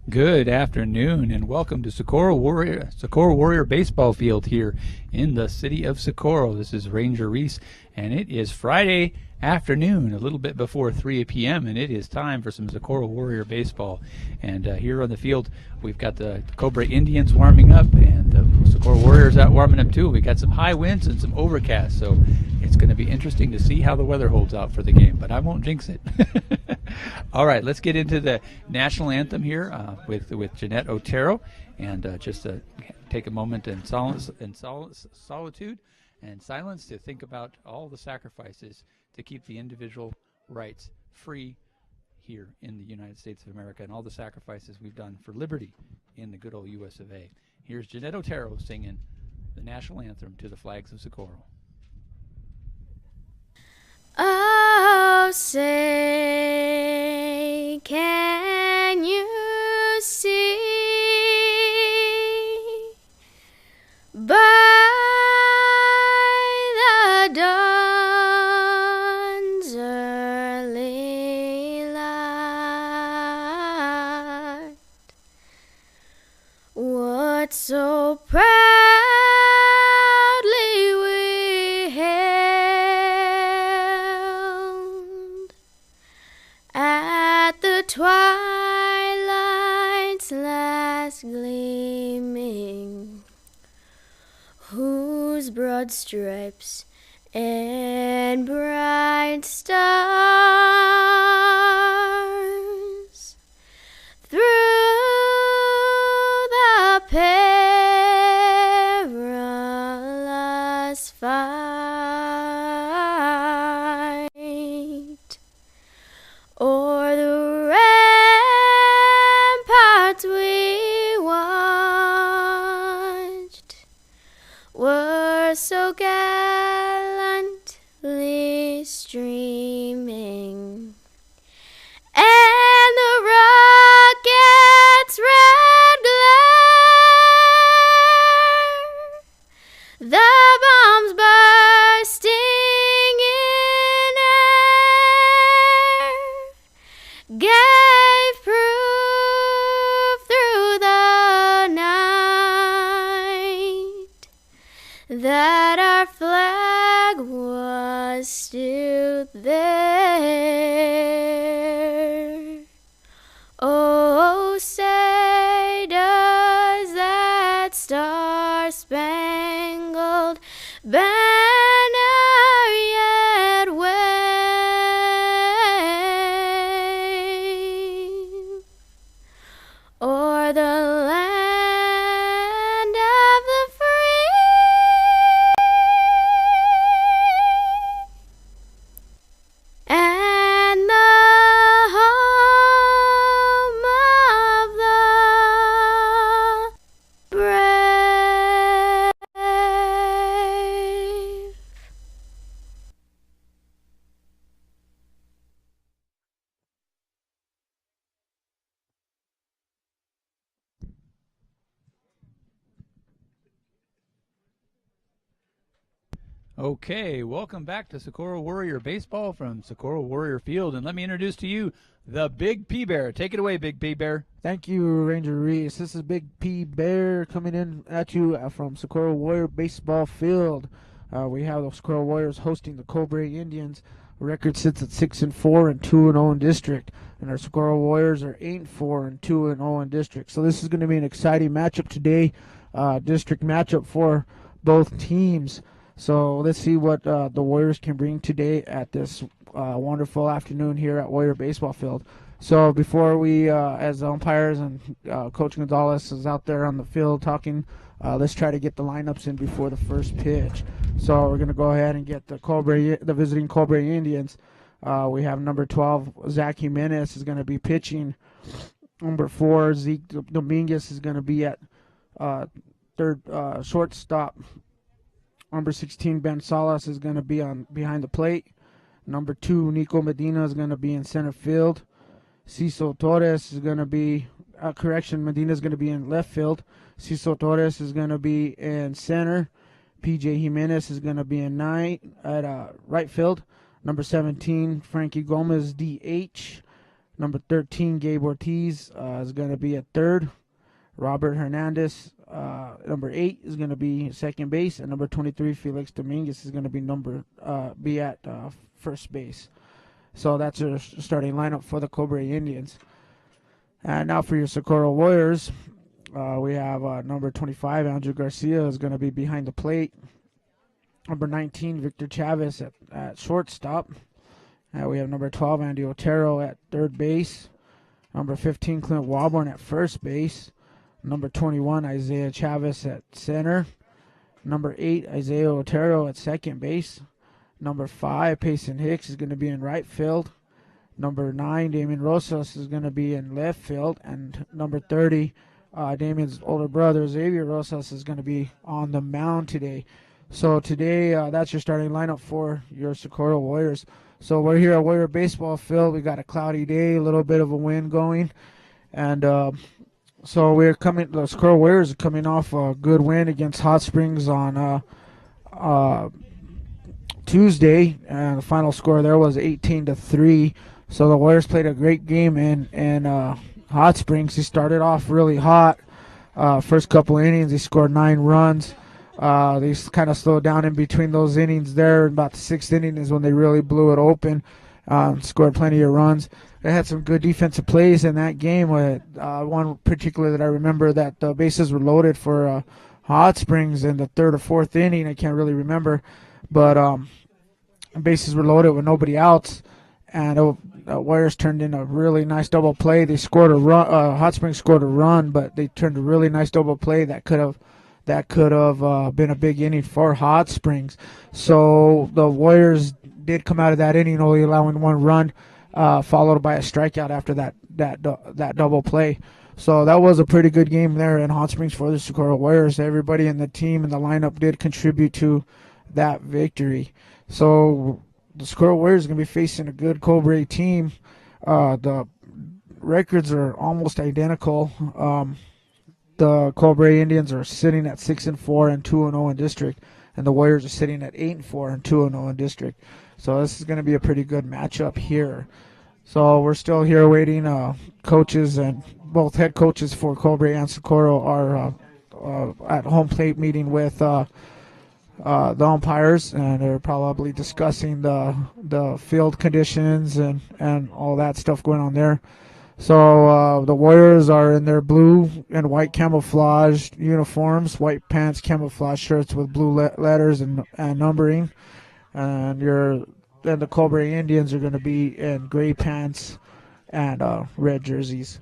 Good afternoon, and welcome to Socorro Warrior Baseball Field here in the city of Socorro. This is Ranger Reese, and it is Friday afternoon, a little bit before 3 p.m., and it is time for some Socorro Warrior baseball. And here on the field, we've got the Cobre Indians warming up, and the Socorro Warriors out warming up too. We got some high winds and some overcast, so it's going to be interesting to see how the weather holds out for the game, but I won't jinx it. All right, let's get into the national anthem here with Jeanette Otero, and just take a moment in solitude and silence to think about all the sacrifices to keep the individual rights free here in the United States of America, and all the sacrifices we've done for liberty in the good old U.S. of A. Here's Jeanette Otero singing the national anthem to the flags of Socorro. Oh, say, can you see by the dawn's early light what so proudly we hailed at the twilight's last gleaming, whose broad stripes and bright stars through the perilous fight o'er the ramparts we watched were so gallantly streaming, and the rocket's red glare, the bombs bursting in air, gave proof through the night that our flag was still there. Oh, say, does that star-spangled banner yet wave o'er the land of the free and the home of the brave? Okay, welcome back to Socorro Warrior Baseball from Socorro Warrior Field, and let me introduce to you the Big P Bear. Take it away, Big P Bear. Thank you, Ranger Reese. This is Big P Bear coming in at you from Socorro Warrior Baseball Field. We have the Socorro Warriors hosting the Cobre Indians. Record sits at 6-4 and 2-0 in district, and our Socorro Warriors are 8-4 and 2-0 in district. So this is going to be an exciting matchup today, district matchup for both teams. So let's see what the Warriors can bring today at this wonderful afternoon here at Warrior Baseball Field. So before we, as umpires and Coach Gonzalez is out there on the field talking, let's try to get the lineups in before the first pitch. So we're going to go ahead and get the visiting Cobre Indians. We have number 12, Zach Jimenez, is going to be pitching. Number 4, Zeke Dominguez is going to be at third shortstop. Number 16, Ben Salas, is going to be on behind the plate. Number 2, Nico Medina, is going to be in center field. Ciso Torres is going to be, Medina is going to be in left field. Ciso Torres is going to be in center. PJ Jimenez is going to be in right field. Number 17, Frankie Gomez, DH. Number 13, Gabe Ortiz is going to be at third. Robert Hernandez, number 8, is going to be second base, and number 23, Felix Dominguez, is going to be at first base. So that's your starting lineup for the Cobre Indians. And now for your Socorro Warriors, we have number 25, Andrew Garcia, is going to be behind the plate. Number 19, Victor Chavez at shortstop. We have number 12, Andy Otero at third base. Number 15, Clint Walborn at first base. Number 21, Isaiah Chavez at center. Number 8, Isaiah Otero at second base. Number 5, Payson Hicks is going to be in right field. Number 9, Damien Rosas is going to be in left field. And number 30, Damien's older brother, Xavier Rosas, is going to be on the mound today. So today, that's your starting lineup for your Socorro Warriors. So we're here at Warrior Baseball Field. We got a cloudy day, a little bit of a wind going. And so the Socorro Warriors are coming off a good win against Hot Springs on Tuesday. And the final score there was 18-3. So the Warriors played a great game in Hot Springs. They started off really hot. First couple innings, they scored 9 runs. They kind of slowed down in between those innings there. About the 6th inning is when they really blew it open. Scored plenty of runs. They had some good defensive plays in that game. One particular that I remember, that the bases were loaded for Hot Springs in the 3rd or 4th inning. I can't really remember. But bases were loaded with nobody outs. And the Warriors turned in a really nice double play. They scored a run. Hot Springs scored a run, but they turned a really nice double play that could have been a big inning for Hot Springs. So the Warriors did come out of that inning only allowing 1 run, followed by a strikeout after that double play. So that was a pretty good game there in Hot Springs for the Socorro Warriors. Everybody in the team and the lineup did contribute to that victory. So the Socorro Warriors are going to be facing a good Cobre team. The records are almost identical. The Cobre Indians are sitting at 6-4 and 2-0 in district, and the Warriors are sitting at 8-4 and 2-0 in district. So this is going to be a pretty good matchup here. So we're still here waiting. Coaches and both head coaches for Cobre and Socorro are at home plate meeting with the umpires, and they're probably discussing the field conditions and all that stuff going on there. So the Warriors are in their blue and white camouflage uniforms, white pants, camouflage shirts with blue letters and numbering. And the Cobre Indians are going to be in gray pants and red jerseys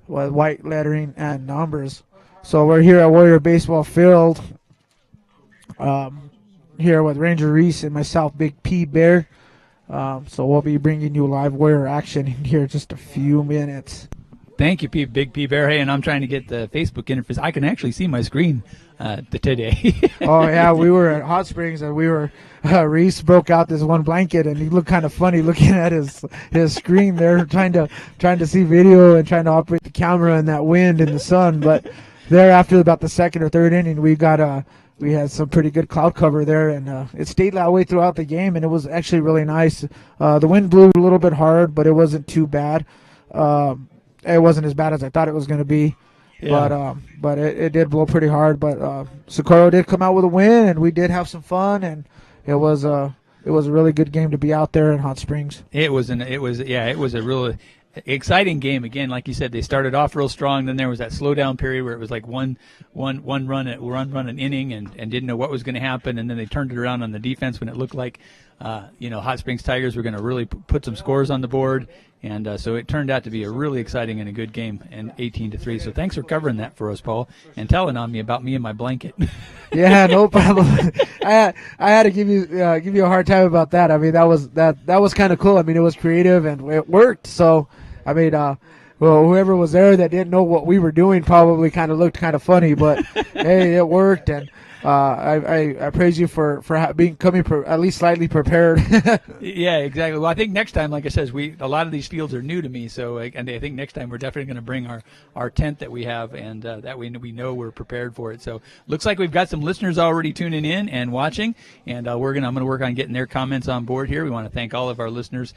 with white lettering and numbers. So we're here at Warrior Baseball Field, here with Ranger Reese and myself, Big P Bear. So we'll be bringing you live Warrior action in here just a few minutes. Thank you, Big P Bear. Hey, and I'm trying to get the Facebook interface. I can actually see my screen today. Oh, yeah, we were at Hot Springs, and Reese broke out this one blanket, and he looked kind of funny looking at his screen there, trying to see video and trying to operate the camera in that wind and the sun. But there, after about the 2nd or 3rd inning, we had some pretty good cloud cover there, and it stayed that way throughout the game, and it was actually really nice. The wind blew a little bit hard, but it wasn't too bad. It wasn't as bad as I thought it was going to be, yeah. But it did blow pretty hard. But Socorro did come out with a win, and we did have some fun, and it was a really good game to be out there in Hot Springs. It was a really exciting game. Again, like you said, they started off real strong. Then there was that slowdown period where it was like one run an inning and didn't know what was going to happen. And then they turned it around on the defense when it looked like, Hot Springs Tigers were going to really put some scores on the board. And so it turned out to be a really exciting and a good game, and 18-3. So thanks for covering that for us, Paul, and telling on me about me and my blanket. Yeah, no problem. I had to give you a hard time about that. I mean, that was kind of cool. I mean, it was creative and it worked. So, I mean, whoever was there that didn't know what we were doing probably kind of looked kind of funny, but hey, it worked. And I praise you for being at least slightly prepared. Yeah, exactly. Well, I think next time, like I says, a lot of these fields are new to me, so and I think next time we're definitely going to bring our tent that we have, and that way we know we're prepared for it. So looks like we've got some listeners already tuning in and watching, and I'm going to work on getting their comments on board here. We want to thank all of our listeners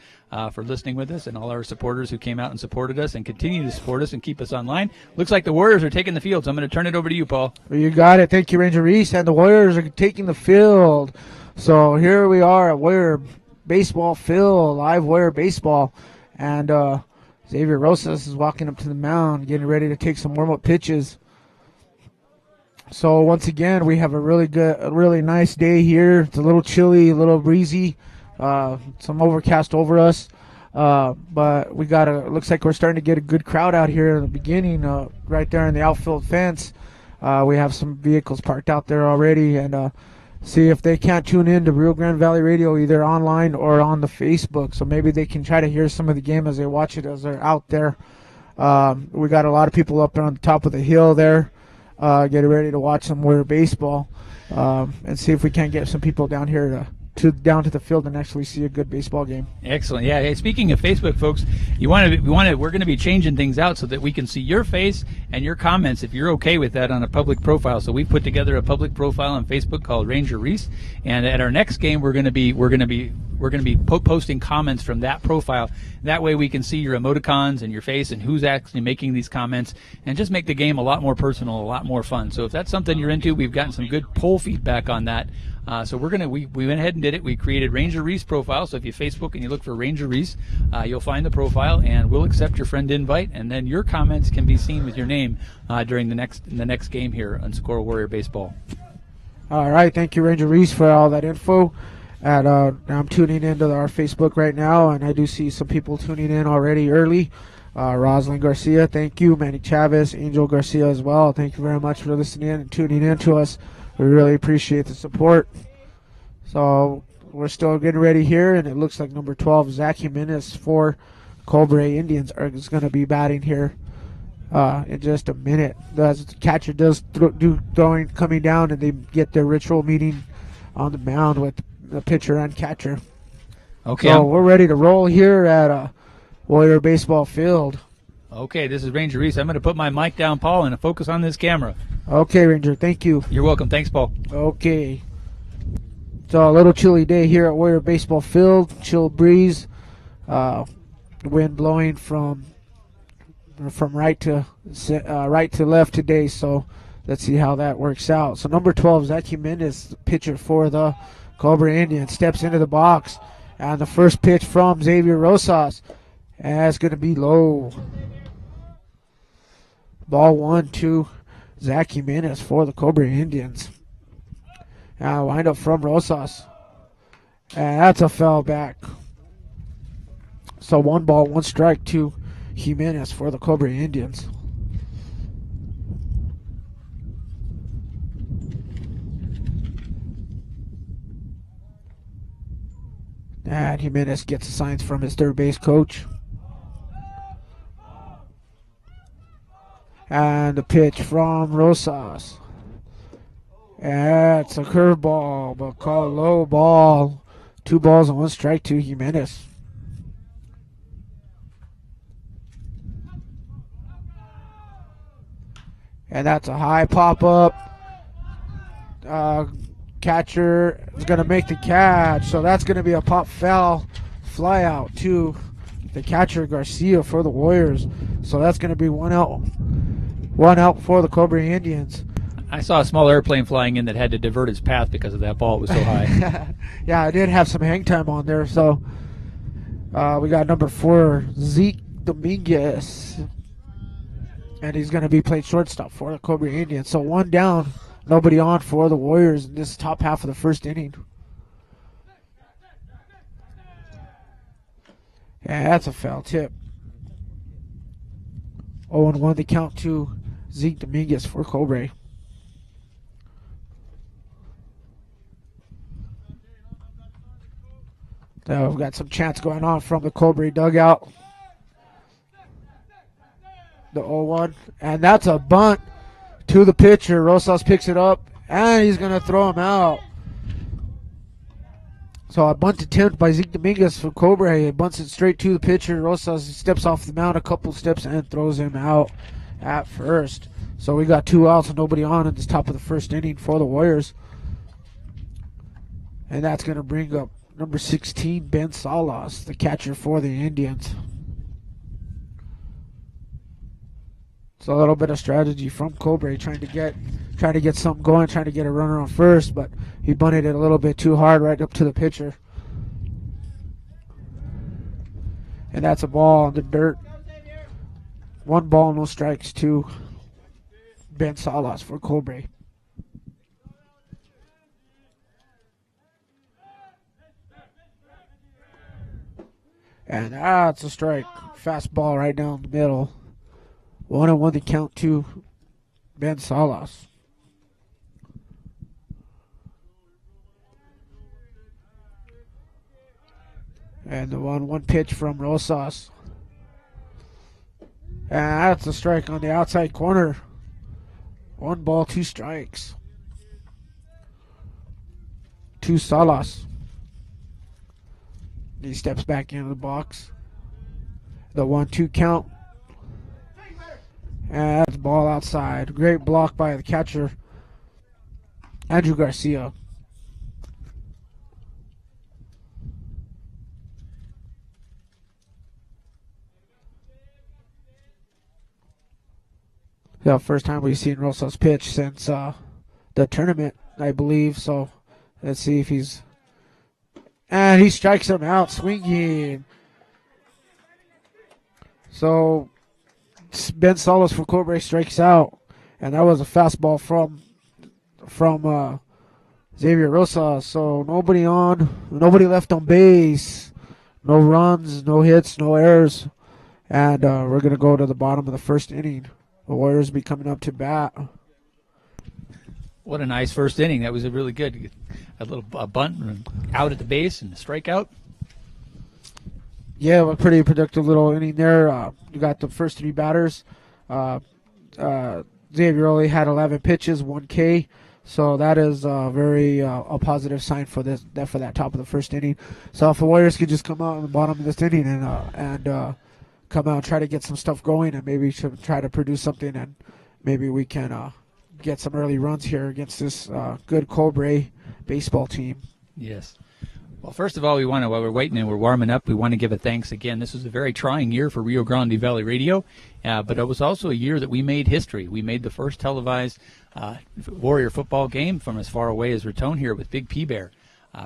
for listening with us, and all our supporters who came out and supported us and continue to support us and keep us online. Looks like the Warriors are taking the field, so I'm going to turn it over to you, Paul. You got it. Thank you, Ranger Reese. And the Warriors are taking the field. So here we are at Warrior Baseball Field, live Warrior Baseball. And Xavier Rosas is walking up to the mound, getting ready to take some warm-up pitches. So once again, we have a really nice day here. It's a little chilly, a little breezy, some overcast over us. But looks like we're starting to get a good crowd out here in the beginning, right there in the outfield fence. We have some vehicles parked out there already, and see if they can't tune in to Rio Grande Valley Radio either online or on the Facebook. So maybe they can try to hear some of the game as they watch it as they're out there. We got a lot of people up there on the top of the hill there, getting ready to watch some Warrior baseball, and see if we can't get some people down here down to the field and actually see a good baseball game. Excellent. Yeah. Hey, speaking of Facebook, folks, we're going to be changing things out so that we can see your face and your comments if you're okay with that on a public profile. So we've put together a public profile on Facebook called Ranger Reese, and at our next game we're going to be posting comments from that profile. That way we can see your emoticons and your face and who's actually making these comments, and just make the game a lot more personal, a lot more fun. So if that's something you're into, we've gotten some good poll feedback on that. So we went ahead and did it. We created Ranger Reese profile. So if you Facebook and you look for Ranger Reese, you'll find the profile, and we'll accept your friend invite, and then your comments can be seen with your name during the next game here on Socorro Warrior Baseball. All right, thank you, Ranger Reese, for all that info. And I'm tuning into our Facebook right now, and I do see some people tuning in already early. Rosalind Garcia, thank you. Manny Chavez, Angel Garcia as well. Thank you very much for listening in and tuning in to us. We really appreciate the support. So we're still getting ready here, and it looks like number 12, Zach Jimenez for Cobre Indians is going to be batting here in just a minute. The catcher does coming down, and they get their ritual meeting on the mound with the pitcher and catcher. Okay. So we're ready to roll here at Warrior Baseball Field. Okay, this is Ranger Reese. I'm going to put my mic down, Paul, and focus on this camera. Okay, Ranger, thank you. You're welcome. Thanks, Paul. Okay. So a little chilly day here at Warrior Baseball Field. Chill breeze. Wind blowing from right to left today. So let's see how that works out. So number 12, Zach Jimenez, pitcher for the Cobre Indians, steps into the box. And the first pitch from Xavier Rosas. And it's going to be low. Ball 1-2. Zach Jimenez for the Cobre Indians. Now wind up from Rosas. And that's a foul back. So 1 ball, 1 strike to Jimenez for the Cobre Indians. And Jimenez gets the signs from his third base coach. And the pitch from Rosas. And it's a curveball, but called low ball. 2 balls and 1 strike to Jimenez. And that's a high pop-up. Catcher is going to make the catch. So that's going to be a pop foul fly out to the catcher Garcia for the Warriors. So that's going to be 1 out. 1 out for the Cobre Indians. I saw a small airplane flying in that had to divert its path because of that ball. It was so high. Yeah, I did have some hang time on there. So we got number 4, Zeke Dominguez. And he's going to be playing shortstop for the Cobre Indians. So 1 down, nobody on for the Warriors in this top half of the first inning. Yeah, that's a foul tip. 0-1 the count to Zeke Dominguez for Cobre. So we've got some chants going on from the Cobre dugout. The 0-1. And that's a bunt to the pitcher. Rosas picks it up And he's going to throw him out. So a bunt attempt by Zeke Dominguez for Cobre. He bunts it straight to the pitcher. Rosas steps off the mound a couple steps and throws him out at first. So we got 2 outs and nobody on at the top of the first inning for the Warriors. And that's going to bring up number 16, Ben Salas, the catcher for the Indians. So a little bit of strategy from Cobre, trying to get something going, trying to get a runner on first, but he bunted it a little bit too hard right up to the pitcher. And that's a ball on the dirt. 1 ball, no strikes to Ben Salas for Cobre. And that's a strike. Fastball right down the middle. 1-1 the count to Ben Salas. And the 1-1 pitch from Rosas. And that's a strike on the outside corner. 1 ball, 2 strikes. To Salas. He steps back into the box. The 1-2 count. And that's ball outside. Great block by the catcher, Andrew Garcia. The first time we've seen Rosas pitch since the tournament, I believe. So let's see if he's... And he strikes him out, swinging. So Ben Salas for Cobre strikes out, and that was a fastball from Xavier Rosas. So nobody left on base, no runs, no hits, no errors, and we're gonna go to the bottom of the first inning. The Warriors be coming up to bat. What a nice first inning. That was a really good, a bunt out at the base and a strikeout. Yeah, a pretty productive little inning there. You got the first 3 batters. Xavier only had 11 pitches, 1 K. So that is a positive sign for that top of the first inning. So if the Warriors could just come out on the bottom of this inning and come out and try to get some stuff going, and maybe should try to produce something, and maybe we can get some early runs here against this good Cobre baseball team. Yes. Well, first of all, while we're waiting and we're warming up, we want to give a thanks again. This was a very trying year for Rio Grande Valley Radio, but it was also a year that we made history. We made the first televised Warrior football game from as far away as Raton here with Big P Bear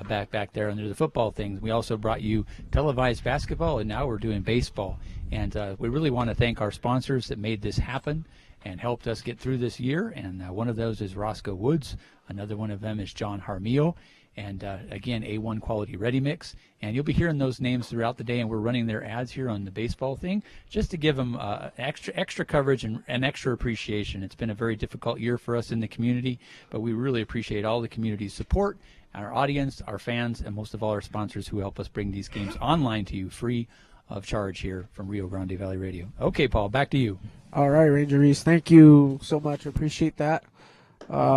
back there under the football things. We also brought you televised basketball, and now we're doing baseball. And we really want to thank our sponsors that made this happen and helped us get through this year. And one of those is Roscoe Woods. Another one of them is John Harmio. And, again, A1 Quality Ready Mix. And you'll be hearing those names throughout the day, and we're running their ads here on the baseball thing just to give them extra coverage and extra appreciation. It's been a very difficult year for us in the community, but we really appreciate all the community's support, our audience, our fans, and most of all our sponsors who help us bring these games online to you free of charge here from Rio Grande Valley Radio. Okay, Paul, back to you. All right, Ranger Reese, thank you so much. I appreciate that.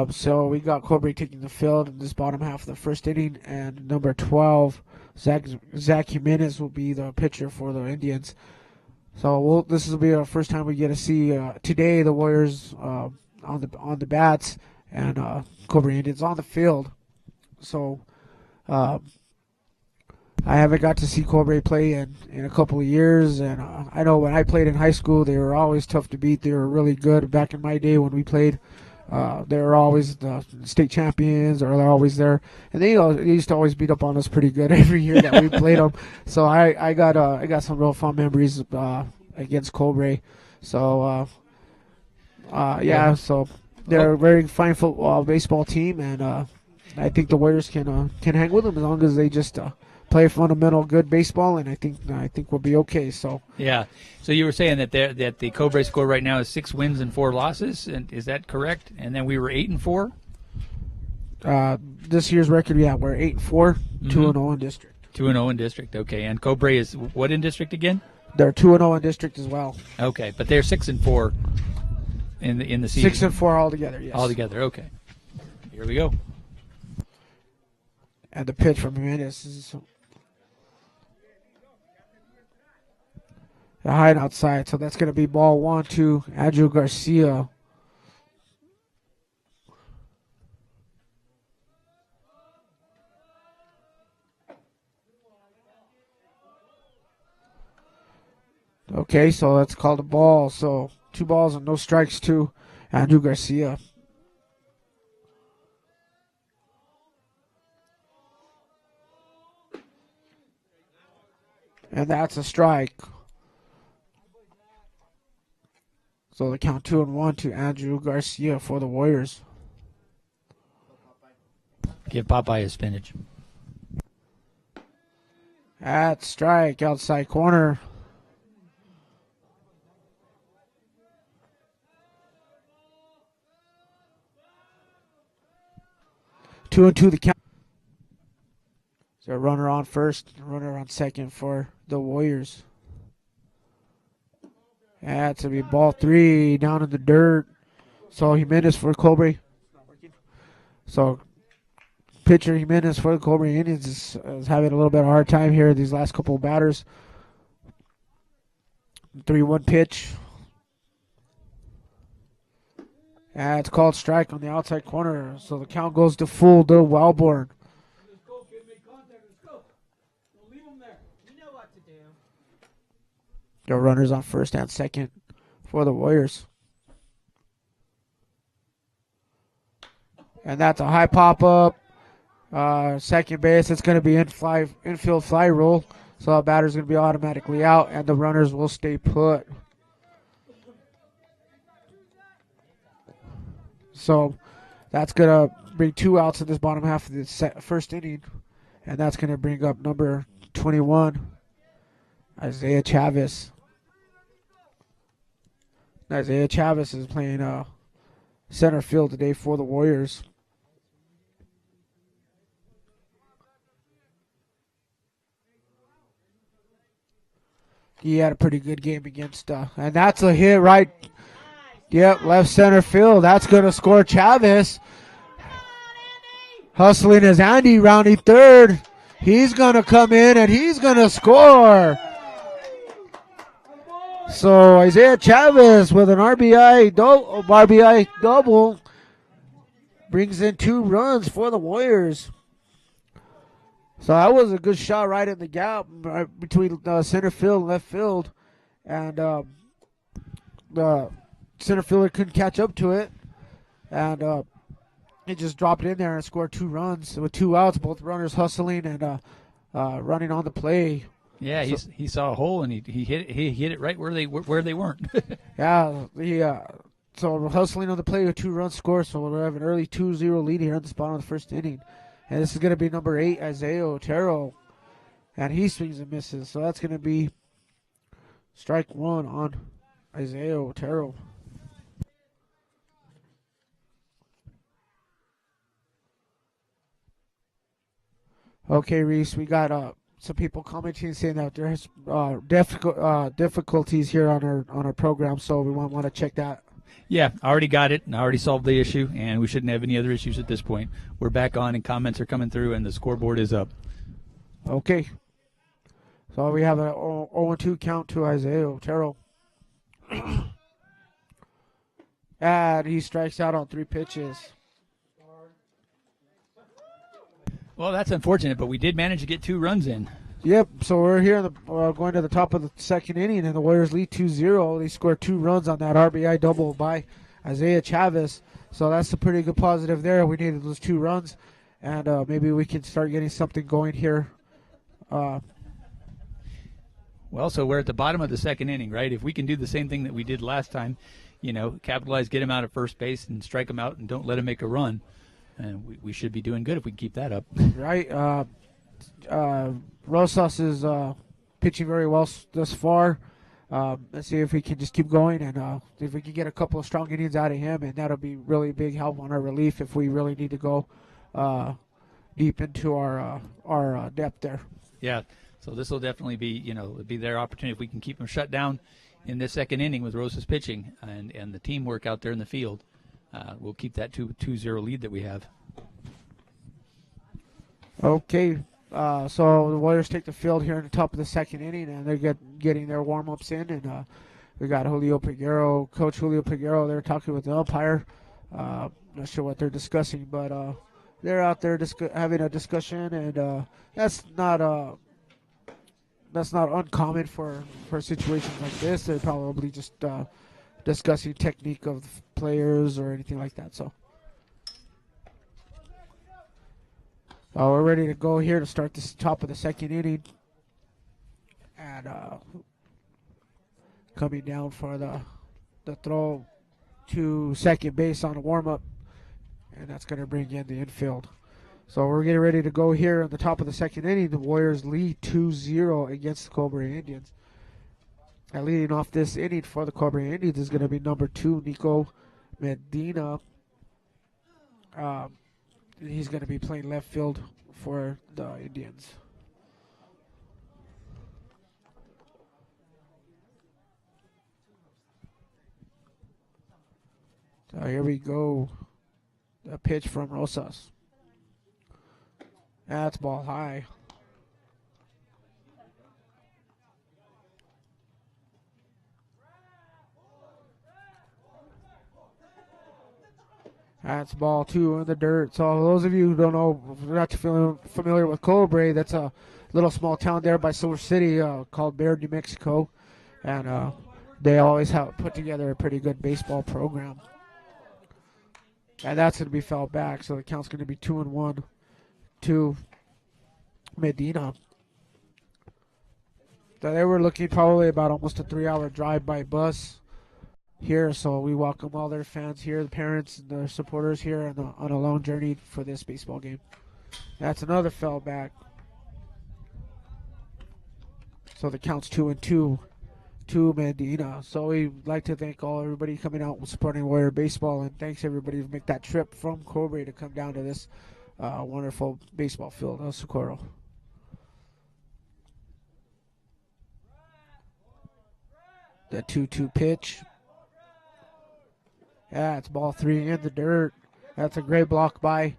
So we got Cobre taking the field in this bottom half of the first inning, and number 12, Zach Jimenez, will be the pitcher for the Indians. So this will be our first time we get to see today the Warriors on the bats and Cobre Indians on the field. So I haven't got to see Cobre play in a couple of years, and I know when I played in high school, they were always tough to beat. They were really good back in my day when we played. They were always the state champions, or they're always there, and they used to always beat up on us pretty good every year that we played them. So I got some real fun memories against Cobre. So so they're a very fine baseball team, and I think the Warriors can hang with them as long as they just play fundamental good baseball, and I think we'll be okay. So yeah. So you were saying that the Cobre score right now is 6 wins and 4 losses, and is that correct? And then we were 8-4. This year's record, yeah, we're 8-4, 2-0 in district. 2-0 in district. Okay. And Cobre is what in district again? They're 2-0 in district as well. Okay, but they're 6-4 in the season. 6-4 altogether. Yes. Altogether. Okay. Here we go. And the pitch from Jimenez is a high outside. So that's going to be ball 1 to Andrew Garcia. Okay, so that's called a ball. So 2 balls and no strikes to Andrew Garcia. And that's a strike. So the count 2-1 to Andrew Garcia for the Warriors. Give Popeye his spinach. At strike, outside corner. 2-2 the count. So runner on first, runner on second for the Warriors. That's going to be ball 3 down in the dirt. So Jimenez for Cobre. So pitcher Jimenez for the Cobre Indians is having a little bit of a hard time here these last couple of batters. 3-1 pitch. And it's called strike on the outside corner. So the count goes to full to Wellborn. The runners on first and second for the Warriors. And that's a high pop-up. Second base, it's going to be infield fly roll. So the batter's going to be automatically out, and the runners will stay put. So that's going to bring 2 outs in this bottom half of the first inning. And that's going to bring up number 21, Isaiah Chavez. Isaiah Chavez is playing center field today for the Warriors. He had a pretty good game against, and that's a hit right. Yep, left center field. That's going to score Chavez. Hustling is Andy, rounding third. He's going to come in and he's going to score. So Isaiah Chavez with an RBI double brings in 2 runs for the Warriors. So that was a good shot right in the gap between center field and left field. And the center fielder couldn't catch up to it. And he just dropped it in there and scored 2 runs with 2 outs, both runners hustling and running on the play. Yeah, he saw a hole and he hit it right where they weren't. Yeah, so hustling on the play with 2 runs scored, so we'll have an early 2-0 lead here in the bottom of the first inning. And this is going to be number 8, Isaiah Otero, and he swings and misses. So that's going to be strike 1 on Isaiah Otero. Okay, Reese, we got some people commenting saying that there's difficulties here on our program, so we want to check that. Yeah, I already got it, and I already solved the issue, and we shouldn't have any other issues at this point. We're back on, and comments are coming through, and the scoreboard is up. Okay. So we have an 0-2 count to Isaiah Otero. And he strikes out on 3 pitches. Well, that's unfortunate, but we did manage to get 2 runs in. Yep, so we're here going to the top of the second inning, and the Warriors lead 2-0. They scored 2 runs on that RBI double by Isaiah Chavez. So that's a pretty good positive there. We needed those 2 runs, and maybe we can start getting something going here. Well, so we're at the bottom of the second inning, right? If we can do the same thing that we did last time, capitalize, get him out at first base and strike him out and don't let him make a run, and we should be doing good if we can keep that up. Right. Rosas is pitching very well thus far. Let's see if we can just keep going, and if we can get a couple of strong innings out of him, and that'll be really big help on our relief if we really need to go deep into our depth there. Yeah, so this will definitely be their opportunity if we can keep them shut down in this second inning with Rosas pitching and the teamwork out there in the field. We'll keep that 2-0 lead that we have. Okay, so the Warriors take the field here in the top of the second inning, and they're getting their warm-ups in, and we got Coach Julio Piguero. They're talking with the umpire. Not sure what they're discussing, but they're out there having a discussion, and that's not uncommon for situations like this. They're probably just discussing technique of players or anything like that. So we're ready to go here to start this top of the second inning, and coming down for the throw to second base on a warm-up, and that's going to bring in the infield. So we're getting ready to go here on the top of the second inning. The Warriors lead 2-0 against the Cobre Indians. And leading off this inning for the Cobre Indians is going to be number 2, Nico Medina. He's going to be playing left field for the Indians. So here we go. A pitch from Rosas. That's ball high. That's ball 2 in the dirt. So those of you who don't know, not familiar with Cobre, that's a little small town there by Silver City called Baird, New Mexico. And they always have put together a pretty good baseball program. And that's going to be fouled back, so the count's going to be 2-1 to Medina. So they were looking probably about almost a 3-hour drive by bus here, so we welcome all their fans here, the parents and the supporters here on a long journey for this baseball game. That's another foul back. So the count's 2-2 to Medina. So we'd like to thank everybody coming out and supporting Warrior Baseball, and thanks everybody to make that trip from Cobre to come down to this wonderful baseball field of Socorro. The 2-2 pitch. Yeah, it's ball 3 in the dirt. That's a great block by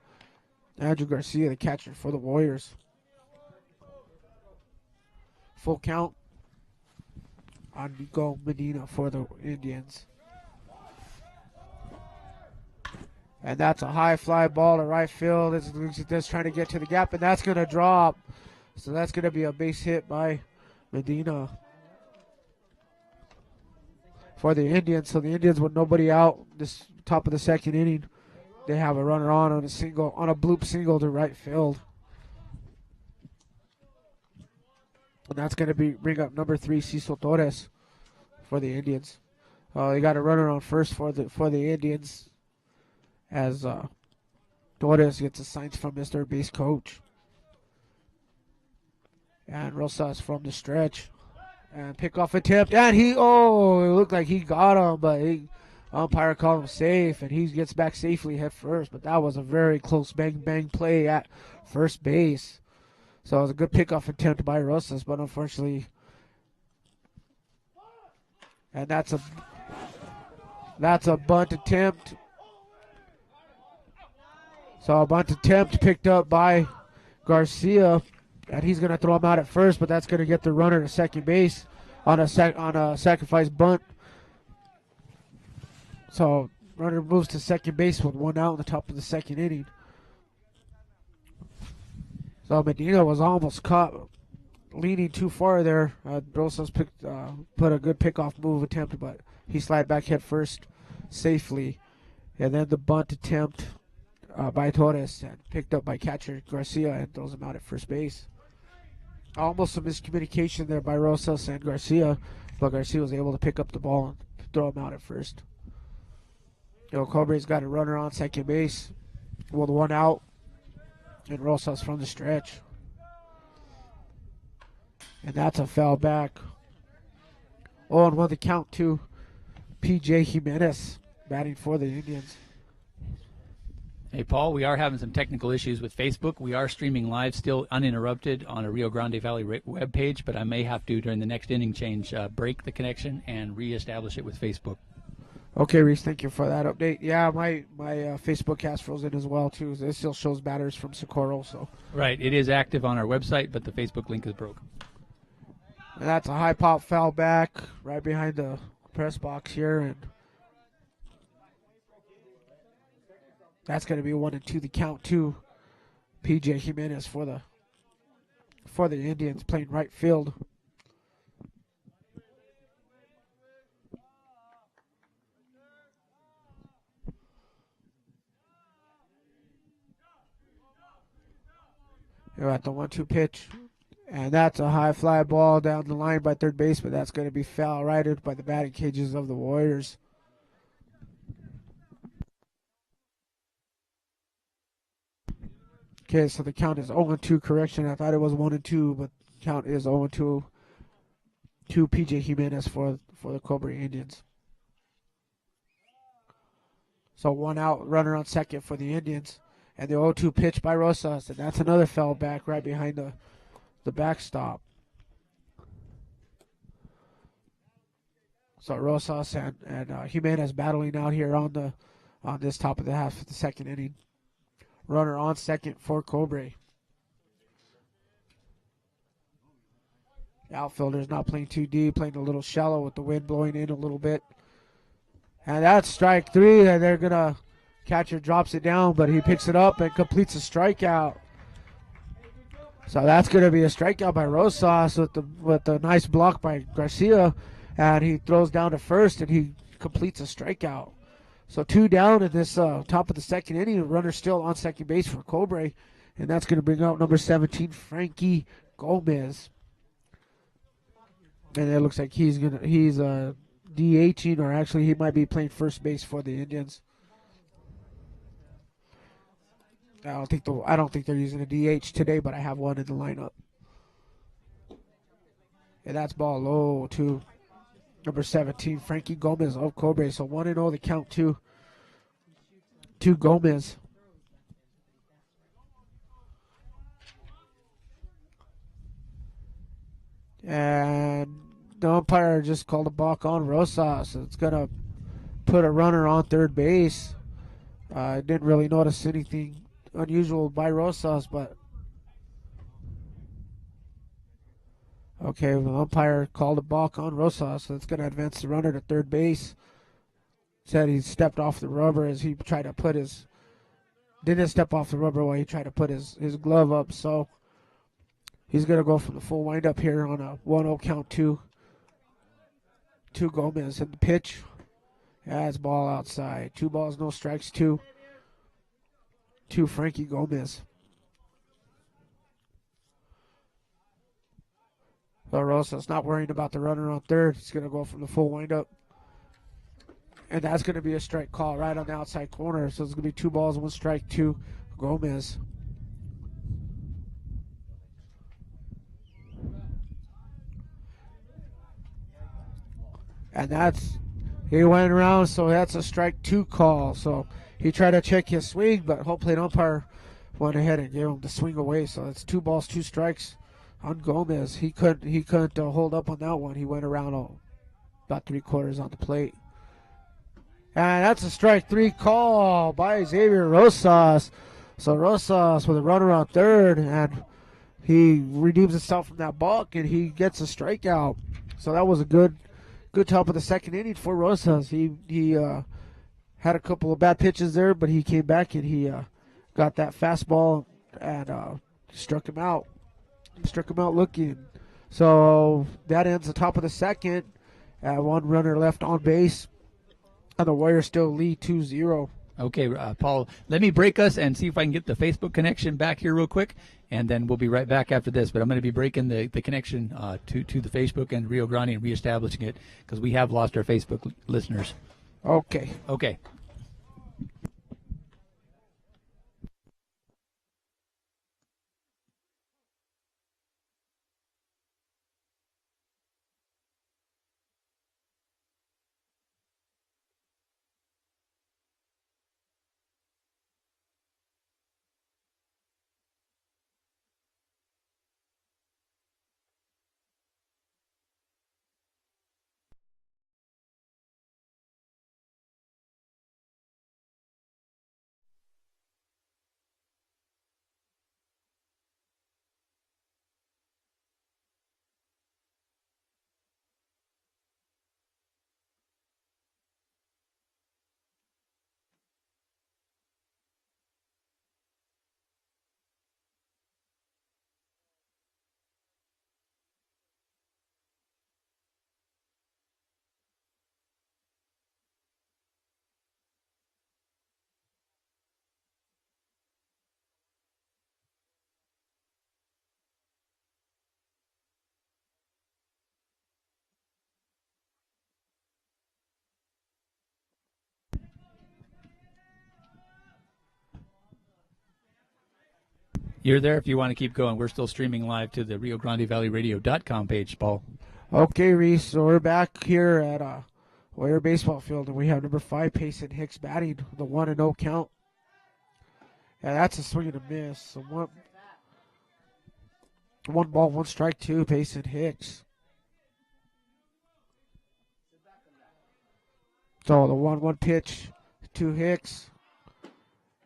Andrew Garcia, the catcher for the Warriors. Full count on Nico Medina for the Indians. And that's a high fly ball to right field. It's just trying to get to the gap, and that's going to drop. So that's going to be a base hit by Medina for the Indians. So the Indians with nobody out this top of the second inning, they have a runner on a bloop single to right field. And that's going to bring up number 3, Cecil Torres for the Indians. They got a runner on first for the Indians as Torres gets a sign from Mr. Base Coach. And Rosas from the stretch. And pickoff attempt. And it looked like he got him, but umpire called him safe, and he gets back safely head first. But that was a very close bang play at first base. So it was a good pickoff attempt by Rosas, but unfortunately, and that's a bunt attempt. So a bunt attempt picked up by Garcia, and he's going to throw him out at first, but that's going to get the runner to second base on a sacrifice bunt. So runner moves to second base with 1 out in the top of the second inning. So Medina was almost caught leaning too far there. Rosas put a good pickoff move attempt, but he slid back head first safely. And then the bunt attempt by Torres and picked up by catcher Garcia and throws him out at first base. Almost a miscommunication there by Rosas and Garcia, but Garcia was able to pick up the ball and throw him out at first. Cobre's got a runner on second base with 1 out, and Rosas from the stretch. And that's a foul back. 0-1 the count to P.J. Jimenez batting for the Indians. Hey, Paul, we are having some technical issues with Facebook. We are streaming live still uninterrupted on a Rio Grande Valley webpage, but I may have to, during the next inning change, break the connection and reestablish it with Facebook. Okay, Reese, thank you for that update. Yeah, my Facebook has frozen as well too. It still shows batters from Socorro, so Right. It is active on our website, but the Facebook link is broke. and that's a high pop foul back right behind the press box here, and that's going to be 1-2 the count too. PJ Jimenez for the Indians playing right field. You're at the 1-2 pitch. And that's a high fly ball down the line by third base, but that's going to be foul righted by the batting cages of the Warriors. Okay, so the count is 0-2. Correction, I thought it was 1-2, but count is 0-2 to PJ Jimenez for the Cobre Indians. So 1 out, runner on second for the Indians. And the 0-2 pitch by Rosas, and that's another foul back right behind the backstop. So Rosas and Jimenez battling out here on this top of the half of the second inning. Runner on second for Cobre. The outfielder's not playing too deep, playing a little shallow with the wind blowing in a little bit. And that's strike 3, and they're going to catcher drops it down, but he picks it up and completes a strikeout. So that's going to be a strikeout by Rosas with the nice block by Garcia, and he throws down to first and he completes a strikeout. So 2 down in this top of the second inning. The runner still on second base for Cobre, and that's going to bring out number 17, Frankie Gomez. And it looks like he's DHing, or actually he might be playing first base for the Indians. I don't think they're using a DH today, but I have one in the lineup. And that's ball low to number 17, Frankie Gomez of Cobre. So 1-0 the count to Gomez. And the umpire just called a balk on Rosas. So it's going to put a runner on third base. I didn't really notice anything unusual by Rosas, but okay, the umpire called a balk on Rosas, so it's going to advance the runner to third base. Said he stepped off the rubber as he tried to put his didn't step off the rubber while he tried to put his glove up, so he's going to go for the full windup here on a 1-0 count to Gomez. And the pitch, that's ball outside. 2 balls, no strikes, to Frankie Gomez. So Rosas not worrying about the runner on third. He's going to go for the full windup. And that's going to be a strike call right on the outside corner. So it's going to be 2 balls, 1 strike to Gomez. And he went around, so that's a strike 2 call. So he tried to check his swing, but home plate umpire went ahead and gave him the swing away. So it's 2 balls, 2 strikes on Gomez. He couldn't hold up on that one. He went around about 3/4 on the plate. And that's a strike 3 call by Xavier Rosas. So Rosas with a runner on third, and he redeems himself from that balk, and he gets a strikeout. So that was a good top of the second inning for Rosas. He had a couple of bad pitches there, but he came back and he got that fastball and struck him out. Struck him out looking. So that ends the top of the second. 1 runner left on base. And the Warriors still lead 2-0. Okay, Paul, let me break us and see if I can get the Facebook connection back here real quick, and then we'll be right back after this. But I'm going to be breaking the connection to the Facebook and Rio Grande and reestablishing it because we have lost our Facebook listeners. Okay. Okay. You're there if you want to keep going. We're still streaming live to the RioGrandeValleyRadio.com page, Paul. Okay, Reese. So we're back here at Warrior Baseball Field, and we have number 5, Payson Hicks, batting the 1-0 count. Yeah, that's a swing and a miss. So one ball, 1 strike, 2, Payson Hicks. So the 1-1 pitch to Hicks.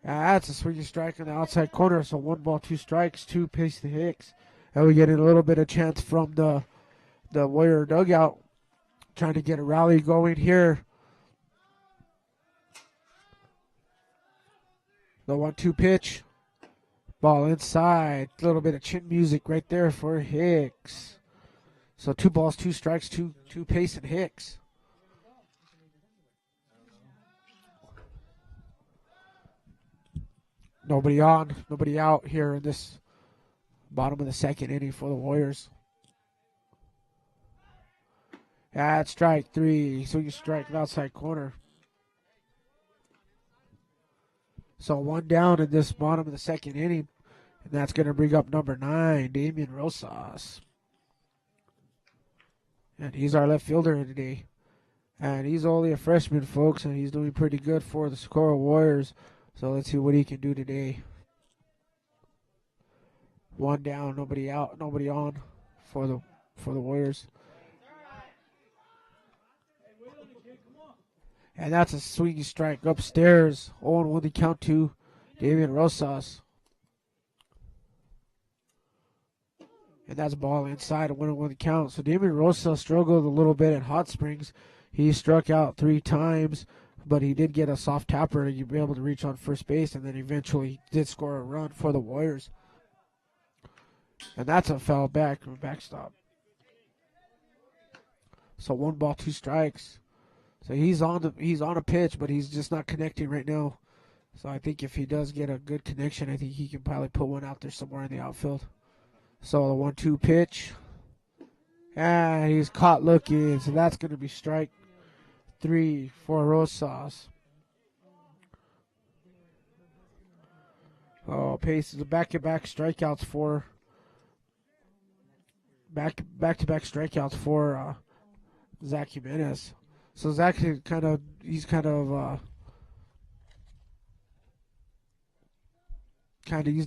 That's a swinging strike on the outside corner. So 1 ball, 2 strikes, 2 Payson Hicks. And we get a little bit of chance from the Warrior dugout, trying to get a rally going here. The 1-2 pitch. Ball inside. A little bit of chin music right there for Hicks. So 2 balls, 2 strikes, 2 Payson Hicks. Nobody on, nobody out here in this bottom of the 2nd inning for the Warriors. That's strike 3. Swing strike outside corner. So 1 down in this bottom of the 2nd inning. And that's going to bring up number 9, Damian Rosas. And he's our left fielder today. And he's only a freshman, folks, and he's doing pretty good for the Socorro Warriors. So let's see what he can do today. 1 down, nobody out, nobody on for the Warriors. And that's a swinging strike upstairs. 0-1 the count to Damian Rosas. And that's ball inside, a 1-1 the count. So Damian Rosas struggled a little bit at Hot Springs. He struck out 3 times, but he did get a soft tapper to be able to reach on first base, and then eventually did score a run for the Warriors. And that's a foul backstop. So 1 ball, 2 strikes. So he's on a pitch, but he's just not connecting right now. So I think if he does get a good connection, I think he can probably put one out there somewhere in the outfield. So the 1-2 pitch. And he's caught looking. So that's going to be strike 3 for Rosas. Oh, Pace is back-to-back strikeouts for back-to-back strikeouts for Zach Jimenez. So Zach kind of used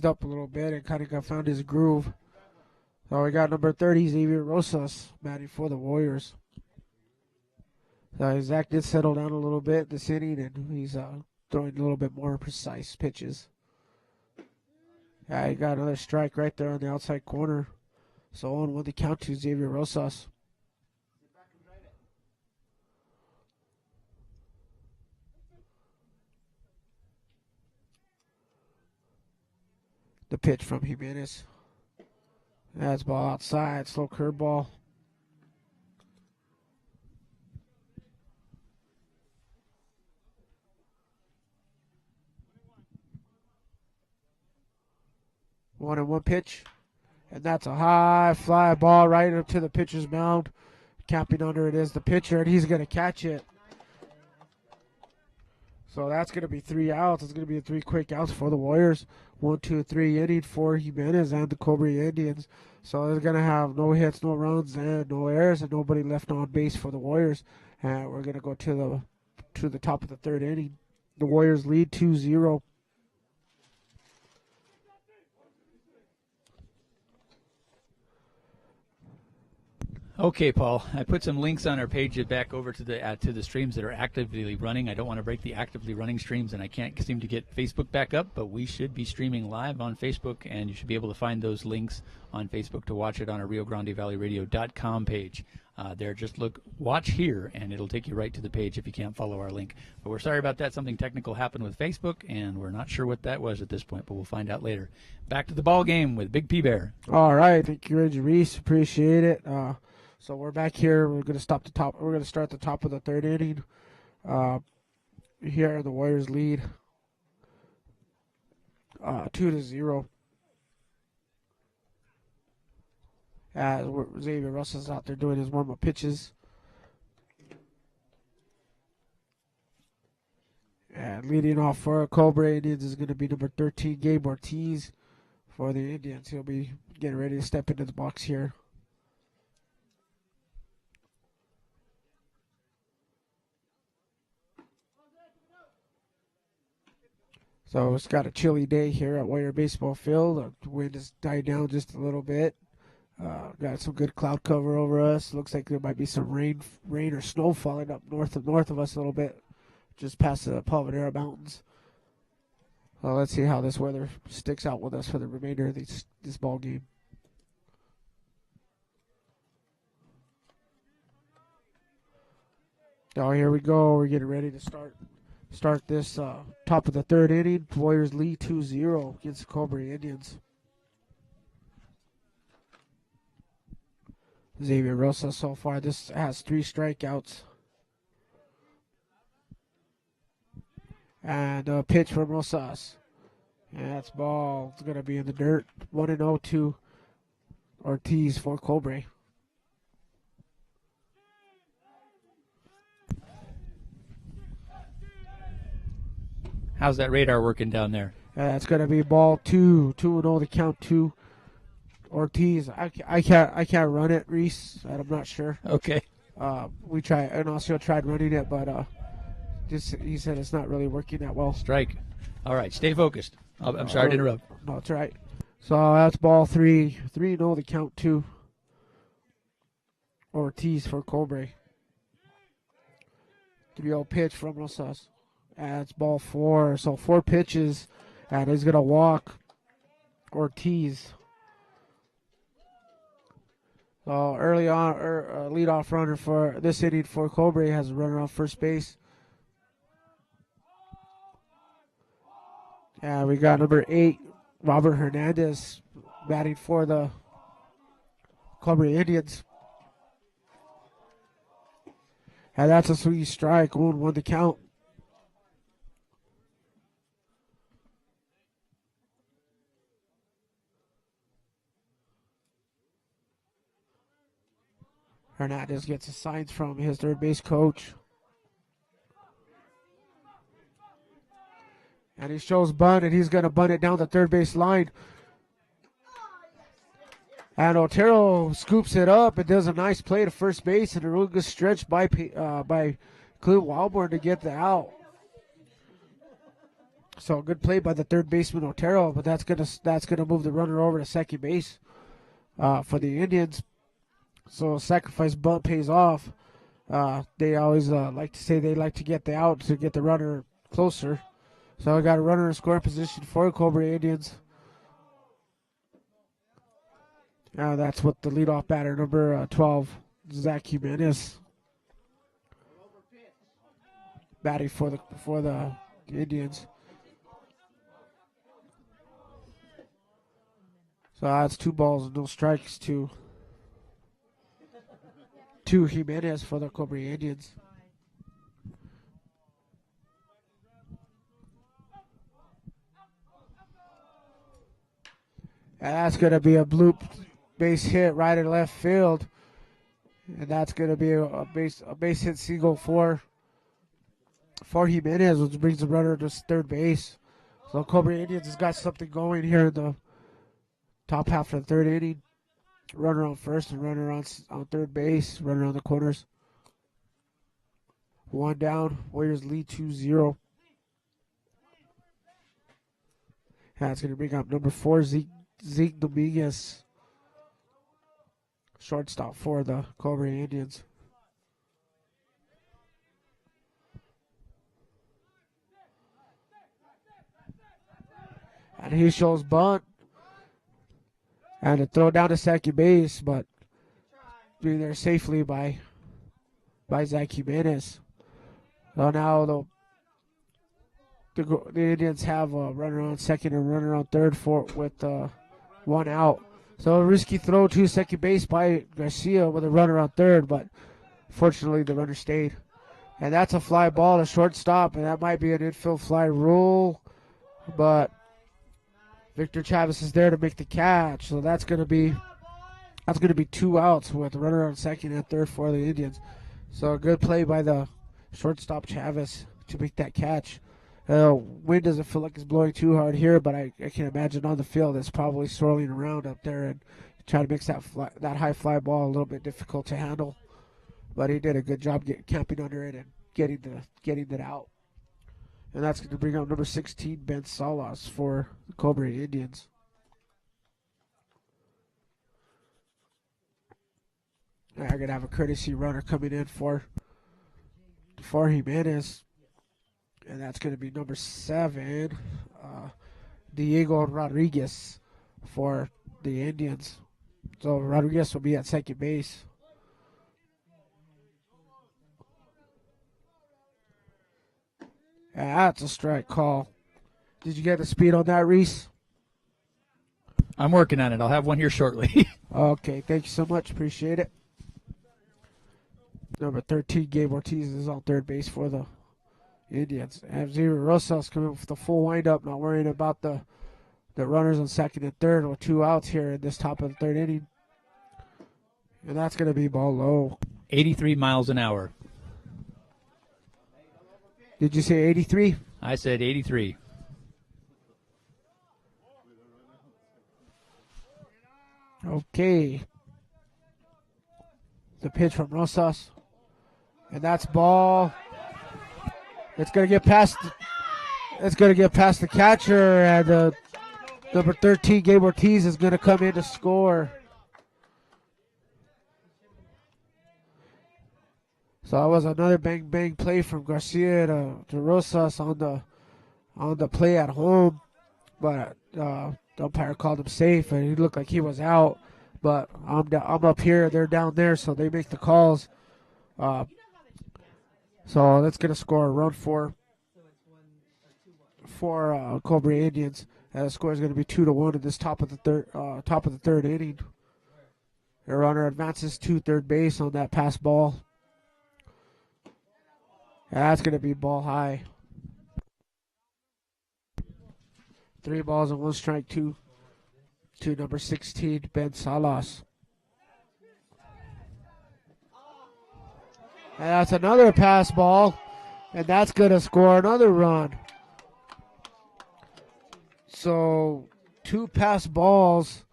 up a little bit and kind of found his groove. So we got number 30, Xavier Rosas, batting for the Warriors. So Zach did settle down a little bit this inning, and he's throwing a little bit more precise pitches. Yeah, he got another strike right there on the outside corner. So 0-1 the count to Xavier Rosas. The pitch from Jimenez. That's ball outside, slow curveball. One and one pitch. And that's a high fly ball right up to the pitcher's mound. Capping under it is the pitcher, and he's going to catch it. So that's going to be 3 outs. It's going to be 3 quick outs for the Warriors. 1, 2, 3 inning for Jimenez and the Cobre Indians. So they're going to have no hits, no runs, and no errors, and nobody left on base for the Warriors. And we're going to go to the top of the 3rd inning. The Warriors lead 2-0. Okay, Paul. I put some links on our page back over to the streams that are actively running. I don't want to break the actively running streams, and I can't seem to get Facebook back up, but we should be streaming live on Facebook, and you should be able to find those links on Facebook to watch it on our RioGrandeValleyRadio.com page. There, just watch here, and it'll take you right to the page if you can't follow our link. But we're sorry about that. Something technical happened with Facebook, and we're not sure what that was at this point, but we'll find out later. Back to the ball game with Big P Bear. All right, thank you, Reggie Reese. Appreciate it. So we're back here. We're going to start the top of the 3rd inning. Here the Warriors lead 2-0. As Xavier Russell's out there doing his warm-up pitches. And leading off for Cobre Indians is going to be number 13, Gabe Ortiz. for the Indians. He'll be getting ready to step into the box here. So it's got a chilly day here at Warrior Baseball Field. The wind has died down just a little bit. Got some good cloud cover over us. Looks like there might be some rain or snow falling up north of us a little bit, just past the Palmadera Mountains. Well, let's see how this weather sticks out with us for the remainder of this ball game. Oh, here we go. We're getting ready to start this top of the third inning. Warriors lead 2-0 against the Cobre Indians. Xavier Rosa so far, this has 3 strikeouts. And a pitch from Rosas. And that's ball. It's going to be in the dirt. 1-0 to Ortiz for Cobre. How's that radar working down there? That's going to be ball 2. 2-0 the count to Ortiz. I can't run it, Reese. I'm not sure. Okay. We tried, and also tried running it, but he said it's not really working that well. Strike. All right, stay focused. I'm sorry to interrupt. No, it's all right. So that's ball 3. 3-0 the count to Ortiz for Cobre. 3-0 pitch from Rosas. And it's ball 4. So 4 pitches, and he's going to walk Ortiz. So early on, leadoff runner for this inning for Cobre has a runner on first base. And we got number 8, Robert Hernandez, batting for the Cobre Indians. And that's a sweet strike. 1-1 to count. Hernandez gets a sign from his third base coach. And he shows bunt, and he's going to bunt it down the third base line. And Otero scoops it up and does a nice play to first base, and a real good stretch by Clint Wildborn to get the out. So a good play by the third baseman Otero, but that's gonna move the runner over to second base for the Indians. So a sacrifice bunt pays off. They always like to say they like to get the out to get the runner closer. So I got a runner in scoring position for Cobre Indians. That's what the leadoff batter, number 12, Zach Jimenez, batting for the Indians. So that's 2 balls and no strikes to Jimenez for the Cobre Indians. And that's going to be a bloop base hit right in left field. And that's going to be a base hit single for Jimenez, which brings the runner to third base. So Cobre Indians has got something going here in the top half of the third inning. Runner on first and runner on third base, runner on the corners. 1 down, Warriors lead 2-0. That's going to bring up number 4, Zeke Dominguez, shortstop for the Cobre Indians. And he shows bunt. And a throw down to second base, but being there safely by Zach Jimenez. So now the Indians have a runner on second and runner on third with 1 out. So a risky throw to second base by Garcia with a runner on third, but fortunately the runner stayed. And that's a fly ball to shortstop, and that might be an infield fly rule, but Victor Chavez is there to make the catch. So that's going to be 2 outs with a runner on second and third for the Indians. So a good play by the shortstop Chavez to make that catch. Wind doesn't feel like it's blowing too hard here, but I can imagine on the field it's probably swirling around up there and trying to make that high fly ball a little bit difficult to handle. But he did a good job camping under it and getting it out. And that's going to bring up number 16, Ben Salas for the Cobre Indians. I'm going to have a courtesy runner coming in for Jimenez. And that's going to be number 7, Diego Rodriguez for the Indians. So Rodriguez will be at second base. That's a strike call. Did you get the speed on that, Reese? I'm working on it. I'll have one here shortly. Okay, thank you so much. Appreciate it. Number 13, Gabe Ortiz is on third base for the Indians. And Xavier Rosales coming with the full windup, not worrying about the runners on second and third with 2 outs here in this top of the third inning. And that's going to be ball low. 83 miles an hour. Did you say 83? I said 83. Okay. The pitch from Rosas. And that's ball. It's going to get past the catcher, and number 13, Gabe Ortiz, is going to come in to score. So that was another bang play from Garcia to Rosas on the play at home, but the umpire called him safe, and he looked like he was out. But I'm up here, they're down there, so they make the calls. So that's going to score a run for Cobre Indians. And the score is going to be 2-1 in this top of the third inning. The runner advances to third base on that pass ball. And that's going to be ball high. 3 balls and 1 strike to number 16, Ben Salas. And that's another pass ball, and that's going to score another run. So 2 pass balls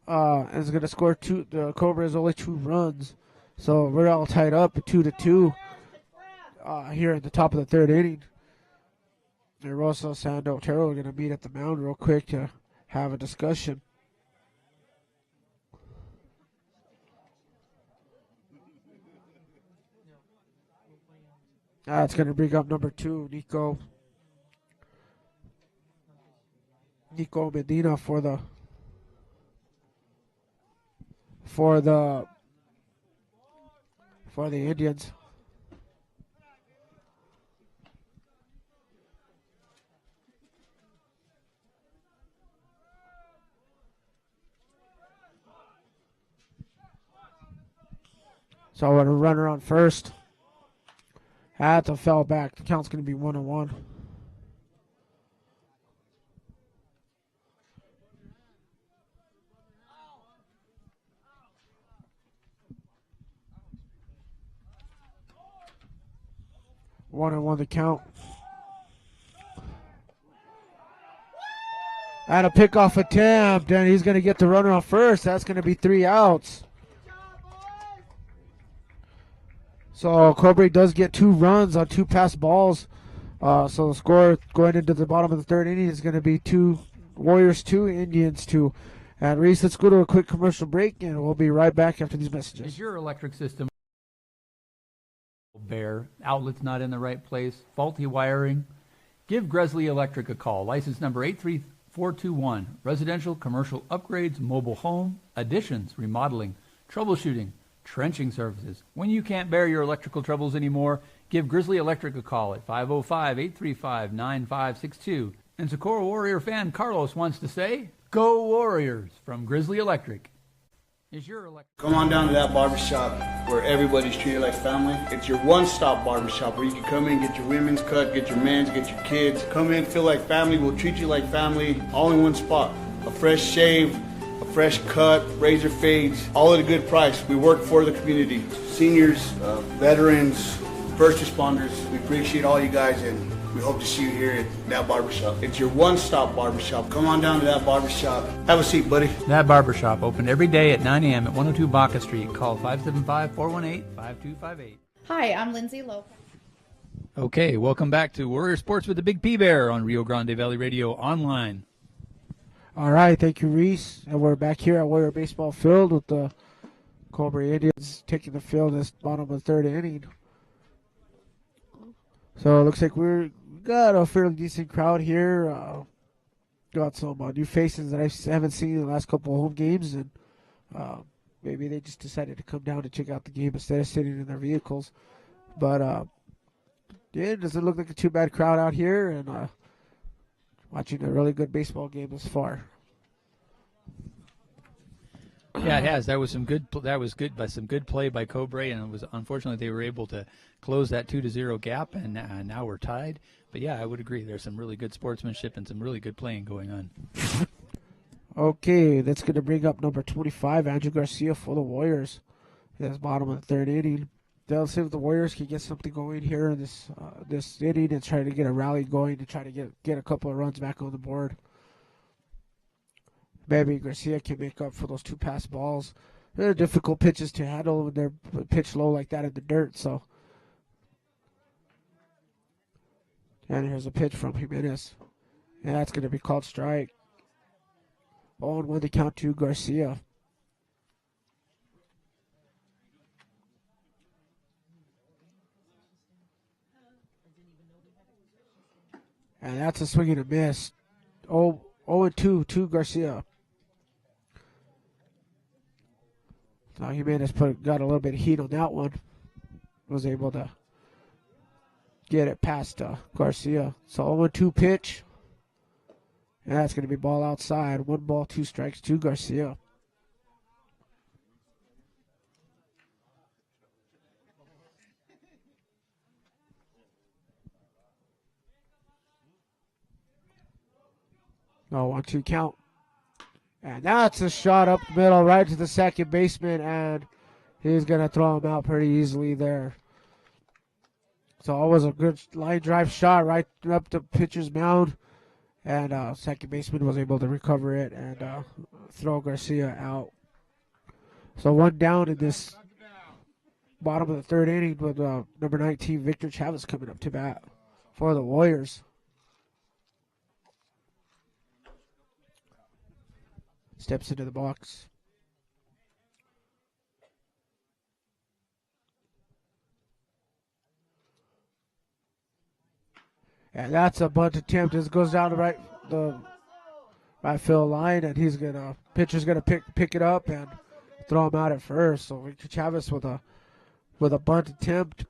is going to score 2. The Cobra is only 2 runs. So we're all tied up at 2-2 here at the top of the third inning. And Rosas and Otero are going to meet at the mound real quick to have a discussion. That's going to bring up number 2, Nico Medina for the Indians. So we're going to runner on first. That's a foul back. The count's going to be 1-1. The count. And a pickoff attempt, and he's going to get the runner on first. That's going to be 3 outs. So Cobre does get 2 runs on 2 pass balls. So the score going into the bottom of the third inning is going to be 2 Warriors 2, Indians 2. And Reese, let's go to a quick commercial break, and we'll be right back after these messages. Is your electric system bare, outlets not in the right place, faulty wiring? Give Gresley Electric a call. License number 83421. Residential, commercial upgrades, mobile home, additions, remodeling, troubleshooting, trenching services. When you can't bear your electrical troubles anymore, give Grizzly Electric a call at 505-835-9562. And Socorro Warrior fan Carlos wants to say, Go Warriors from Grizzly Electric. Is your electric... Come on down to that barbershop where everybody's treated like family. It's your one-stop barbershop where you can come in, get your women's cut, get your men's, get your kids. Come in, feel like family. We'll treat you like family, all in one spot. A fresh shave, a fresh cut, razor fades, all at a good price. We work for the community. Seniors, veterans, first responders, we appreciate all you guys, and We hope to see you here at that barbershop. It's your one-stop barbershop. Come on down to that barbershop. Have a seat, buddy. That barbershop open every day at 9 a.m. at 102 Baca Street. Call 575-418-5258. Hi, I'm Lindsay Lopez. Okay, welcome back to Warrior Sports with the Big P Bear on Rio Grande Valley Radio Online. All right, thank you, Reese. And we're back here at Warrior Baseball Field with the Cobre Indians taking the field this bottom of the third inning. So it looks like we got a fairly decent crowd here. Got some new faces that I haven't seen in the last couple of home games, and maybe they just decided to come down to check out the game instead of sitting in their vehicles. But yeah, it doesn't look like a too bad crowd out here, and watching a really good baseball game thus far. Yeah, it has. That was good by some good play by Cobre, and it was unfortunately they were able to close that 2-0 gap, and now we're tied. But yeah, I would agree. There's some really good sportsmanship and some really good playing going on. Okay, that's going to bring up number 25, Andrew Garcia for the Warriors. That's bottom of the third inning. They'll see if the Warriors can get something going here in this inning and try to get a rally going to try to get a couple of runs back on the board. Maybe Garcia can make up for those two pass balls. They're difficult pitches to handle when they're pitched low like that in the dirt. So, and here's a pitch from Jimenez, and that's going to be called strike. 0-1 to count to Garcia. And that's a swing and a miss. 0-2 to Garcia. So Jimenez got a little bit of heat on that one. Was able to get it past Garcia. So 0-2 pitch. And that's going to be ball outside. 1 ball, 2 strikes to Garcia. Oh, 1-2 count. And that's a shot up the middle, right to the second baseman, and he's going to throw him out pretty easily there. So it was a good line drive shot right up the pitcher's mound, and second baseman was able to recover it and throw Garcia out. So 1 down in this bottom of the third inning with number 19, Victor Chavez, coming up to bat for the Warriors. Steps into the box. And that's a bunt attempt. This goes down the right field line, and pitcher's gonna pick it up and throw him out at first. So Victor Chavez with a bunt attempt.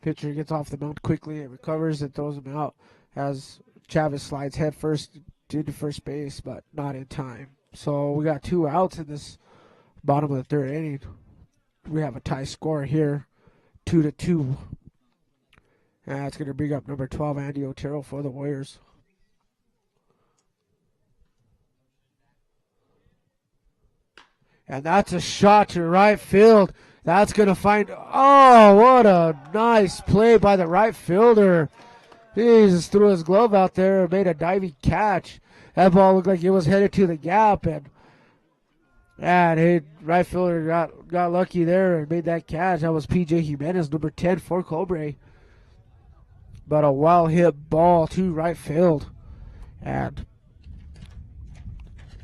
Pitcher gets off the mound quickly and recovers and throws him out as Chavez slides head first into first base, but not in time. So we got 2 outs in this bottom of the third inning. We have a tie score here, 2-2. And that's going to bring up number 12, Andy Otero, for the Warriors. And that's a shot to right field. That's going to find, oh, what a nice play by the right fielder. He just threw his glove out there and made a diving catch. That ball looked like it was headed to the gap, and right fielder got lucky there and made that catch. That was P.J. Jimenez, number 10 for Cobre. But a well-hit ball to right field, and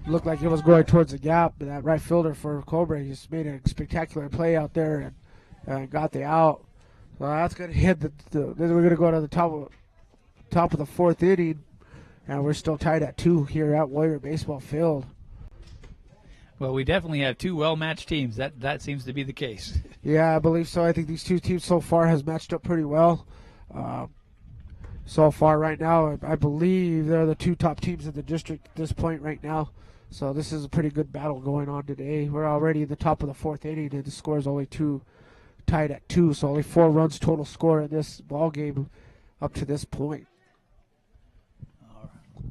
looked like it was going towards the gap. But that right fielder for Cobre just made a spectacular play out there and got the out. So that's going to hit then we're going to go to the top of the fourth inning. And we're still tied at 2 here at Warrior Baseball Field. Well, we definitely have 2 well-matched teams. That seems to be the case. Yeah, I believe so. I think these 2 teams so far has matched up pretty well. So far right now, I believe they're the 2 top teams in the district at this point right now. So this is a pretty good battle going on today. We're already in the top of the 4th inning, and the score is only tied at 2. So only 4 runs total score in this ball game up to this point.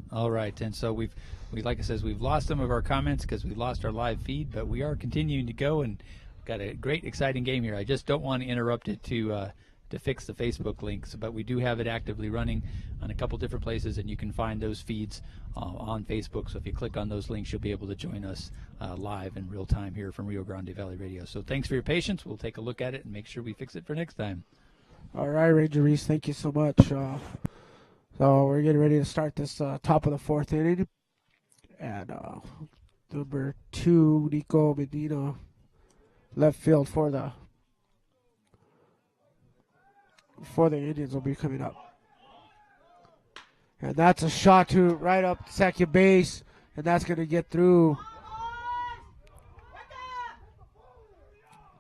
All right, and so we've like I said, we've lost some of our comments because we lost our live feed, but we are continuing to go and got a great, exciting game here. I just don't want to interrupt it to to fix the Facebook links, but we do have it actively running on a couple different places, and you can find those feeds on Facebook. So if you click on those links, you'll be able to join us live in real time here from Rio Grande Valley Radio. So thanks for your patience. We'll take a look at it and make sure we fix it for next time. All right, Ranger Reese, thank you so much. So we're getting ready to start this top of the fourth inning. And number 2, Nico Medina, left field for the Indians, will be coming up. And that's a shot to right up second base, and that's going to get through.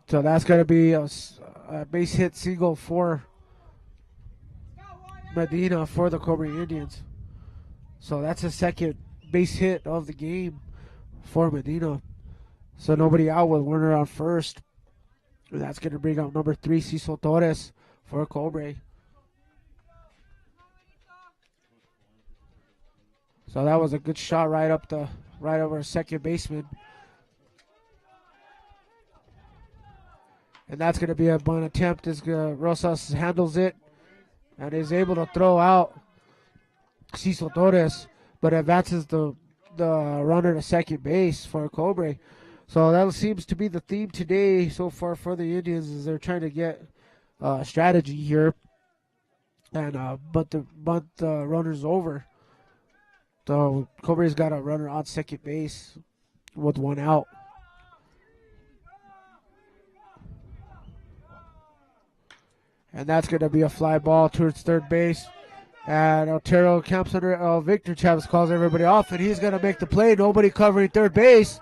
So that's going to be a base hit single for Medina for the Cobre Indians. So that's a second base hit of the game for Medina. So nobody out with Werner on first. And that's going to bring up number 3, Cecil Torres for Cobre. So that was a good shot right over second baseman. And that's going to be a bunt attempt as Rosas handles it and is able to throw out Cecil Torres, but advances the runner to second base for Cobre. So that seems to be the theme today so far for the Indians, is they're trying to get strategy here and bunt the runners over. So Cobre's got a runner on second base with 1 out. And that's going to be a fly ball towards third base. And Otero camps under Victor Chavez, calls everybody off, and he's going to make the play. Nobody covering third base.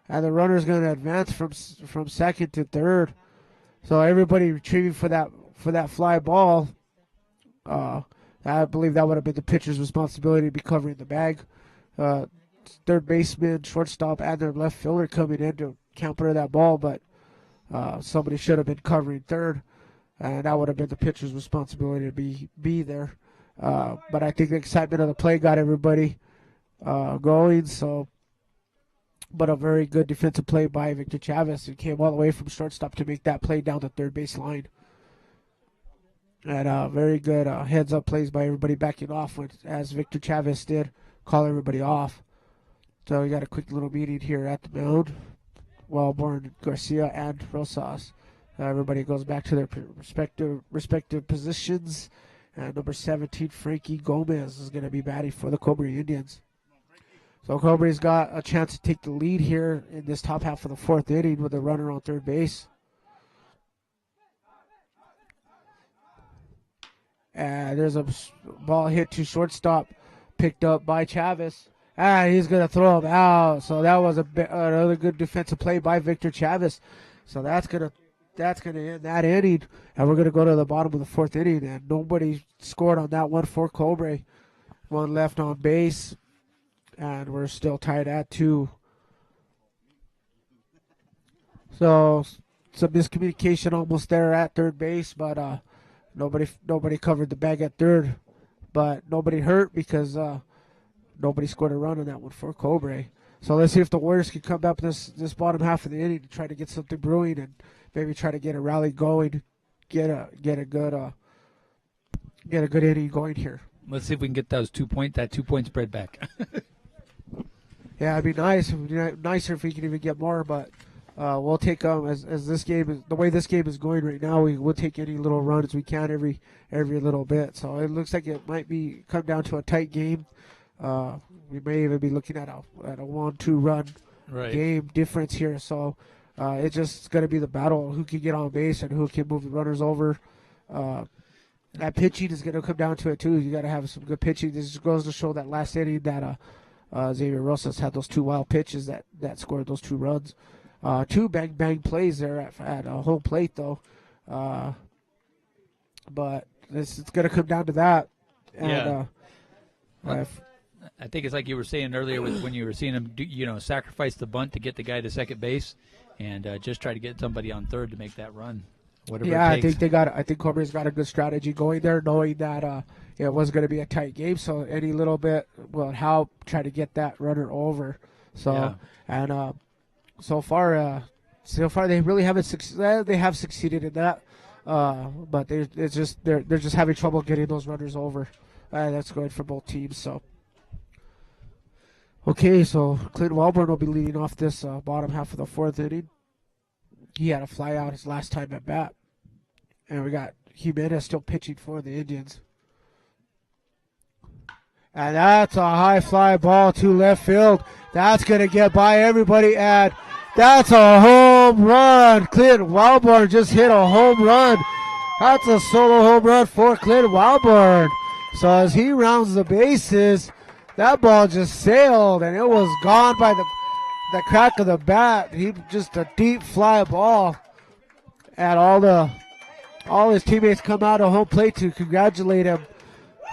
And the runner's going to advance from second to third. So everybody retrieving for that fly ball. I believe that would have been the pitcher's responsibility to be covering the bag. Third baseman, shortstop, and their left fielder coming in to counter that ball, but somebody should have been covering third, and that would have been the pitcher's responsibility to be there. But I think the excitement of the play got everybody going. So, but a very good defensive play by Victor Chavez, who came all the way from shortstop to make that play down the third base line. And very good heads-up plays by everybody backing off, as Victor Chavez did call everybody off. So we got a quick little meeting here at the mound. Wellborn, Garcia, and Rosas. Everybody goes back to their respective positions. And number 17, Frankie Gomez, is going to be batting for the Cobre Indians. So Cobre's got a chance to take the lead here in this top half of the fourth inning with a runner on third base. And there's a ball hit to shortstop, picked up by Chavez. He's going to throw him out. So that was another good defensive play by Victor Chavez. So that's going to end that inning. And we're going to go to the bottom of the fourth inning. And nobody scored on that one for Cobre. 1 left on base. And we're still tied at 2. So some miscommunication almost there at third base. But nobody covered the bag at third. But nobody hurt because nobody scored a run on that one for Cobre. So let's see if the Warriors can come up this bottom half of the inning to try to get something brewing and maybe try to get a rally going, get a good inning going here. Let's see if we can get that 2 point spread back. Yeah, it'd be nice. It'd be nicer if we could even get more, but we'll take as this game is the way this game is going right now. We'll take any little run as we can every little bit. So it looks like it might come down to a tight game. We may even be looking at a 1-2 run game difference here. So it's just going to be the battle of who can get on base and who can move the runners over. That pitching is going to come down to it too. You got to have some good pitching. This just goes to show that last inning that Xavier Rosas had those 2 wild pitches that scored those 2 runs. 2 bang plays there at home plate though. But it's going to come down to that. And, I think it's like you were saying earlier when you were seeing him, sacrifice the bunt to get the guy to second base, and just try to get somebody on third to make that run. Whatever. Yeah, it takes. I think Cobre's got a good strategy going there, knowing that it was going to be a tight game. So any little bit will help try to get that runner over. So so far, So far, they really haven't succeeded. They have succeeded in that, but they're just having trouble getting those runners over. That's good for both teams. So, okay, so Clinton Wellborn will be leading off this bottom half of the fourth inning. He had a fly out his last time at bat, and we got Jimenez still pitching for the Indians. And that's a high fly ball to left field. That's going to get by everybody, and that's a home run. Clinton Wellborn just hit a home run. That's a solo home run for Clinton Wellborn. So as he rounds the bases, that ball just sailed, and it was gone by the crack of the bat. He just a deep fly ball. And all his teammates come out of home plate to congratulate him.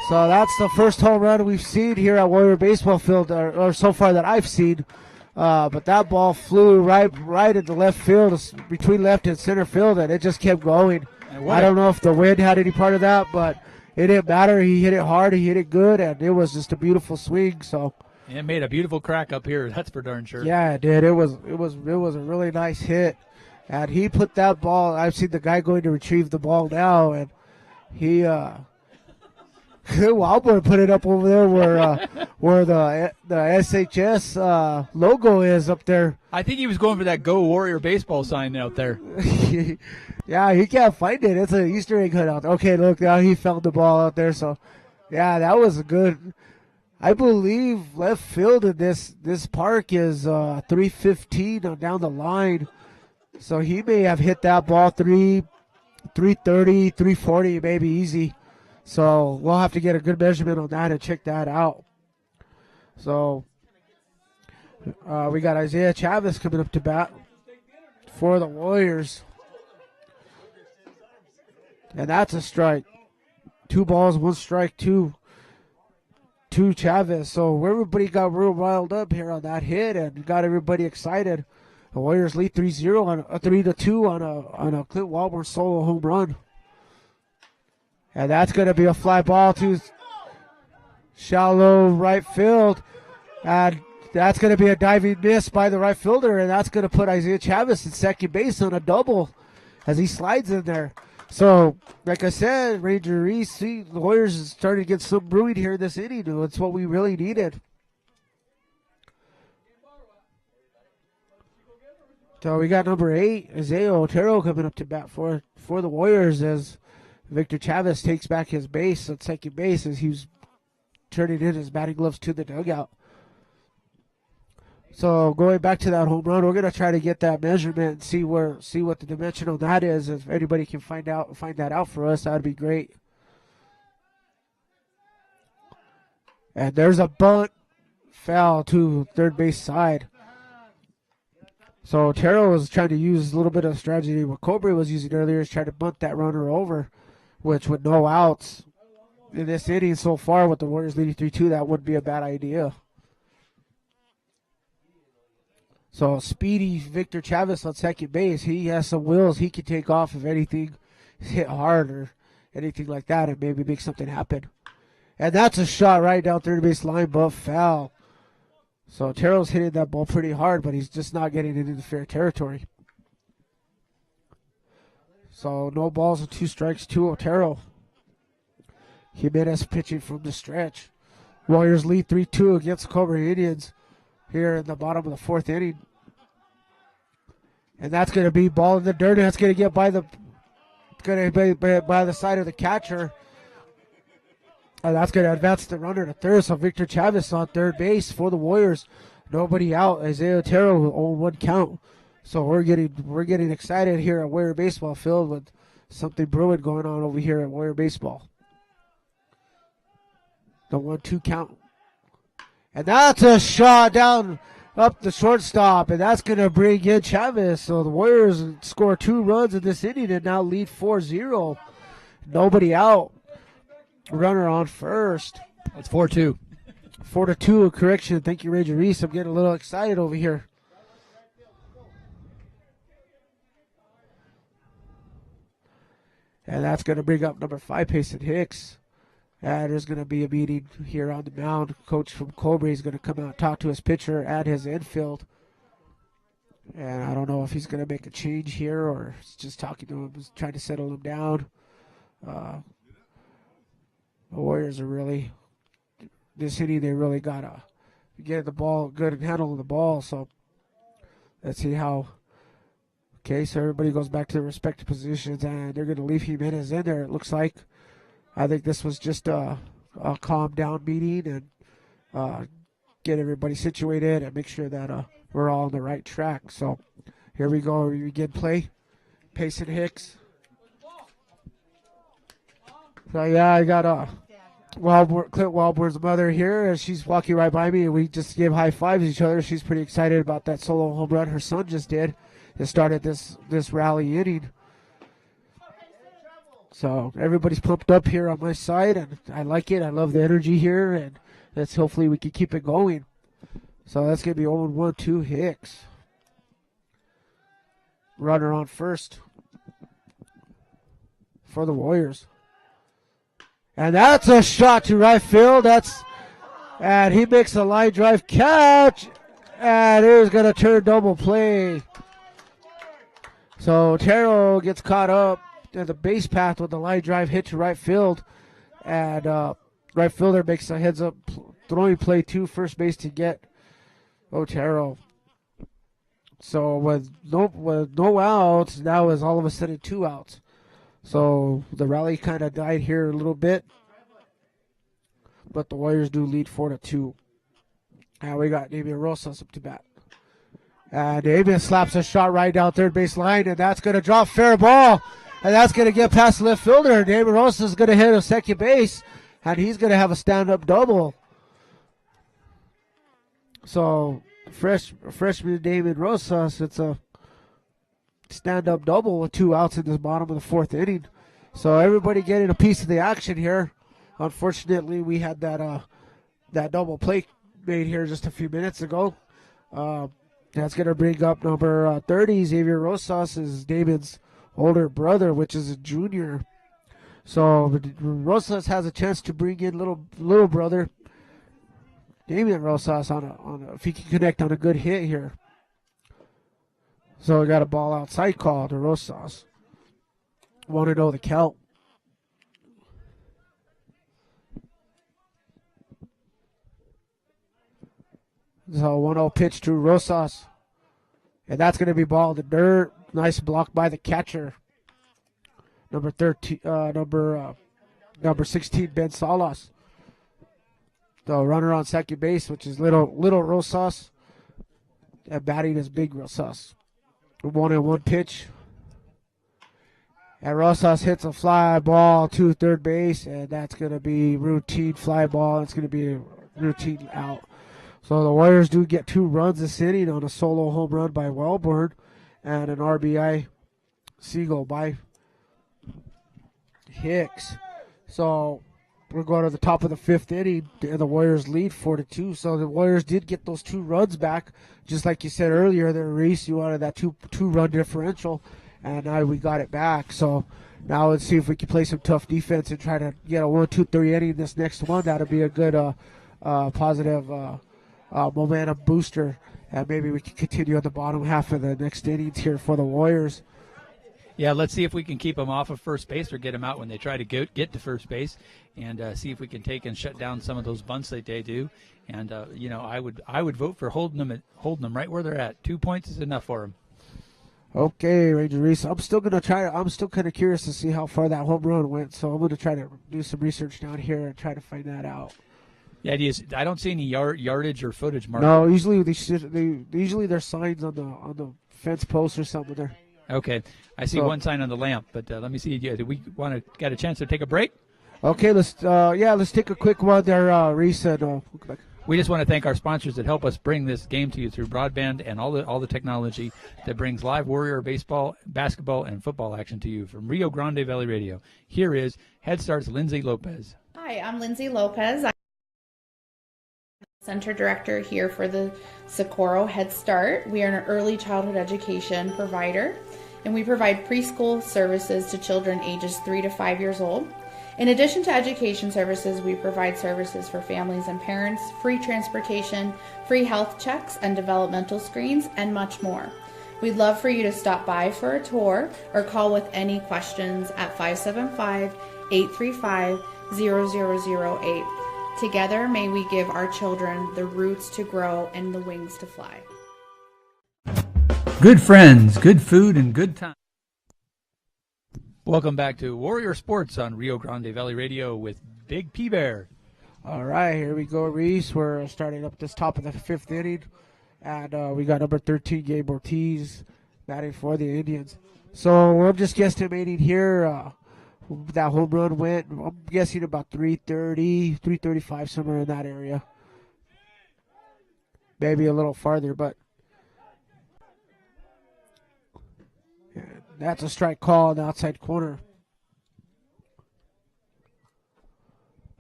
So that's the first home run we've seen here at Warrior Baseball Field, or so far that I've seen. But that ball flew right into left field, between left and center field, and it just kept going. I don't know if the wind had any part of that, but it didn't matter. He hit it hard, he hit it good, and it was just a beautiful swing. So it made a beautiful crack up here. That's for darn sure. Yeah, it did. It was a really nice hit, and he put that ball. I've seen the guy going to retrieve the ball now, and he. Wellborn put it up over there where the SHS logo is up there. I think he was going for that Go Warrior baseball sign out there. Yeah, he can't find it. It's an Easter egg hunt out there. Okay, look, now he found the ball out there. So, yeah, that was a good. I believe left field in this park is 315 down the line. So he may have hit that ball 330, 340, maybe easy. So we'll have to get a good measurement on that and check that out. So we got Isaiah Chavez coming up to bat for the Warriors. And that's a strike. 2 balls, 1 strike, to Chavez. So everybody got real riled up here on that hit and got everybody excited. The Warriors lead 3-0 on a 3-2 on a Clint Wellborn solo home run. And that's going to be a fly ball to shallow right field. And that's going to be a diving miss by the right fielder. And that's going to put Isaiah Chavez at second base on a double as he slides in there. So, like I said, Ranger Reese, the Warriors is starting to get some brewing here in this inning. It's what we really needed. So we got number 8, Isaiah Otero, coming up to bat for the Warriors as Victor Chavez takes back his base at second base as he's turning in his batting gloves to the dugout. So going back to that home run, we're gonna try to get that measurement and see what the dimension on that is. If anybody can find that out for us, that'd be great. And there's a bunt foul to third base side. So Otero was trying to use a little bit of strategy what Cobre was using earlier, is trying to bunt that runner over, which with no outs in this inning so far with the Warriors leading 3-2, that wouldn't be a bad idea. So speedy Victor Chavez on second base. He has some wheels. He can take off if anything is hit hard or anything like that and maybe make something happen. And that's a shot right down third base line, but foul. So Otero's hitting that ball pretty hard, but he's just not getting it into fair territory. So no balls and 2 strikes to Otero. Jimenez pitching from the stretch. Warriors lead 3-2 against the Cobre Indians here in the bottom of the 4th inning. And that's going to be ball in the dirt. That's going to get by the side of the catcher. And that's going to advance the runner to third. So Victor Chavez on third base for the Warriors. Nobody out. Isaiah Otero on 1 count. So we're getting excited here at Warrior Baseball Field with something brewing going on over here at Warrior Baseball. The 1-2 count. And that's a shot down up the shortstop, and that's going to bring in Chavez. So the Warriors score 2 runs in this inning and now lead 4-0. Nobody out. Runner on first. It's 4-2. 4-2, a correction. Thank you, Ranger Reese. I'm getting a little excited over here. And that's going to bring up number 5, Payson Hicks. And there's going to be a meeting here on the mound. Coach from Cobre is going to come out and talk to his pitcher at his infield. And I don't know if he's going to make a change here or he's just talking to him, just trying to settle him down. The Warriors are really, this inning, they really got to get the ball good and handle the ball. So let's see how. Okay, so everybody goes back to their respective positions, and they're going to leave Jimenez in there, it looks like. I think this was just a calm down meeting and get everybody situated and make sure that we're all on the right track. So here we go. We begin play. Payson Hicks. So yeah, I got Clint Walborn's mother here, and she's walking right by me, and we just gave high fives to each other. She's pretty excited about that solo home run her son just did. It started this rally inning. So everybody's pumped up here on my side, and I like it. I love the energy here, and hopefully we can keep it going. So that's going to be 0-1-2 Hicks. Runner on first for the Warriors. And that's a shot to right field. And he makes a line drive catch. And it was going to turn double play. So Terrell gets caught up in the base path with the line drive hit to right field. And right fielder makes a heads up throwing play to first base to get Otero. So with no outs, now is all of a sudden 2 outs. So the rally kind of died here a little bit. But the Warriors do lead 4-2. And we got Damian Rosas up to bat. And Damian slaps a shot right down third base line, and that's going to drop fair ball. And that's going to get past the left fielder. Damian Rosas is going to hit a second base, and he's going to have a stand-up double. So freshman Damian Rosas, it's a stand-up double with 2 outs in the bottom of the 4th inning. So everybody getting a piece of the action here. Unfortunately, we had that double play made here just a few minutes ago. That's going to bring up number 30, Xavier Rosas, is Damian's older brother, which is a junior. So Rosas has a chance to bring in little brother Damian Rosas on if he can connect on a good hit here. So we got a ball outside call to Rosas. Want to know the count. So 1-0 pitch to Rosas. And that's going to be ball in the dirt. Nice block by the catcher. Number 16, Ben Salas. The runner on second base, which is little Rosas. And batting is big Rosas. 1-1 pitch. And Rosas hits a fly ball to third base, and that's going to be routine fly ball. It's going to be a routine out. So the Warriors do get 2 runs this inning on a solo home run by Wellborn and an RBI single by Hicks. So we're going to the top of the 5th inning, and the Warriors lead 4-2. So the Warriors did get those 2 runs back, just like you said earlier there, Reese. You wanted that two-run differential, and now we got it back. So now let's see if we can play some tough defense and try to get a 1-2-3 inning this next one. That'll be a good positive momentum booster, and maybe we can continue on the bottom half of the next innings here for the Warriors. Yeah, let's see if we can keep them off of first base or get them out when they try to get to first base, and see if we can take and shut down some of those bunts that they do. And I would vote for holding them right where they're at. 2 points is enough for them. Okay, Ranger Reese. I'm still kind of curious to see how far that home run went, so I'm going to try to do some research down here and try to find that out. The idea is I don't see any yardage or footage mark. No, usually there's signs on the fence post or something there. Okay, I see one sign on the lamp, but let me see. Do we got a chance to take a break? Okay, let's take a quick one there, Reese. We just want to thank our sponsors that help us bring this game to you through broadband and all the technology that brings live Warrior baseball, basketball, and football action to you from Rio Grande Valley Radio. Here is Head Start's Lindsay Lopez. Hi, I'm Lindsay Lopez. I'm Center Director here for the Socorro Head Start. We are an early childhood education provider, and we provide preschool services to children ages 3 to 5 years old. In addition to education services, we provide services for families and parents, free transportation, free health checks and developmental screens, and much more. We'd love for you to stop by for a tour or call with any questions at 575-835-0008. Together, may we give our children the roots to grow and the wings to fly. Good friends, good food, and good time. Welcome back to Warrior Sports on Rio Grande Valley Radio with Big P Bear. All right, here we go, Reese. We're starting up this top of the 5th inning, and we got number 13, Gabe Ortiz, batting for the Indians. So I'm just guesstimating here. That home run went, I'm guessing about 330, 335, somewhere in that area. Maybe a little farther, but that's a strike call on the outside corner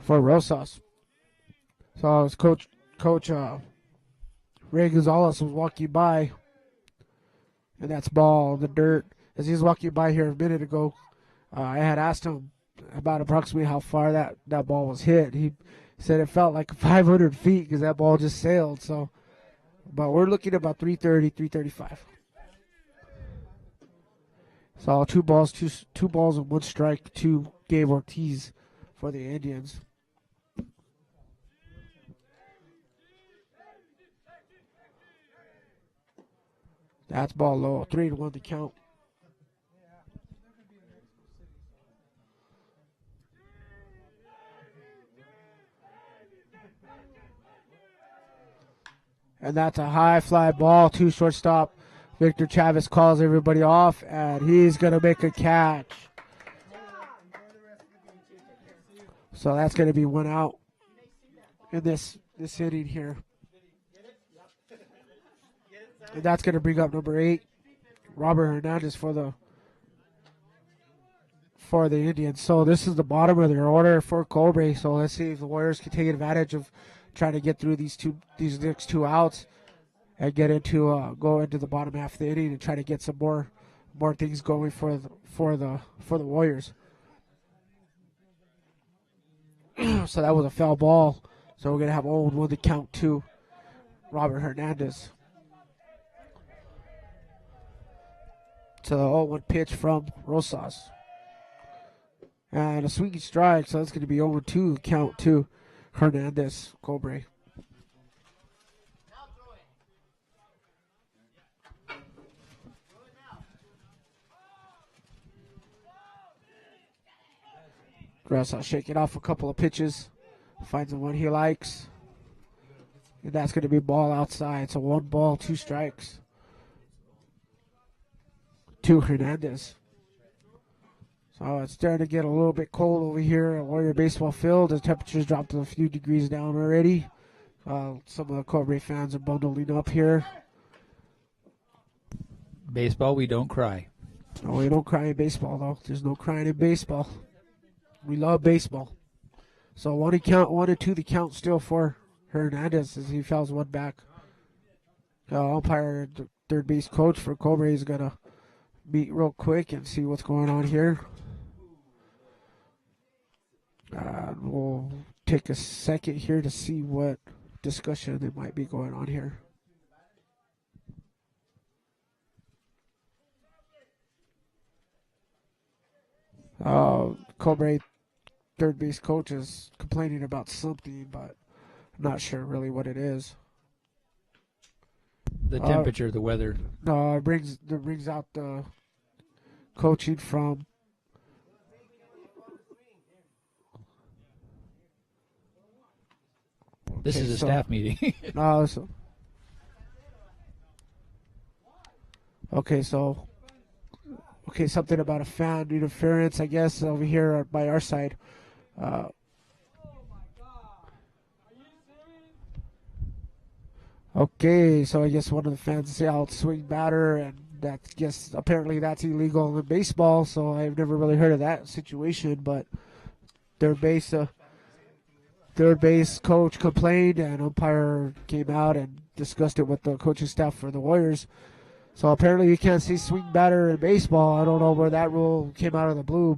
for Rosas. So as Coach Ray Gonzalez was walking by, and that's ball in the dirt. As he was walking by here a minute ago, I had asked him about approximately how far that ball was hit. He said it felt like 500 feet because that ball just sailed. So, but we're looking at about 330, 335. So two balls and one strike to Gabe Ortiz for the Indians. That's ball low. 3-1 to count. And that's a high fly ball to shortstop. Victor Chavez calls everybody off, and he's going to make a catch. So that's going to be one out in this inning here. And that's going to bring up number 8, Robert Hernandez for the Indians. So this is the bottom of their order for Cobre. So let's see if the Warriors can take advantage of trying to get through these next two outs and get into go into the bottom half of the inning and try to get some more things going for the Warriors. So that was a foul ball. So we're gonna have 0-1 to count to Robert Hernandez. So the 0-1 pitch from Rosas. And a swinging strike, so that's going to be 0-2 count to Hernandez, Cobre. Rosas shaking off a couple of pitches, finds the one he likes. And that's going to be ball outside, so 1 ball, 2 strikes to Hernandez. So it's starting to get a little bit cold over here at Warrior Baseball Field. The temperature's dropped a few degrees down already. Some of the Cobre fans are bundling up here. Baseball, we don't cry. No, we don't cry in baseball, though. There's no crying in baseball. We love baseball. So 1-2 the count still for Hernandez as he fouls one back. Umpire, third base coach for Cobre is going to meet real quick and see what's going on here. We'll take a second here to see what discussion there might be going on here. Cobre third base coach is complaining about something, but I'm not sure really what it is. The temperature, the weather. No, it brings out the coaching from This is a staff meeting. no, something about a fan interference, I guess, over here by our side. Okay, so I guess one of the fans yelled swing batter, and apparently that's illegal in baseball, so I've never really heard of that situation, but third base coach complained, and umpire came out and discussed it with the coaching staff for the Warriors. So apparently you can't see swing batter in baseball. I don't know where that rule came out of the blue,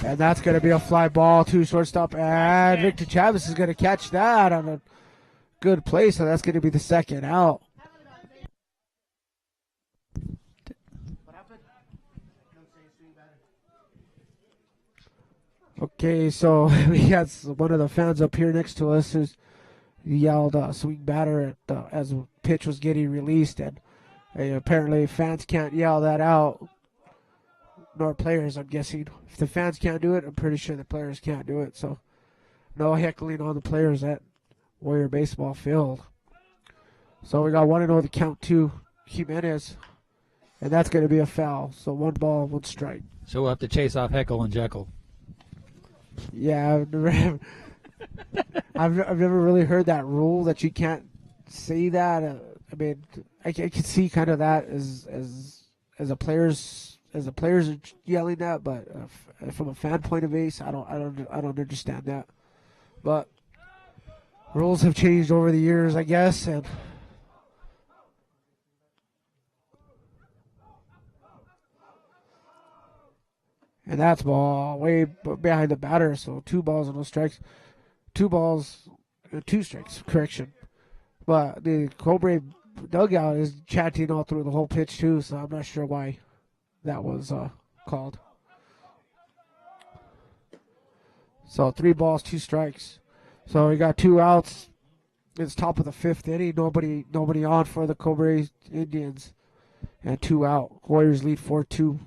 and that's going to be a fly ball to shortstop, and Victor Chavez is going to catch that on a good play, so that's going to be the second out. Okay, so we got one of the fans up here next to us who's yelled swing batter as the pitch was getting released, and apparently fans can't yell that out, nor players, I'm guessing. If the fans can't do it, I'm pretty sure the players can't do it, so no heckling on the players at Warrior Baseball Field. So we got 1-0 the count to Jimenez, and that's going to be a foul, so 1 ball, 1 strike. So we'll have to chase off Heckle and Jekyll. Yeah, I've never really heard that rule that you can't say that. I mean, I can see kind of that as the players are yelling that, but from a fan point of view, I don't understand that. But rules have changed over the years, I guess, and that's ball way behind the batter, so 2 balls and no strikes. 2 balls and 2 strikes, correction. But the Cobre dugout is chanting all through the whole pitch, too, so I'm not sure why that was called. So 3 balls, 2 strikes. So we got 2 outs. It's top of the 5th inning. Nobody on for the Cobre Indians. And 2 out. Warriors lead 4-2.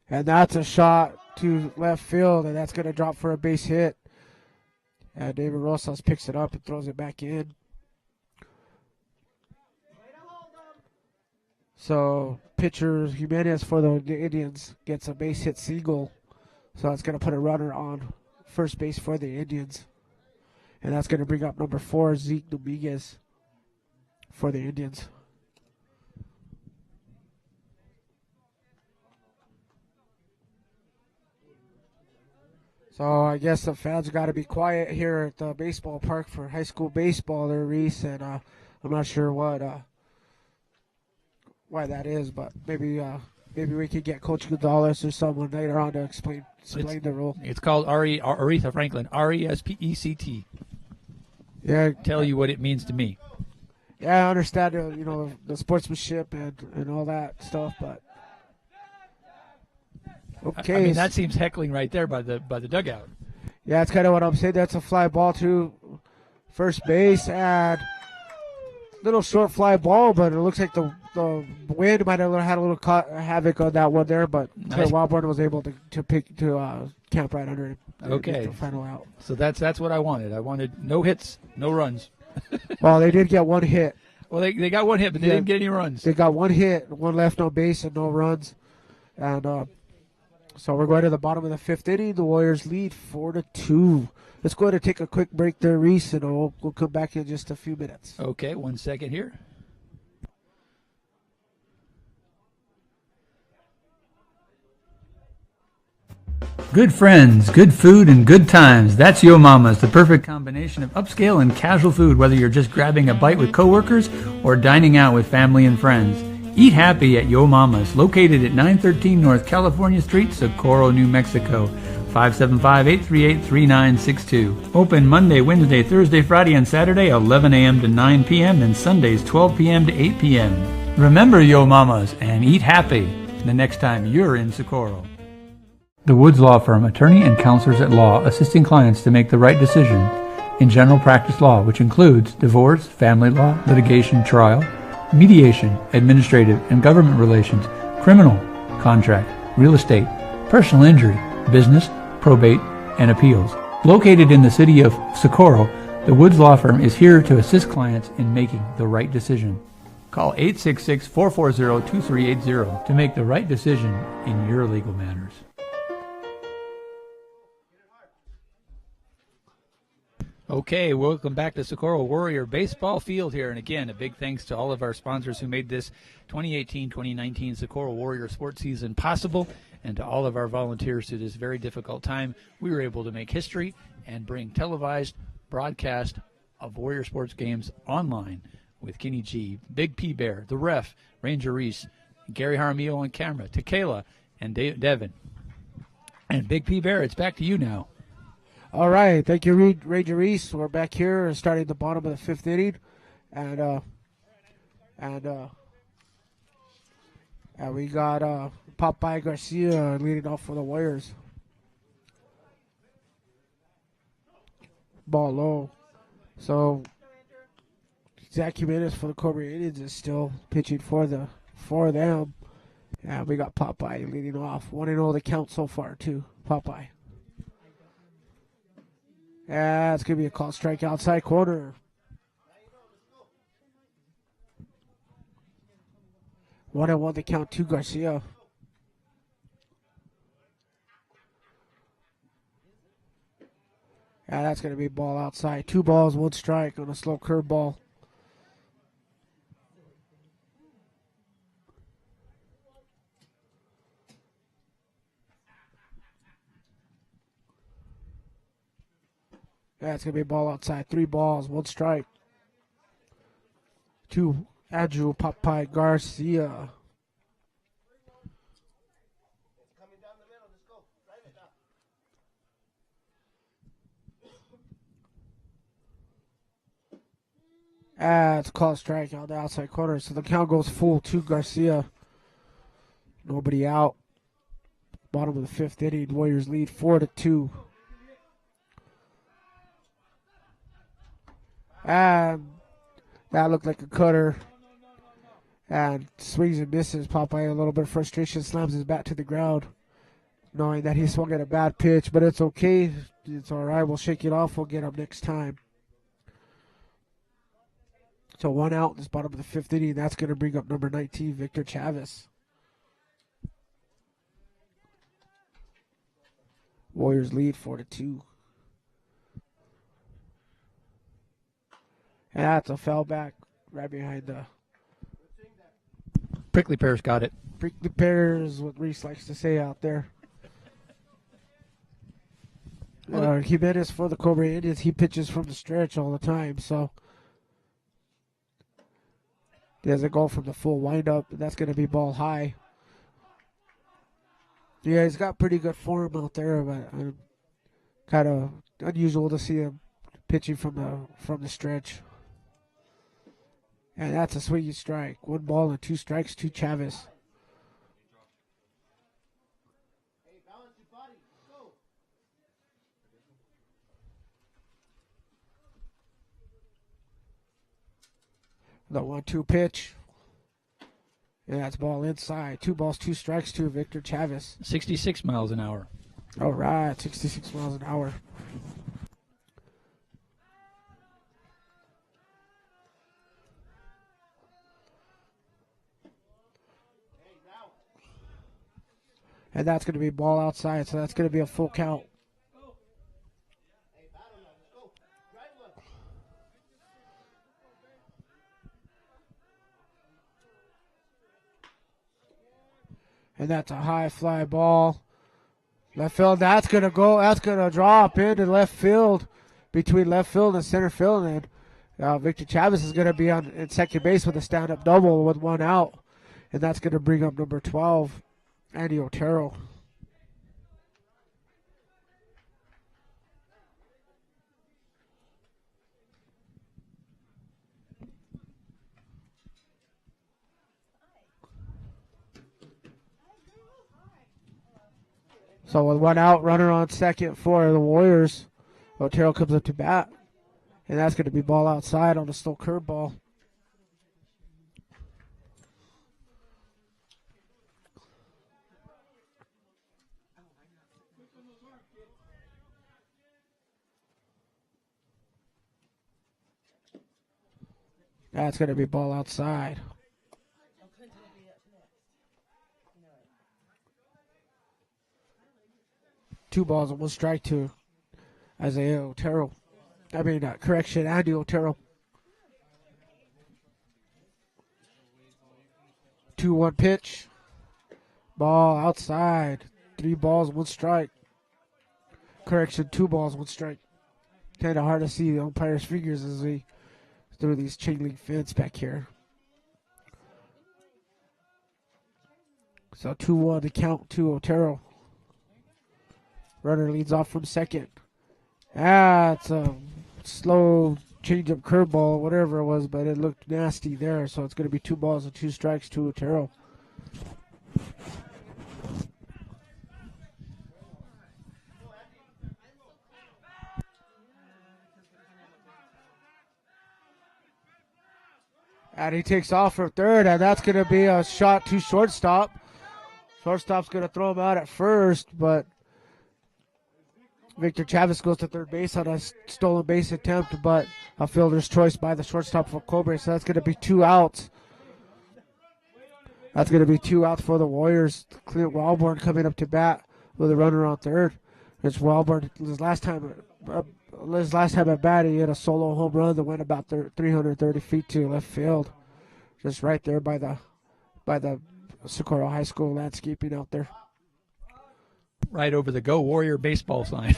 And that's a shot to left field, and that's going to drop for a base hit. And David Rosas picks it up and throws it back in. So pitcher Jimenez for the Indians gets a base hit single. So that's going to put a runner on first base for the Indians. And that's going to bring up number 4, Zeke Dominguez, for the Indians. So I guess the fans got to be quiet here at the baseball park for high school baseball there, Reese, and I'm not sure why that is, but maybe we could get Coach Gonzalez or someone later on to explain the rule. It's called Aretha Franklin, RESPECT. Yeah, Tell you what it means to me. Yeah, I understand the sportsmanship and all that stuff, but okay. I mean, that seems heckling right there by the dugout. Yeah, that's kind of what I'm saying. That's a fly ball to first base, and little short fly ball, but it looks like the wind might have had a little havoc on that one there, but Nice. Wildborn was able to camp right under it. Okay. Get the final out. So that's what I wanted. I wanted no hits, no runs. Well, they did get 1 hit. Well, they got 1 hit, but they didn't get any runs. They got 1 hit, 1 left on base, and no runs. And so we're going to the bottom of the 5th inning. The Warriors lead 4-2. Let's go ahead and take a quick break there, Reese, and we'll come back in just a few minutes. Okay, 1 second here. Good friends, good food, and good times. That's Yo Mama's, the perfect combination of upscale and casual food, whether you're just grabbing a bite with coworkers or dining out with family and friends. Eat happy at Yo Mama's, located at 913 North California Street, Socorro, New Mexico. 575-838-3962. Open Monday, Wednesday, Thursday, Friday, and Saturday, 11 a.m. to 9 p.m., and Sundays, 12 p.m. to 8 p.m. Remember Yo Mamas and eat happy the next time you're in Socorro. The Woods Law Firm, attorney and counselors at law, assisting clients to make the right decision in general practice law, which includes divorce, family law, litigation, trial, mediation, administrative and government relations, criminal, contract, real estate, personal injury, business, probate, and appeals. Located in the city of Socorro, the Woods Law Firm is here to assist clients in making the right decision. Call 866-440-2380 to make the right decision in your legal matters. Okay, welcome back to Socorro Warrior Baseball Field here. And again, a big thanks to all of our sponsors who made this 2018-2019 Socorro Warrior sports season possible, and to all of our volunteers through this very difficult time. We were able to make history and bring televised broadcast of Warrior sports games online with Kenny G, Big P Bear, the ref, Ranger Reese, Gary Jaramillo on camera, Tequila, and Devin. And Big P Bear, it's back to you now. All right, thank you, Ranger Reese. We're back here starting the bottom of the 5th inning, and And we got Popeye Garcia leading off for the Warriors. Ball low. So Zach Jimenez for the Cobre Indians is still pitching for them. And we got Popeye leading off. 1-0 the count so far too. Popeye. Yeah, it's going to be a call strike outside corner. 1-1 the count to Garcia. Yeah, that's going to be ball outside. 2 balls, 1 strike on a slow curveball. Yeah, it's going to be a ball outside. 3 balls, 1 strike. To Andrew Popeye Garcia. It's a call strike on the outside corner. So the count goes full to Garcia. Nobody out. Bottom of the 5th inning. Warriors lead 4-2. And that looked like a cutter. And swings and misses. Popeye, a little bit of frustration, slams his bat to the ground, knowing that he swung at a bad pitch. But it's okay. It's all right. We'll shake it off. We'll get him next time. So 1 out in this bottom of the 5th inning. That's going to bring up number 19, Victor Chavez. Warriors lead 4-2. And that's a foul back right behind the Prickly Pears got it. prickly pears, what Reese likes to say out there. Jimenez for the Cobre Indians. He pitches from the stretch all the time, so he doesn't go from the full windup. That's going to be ball high. Yeah, he's got pretty good form out there, but kind of unusual to see him pitching from the stretch. And that's a swinging strike. 1 ball and 2 strikes to Chavez. The 1-2 pitch. And that's ball inside. 2 balls, 2 strikes to Victor Chavez. 66 miles an hour. All right, 66 miles an hour. And that's going to be ball outside, so that's going to be a full count. And that's a high fly ball. Left field, that's going to drop into left field, between left field and center field. And Victor Chavez is going to be in second base with a stand-up double with 1 out. And that's going to bring up number 12, Andy Otero. So with 1 out, runner on second for the Warriors, Otero comes up to bat. And that's going to be ball outside on a slow curveball. That's going to be ball outside. Two balls and 1 strike to Isaiah Otero. Andy Otero. 2-1 pitch. Ball outside. 3 balls, 1 strike. 2 balls, 1 strike. Kind of hard to see the umpire's fingers as we through these chain link fence back here. So 2-1 to count to Otero. Runner leads off from second. It's a slow change-up curveball, whatever it was, but it looked nasty there. So it's going to be 2 balls and 2 strikes to Otero. And he takes off for third, and that's going to be a shot to shortstop. Shortstop's going to throw him out at first, but Victor Chavez goes to third base on a stolen base attempt, but a fielder's choice by the shortstop for Cobre, so that's going to be 2 outs. That's going to be 2 outs for the Warriors. Clint Wellborn coming up to bat with a runner on third. It's Wellborn. His last time at bat, he hit a solo home run that went about 330 feet to left field, just right there by the Socorro High School landscaping out there. Right over the Go Warrior baseball sign.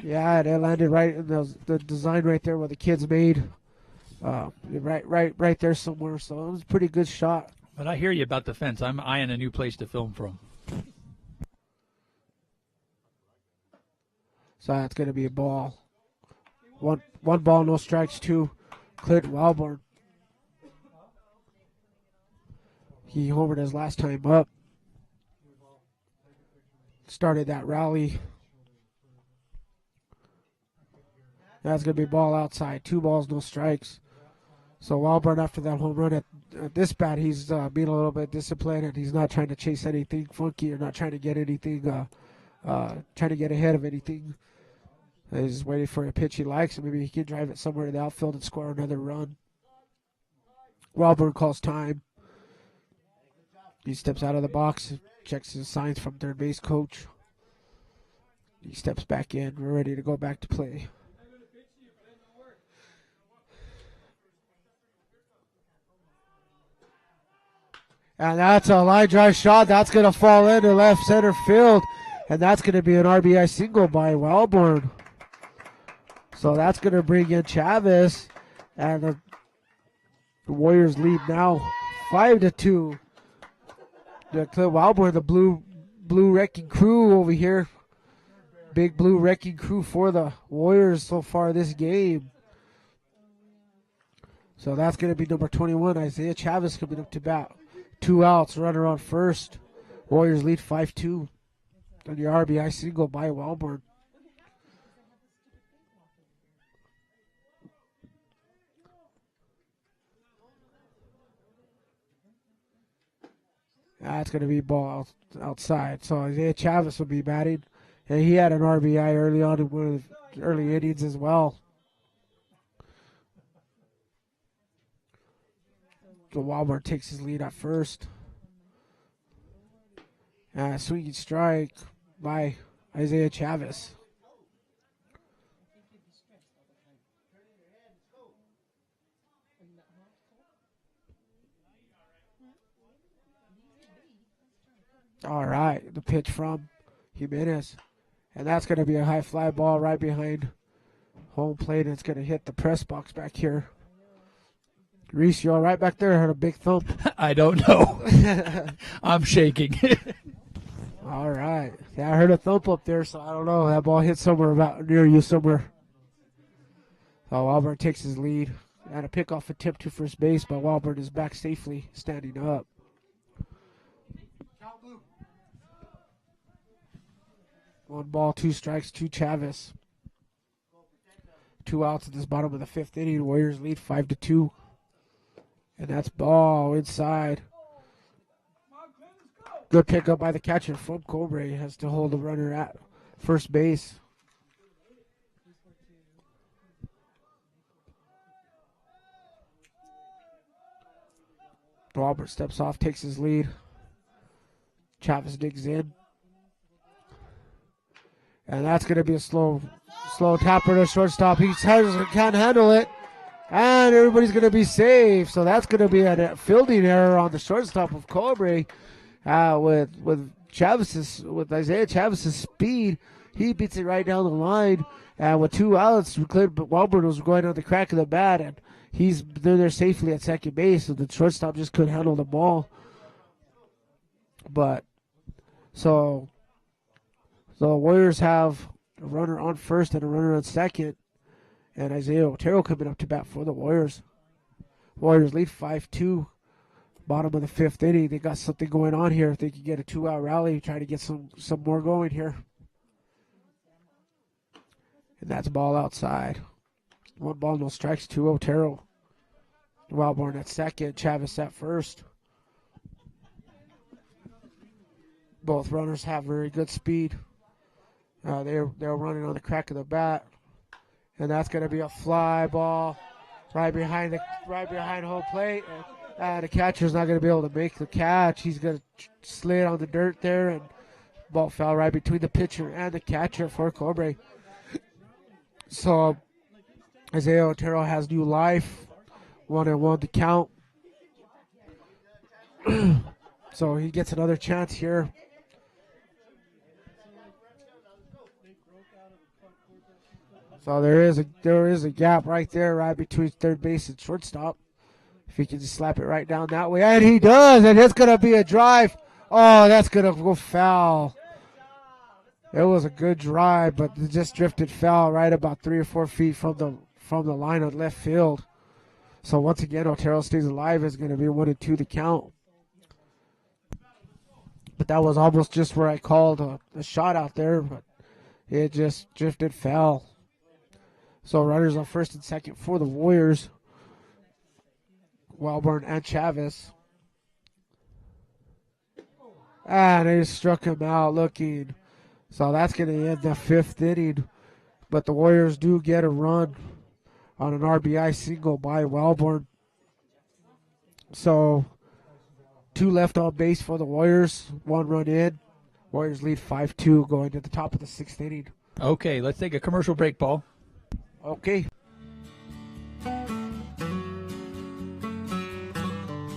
Yeah, and it landed right in the design right there where the kids made, right there somewhere. So it was a pretty good shot. But I hear you about the fence. I'm eyeing a new place to film from. So that's going to be a ball. One ball, no strikes to Clint Wellborn. He homered his last time up. Started that rally. That's going to be ball outside. 2 balls, no strikes. So Wellborn, after that home run at this bat, he's being a little bit disciplined, and he's not trying to chase anything funky or not trying to get anything, trying to get ahead of anything. He's just waiting for a pitch he likes, and maybe he can drive it somewhere to the outfield and score another run. Wellborn calls time. He steps out of the box, checks his signs from third base coach. He steps back in. We're ready to go back to play. And that's a line drive shot. That's going to fall into left center field. And that's going to be an RBI single by Wellborn. So that's going to bring in Chavez. And the Warriors lead now 5-2. The Clint Wellborn, the blue wrecking crew over here. Big blue wrecking crew for the Warriors so far this game. So that's going to be number 21, Isaiah Chavez, coming up to bat. 2 outs, runner on first. Warriors lead 5-2. And the RBI single by Wellborn. That's going to be ball outside. So Isaiah Chavez will be batting. And he had an RBI early on in one of the early innings as well. So Wellborn takes his lead at first. And a swinging strike by Isaiah Chavez. All right, the pitch from Jimenez. And that's going to be a high fly ball right behind home plate. It's going to hit the press box back here. Reese, you all right back there? I heard a big thump. I don't know. I'm shaking. All right. Yeah, I heard a thump up there, so I don't know. That ball hit somewhere about near you somewhere. So Wellborn takes his lead. And a pickoff attempt to first base, but Wellborn is back safely, standing up. One ball, 2 strikes to Chavez. 2 outs at this bottom of the 5th inning. Warriors lead 5-2. And that's ball inside. Good pickup by the catcher from Cobre. Has to hold the runner at first base. Robert steps off, takes his lead. Chavez digs in. And that's going to be a slow tapper to shortstop. He can't handle it. And everybody's going to be safe. So that's going to be a fielding error on the shortstop of Cobre. With Isaiah Chavez's speed, he beats it right down the line. And with 2 outs, Wellborn was going on the crack of the bat, and they're there safely at second base. So the shortstop just couldn't handle the ball. But so the Warriors have a runner on first and a runner on second. And Isaiah Otero coming up to bat for the Warriors. Warriors lead 5-2. Bottom of the 5th inning. They got something going on here. If they can get a 2-out rally, try to get some more going here. And that's ball outside. 1 ball, no strikes, 2-0 Otero. Wildborn at second, Chavez at first. Both runners have very good speed. They're running on the crack of the bat. And that's going to be a fly ball right behind home plate. And the catcher's not going to be able to make the catch. He's going to slid on the dirt there, and ball fell right between the pitcher and the catcher for Cobre. So Isaiah Otero has new life. 1-1 to count. So he gets another chance here. So there is a gap right there, right between third base and shortstop. If he can just slap it right down that way. And he does, and it's going to be a drive. Oh, that's going to go foul. It was a good drive, but it just drifted foul right about 3 or 4 feet from the line of left field. So once again, Otero stays alive. It's going to be 1-2 to count. But that was almost just where I called a shot out there, but it just drifted foul. So runners on first and second for the Warriors. Wellborn and Chavez. And they struck him out looking. So that's going to end the 5th inning. But the Warriors do get a run on an RBI single by Wellborn. So 2 left on base for the Warriors. 1 run in. Warriors lead 5-2 going to the top of the 6th inning. Okay, let's take a commercial break, Paul. Okay.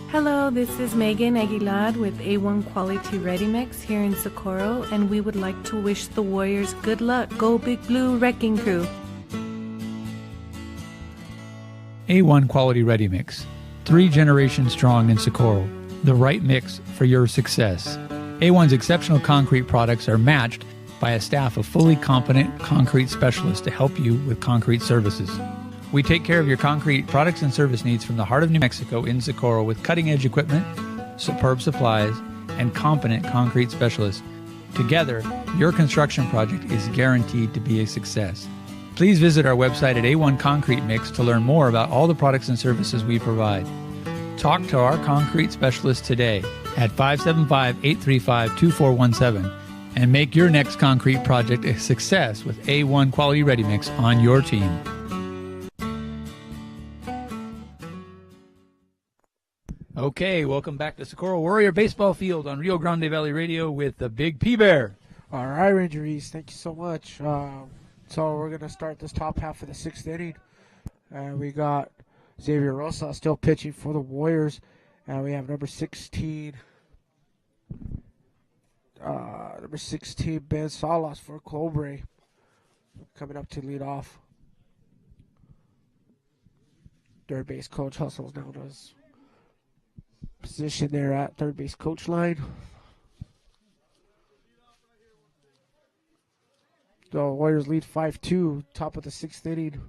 Hello, this is Megan Aguilar with A1 Quality Ready Mix here in Socorro, and we would like to wish the Warriors good luck. Go Big Blue Wrecking Crew. A1 Quality Ready Mix. 3 generations strong in Socorro. The right mix for your success. A1's exceptional concrete products are matched by a staff of fully competent concrete specialists to help you with concrete services. We take care of your concrete products and service needs from the heart of New Mexico in Socorro with cutting-edge equipment, superb supplies, and competent concrete specialists. Together, your construction project is guaranteed to be a success. Please visit our website at A1 Concrete Mix to learn more about all the products and services we provide. Talk to our concrete specialist today at 575-835-2417 and make your next concrete project a success with A1 Quality Ready Mix on your team. Okay, welcome back to Socorro Warrior Baseball Field on Rio Grande Valley Radio with the Big P Bear. All right, Ranger East, thank you so much. So we're going to start this top half of the 6th inning. We got Xavier Rosa still pitching for the Warriors. And we have number 16, Ben Salas for Cobre coming up to lead off. Third base coach Hustle's now in his position there at third base coach line. The Warriors lead 5-2, top of the 6th inning.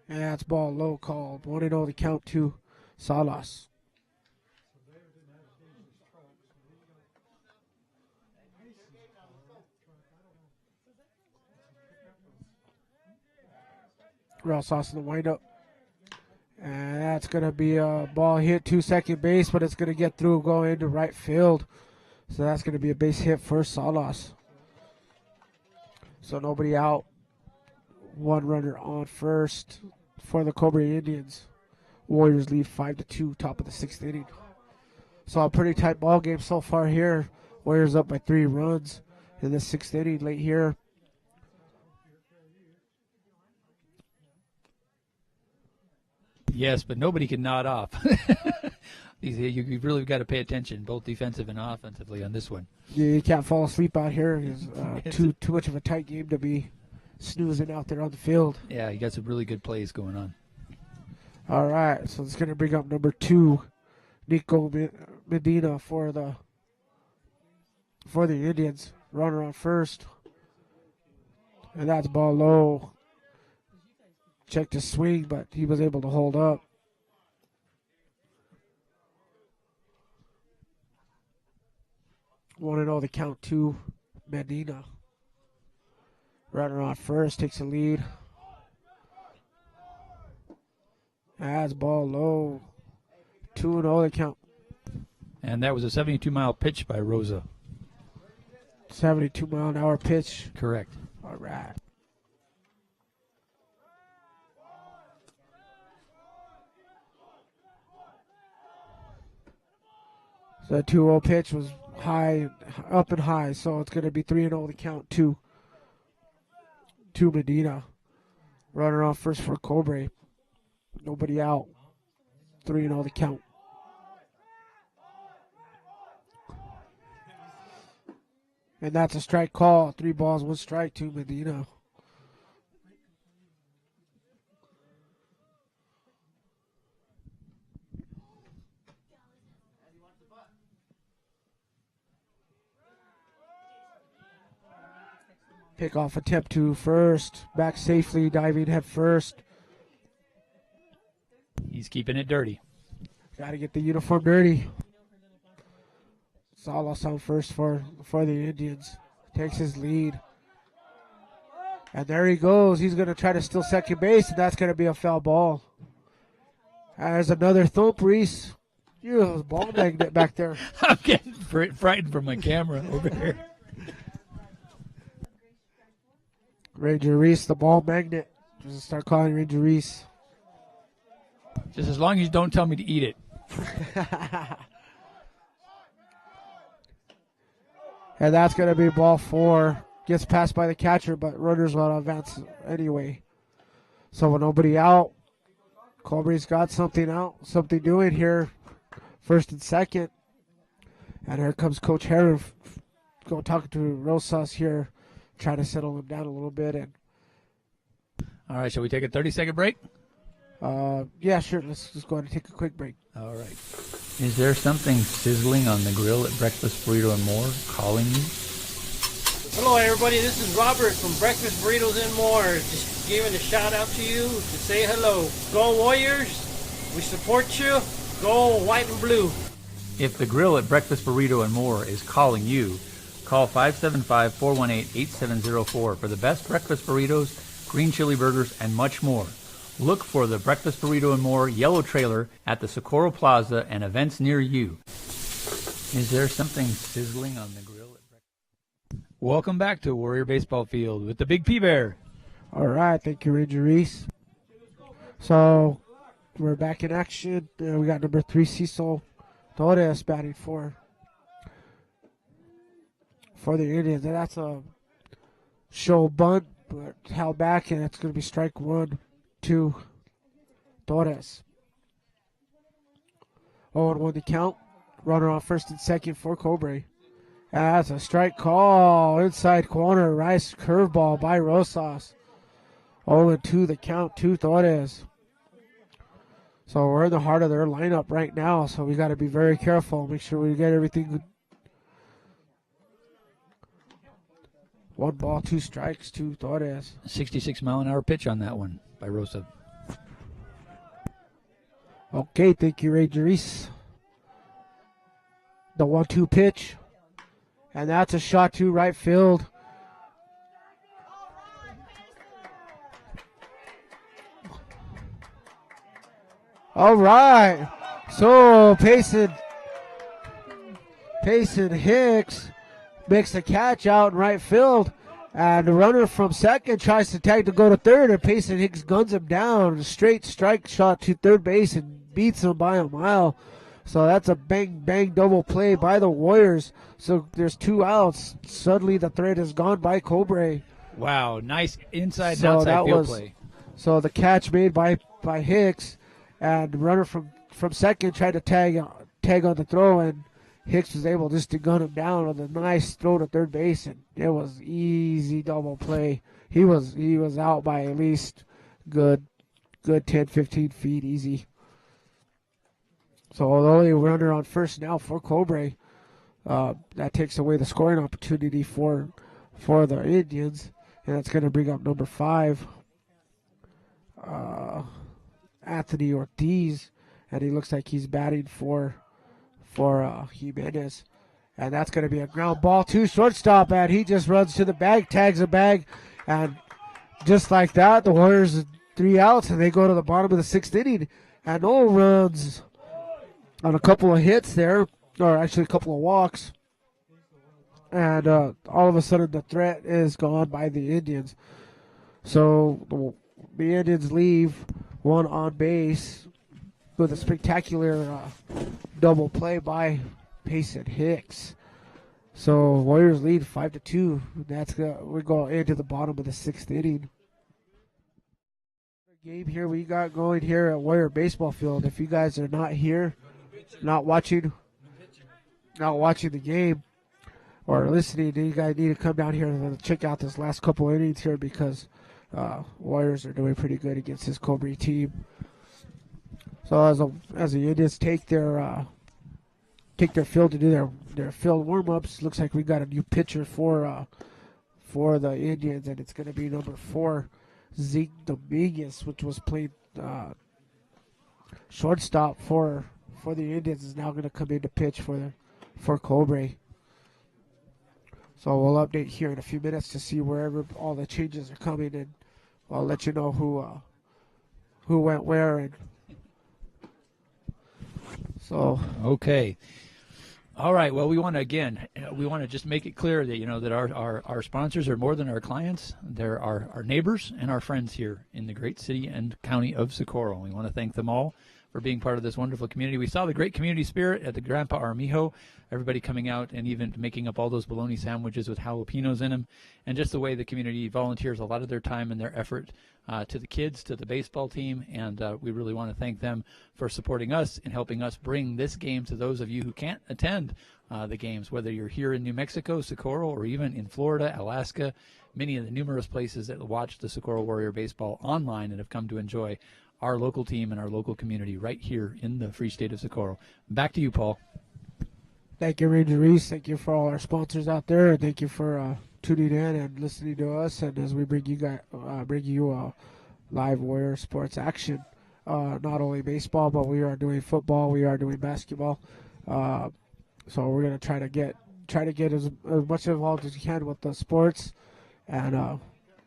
And that's ball low called. 1-0 to count to Salas. Rosas in the windup. And that's going to be a ball hit to second base, but it's going to get through, go into right field. So that's going to be a base hit for Salas. So nobody out. 1 runner on first for the Cobre Indians. Warriors lead 5-2, top of the 6th inning. So a pretty tight ball game so far here. Warriors up by 3 runs in the 6th inning late here. Yes, but nobody can nod off. You've really got to pay attention, both defensive and offensively, on this one. You can't fall asleep out here. It's too much of a tight game to be snoozing out there on the field. Yeah, you got some really good plays going on. All right, so it's going to bring up number 2, Nico Medina for the Indians. Runner on first, and that's ball low. checked his swing, but he was able to hold up. Want to know the count to Medina. Runner on first, takes a lead. Has ball low. 2-0 the count. And that was a 72-mile pitch by Rosa. 72-mile-an-hour pitch. Correct. All right. So the 2-0 pitch was high, up and high, so it's going to be 3-0 the count to Medina. Runner on first for Cobre. Nobody out. 3-0 the count. And that's a strike call. 3 balls, 1 strike to Medina. Pickoff attempt to first. Back safely, diving head first. He's keeping it dirty. Got to get the uniform dirty. Salas on first for the Indians. Takes his lead. And there he goes. He's going to try to steal second base, and that's going to be a foul ball. There's another thump, Reese. You have a ball magnet back there. I'm getting frightened from my camera over here. Ranger Reese, the ball magnet. Just start calling Ranger Reese. Just as long as you don't tell me to eat it. And that's going to be ball 4. Gets passed by the catcher, but runners will advance anyway. So with nobody out, Cobre's got something doing here. First and second. And here comes Coach Herron talking to Rosas here, trying to settle him down a little bit. And all right, shall we take a 30-second break? yeah, sure. Let's just go ahead and take a quick break. All right. Is there something sizzling on the grill at Breakfast Burrito and More calling you? Hello, everybody. This is Robert from Breakfast Burritos and More. Just giving a shout out to you to say hello. Go Warriors. We support you. Go white and blue. If the grill at Breakfast Burrito and More is calling you, call 575-418-8704 for the best breakfast burritos, green chili burgers, and much more. Look for the Breakfast Burrito and More yellow trailer at the Socorro Plaza and events near you. Is there something sizzling on the grill? Welcome back to Warrior Baseball Field with the Big P Bear. All right, thank you, Ranger Reese. So we're back in action. We got number 3, Cecil Torres batting for the Indians. And that's a show bunt, but held back, and it's going to be strike 1 to Torres. 0-1 the count. Runner on first and second for Cobre. That's a strike call. Inside corner. Nice curveball by Rosas. 0-2 the count to Torres. So we're in the heart of their lineup right now, so we got to be very careful. Make sure we get everything good. 1 ball, 2 strikes to Torres. 66-mile-an-hour pitch on that one by Rosa. Okay, thank you, Ranger Reese. The 1-2 pitch. And that's a shot to right field. All right. So Payson Hicks makes the catch out in right field. And the runner from second tries to tag to go to third. And Payson Hicks guns him down. A straight strike shot to third base and beats him by a mile. So that's a bang double play by the Warriors. So there's 2 outs. Suddenly the threat is gone by Cobre. Wow, nice inside and outside field play. So the catch made by Hicks, and the runner from second tried to tag on the throw, and Hicks was able just to gun him down with a nice throw to third base, and it was easy double play. He was out by at least good 10, 15 feet easy. So although they runner on first now for Cobre, that takes away the scoring opportunity for the Indians, and that's going to bring up number 5, Anthony Ortiz, and he looks like he's batting for Jimenez. And that's going to be a ground ball to shortstop, and he just runs to the bag, tags the bag, and just like that, the Warriors 3 outs, and they go to the bottom of the 6th inning, and no runs on a couple of hits there, or actually a couple of walks, and all of a sudden the threat is gone by the Indians. So the Indians leave one on base with a spectacular double play by Payson Hicks. So Warriors lead 5-2. We go into the bottom of the 6th inning. Game here we got going here at Warrior Baseball Field. If you guys are not here, not watching the game or listening, you guys need to come down here and check out this last couple innings here, because Warriors are doing pretty good against this Cobre team. So as the Indians take their field to do their field warm-ups, looks like we got a new pitcher for the Indians, and it's going to be number 4, Zeke Dominguez, which was played shortstop for the Indians, is now going to come in to pitch for Cobre. So we'll update here in a few minutes to see wherever all the changes are coming, and I'll let you know who went where. And so Okay. All right. Well, we want to just make it clear that, that our sponsors are more than our clients. They're our neighbors and our friends here in the great city and county of Socorro. We want to thank them all for being part of this wonderful community. We saw the great community spirit at the Grandpa Armijo, everybody coming out and even making up all those bologna sandwiches with jalapenos in them, and just the way the community volunteers a lot of their time and their effort to the kids, to the baseball team, and we really want to thank them for supporting us and helping us bring this game to those of you who can't attend the games, whether you're here in New Mexico, Socorro, or even in Florida, Alaska, many of the numerous places that watch the Socorro Warrior baseball online and have come to enjoy our local team and our local community right here in the free state of Socorro. Back to you, Paul. thank you, Ranger Reese. Thank you for all our sponsors out there, and thank you for tuning in and listening to us. And as we bring you live Warrior sports action, not only baseball, but we are doing football, we are doing basketball. So we're gonna try to get as much involved as we can with the sports, and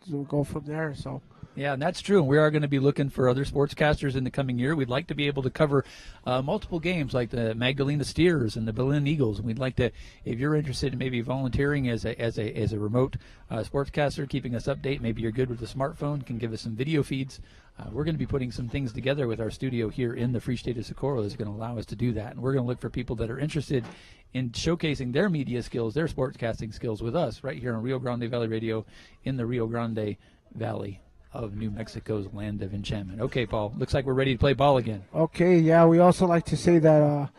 we'll go from there. So. Yeah, and that's true. And we are going to be looking for other sportscasters in the coming year. We'd like to be able to cover multiple games like the Magdalena Steers and the Berlin Eagles. And we'd like to, if you're interested in maybe volunteering as a remote sportscaster, keeping us update, maybe you're good with a smartphone, can give us some video feeds. We're going to be putting some things together with our studio here in the free state of Socorro that's going to allow us to do that. And we're going to look for people that are interested in showcasing their media skills, their sportscasting skills with us right here on Rio Grande Valley Radio in the Rio Grande Valley of New Mexico's land of enchantment. Okay, Paul, looks like we're ready to play ball again. Okay, yeah, we also like to say that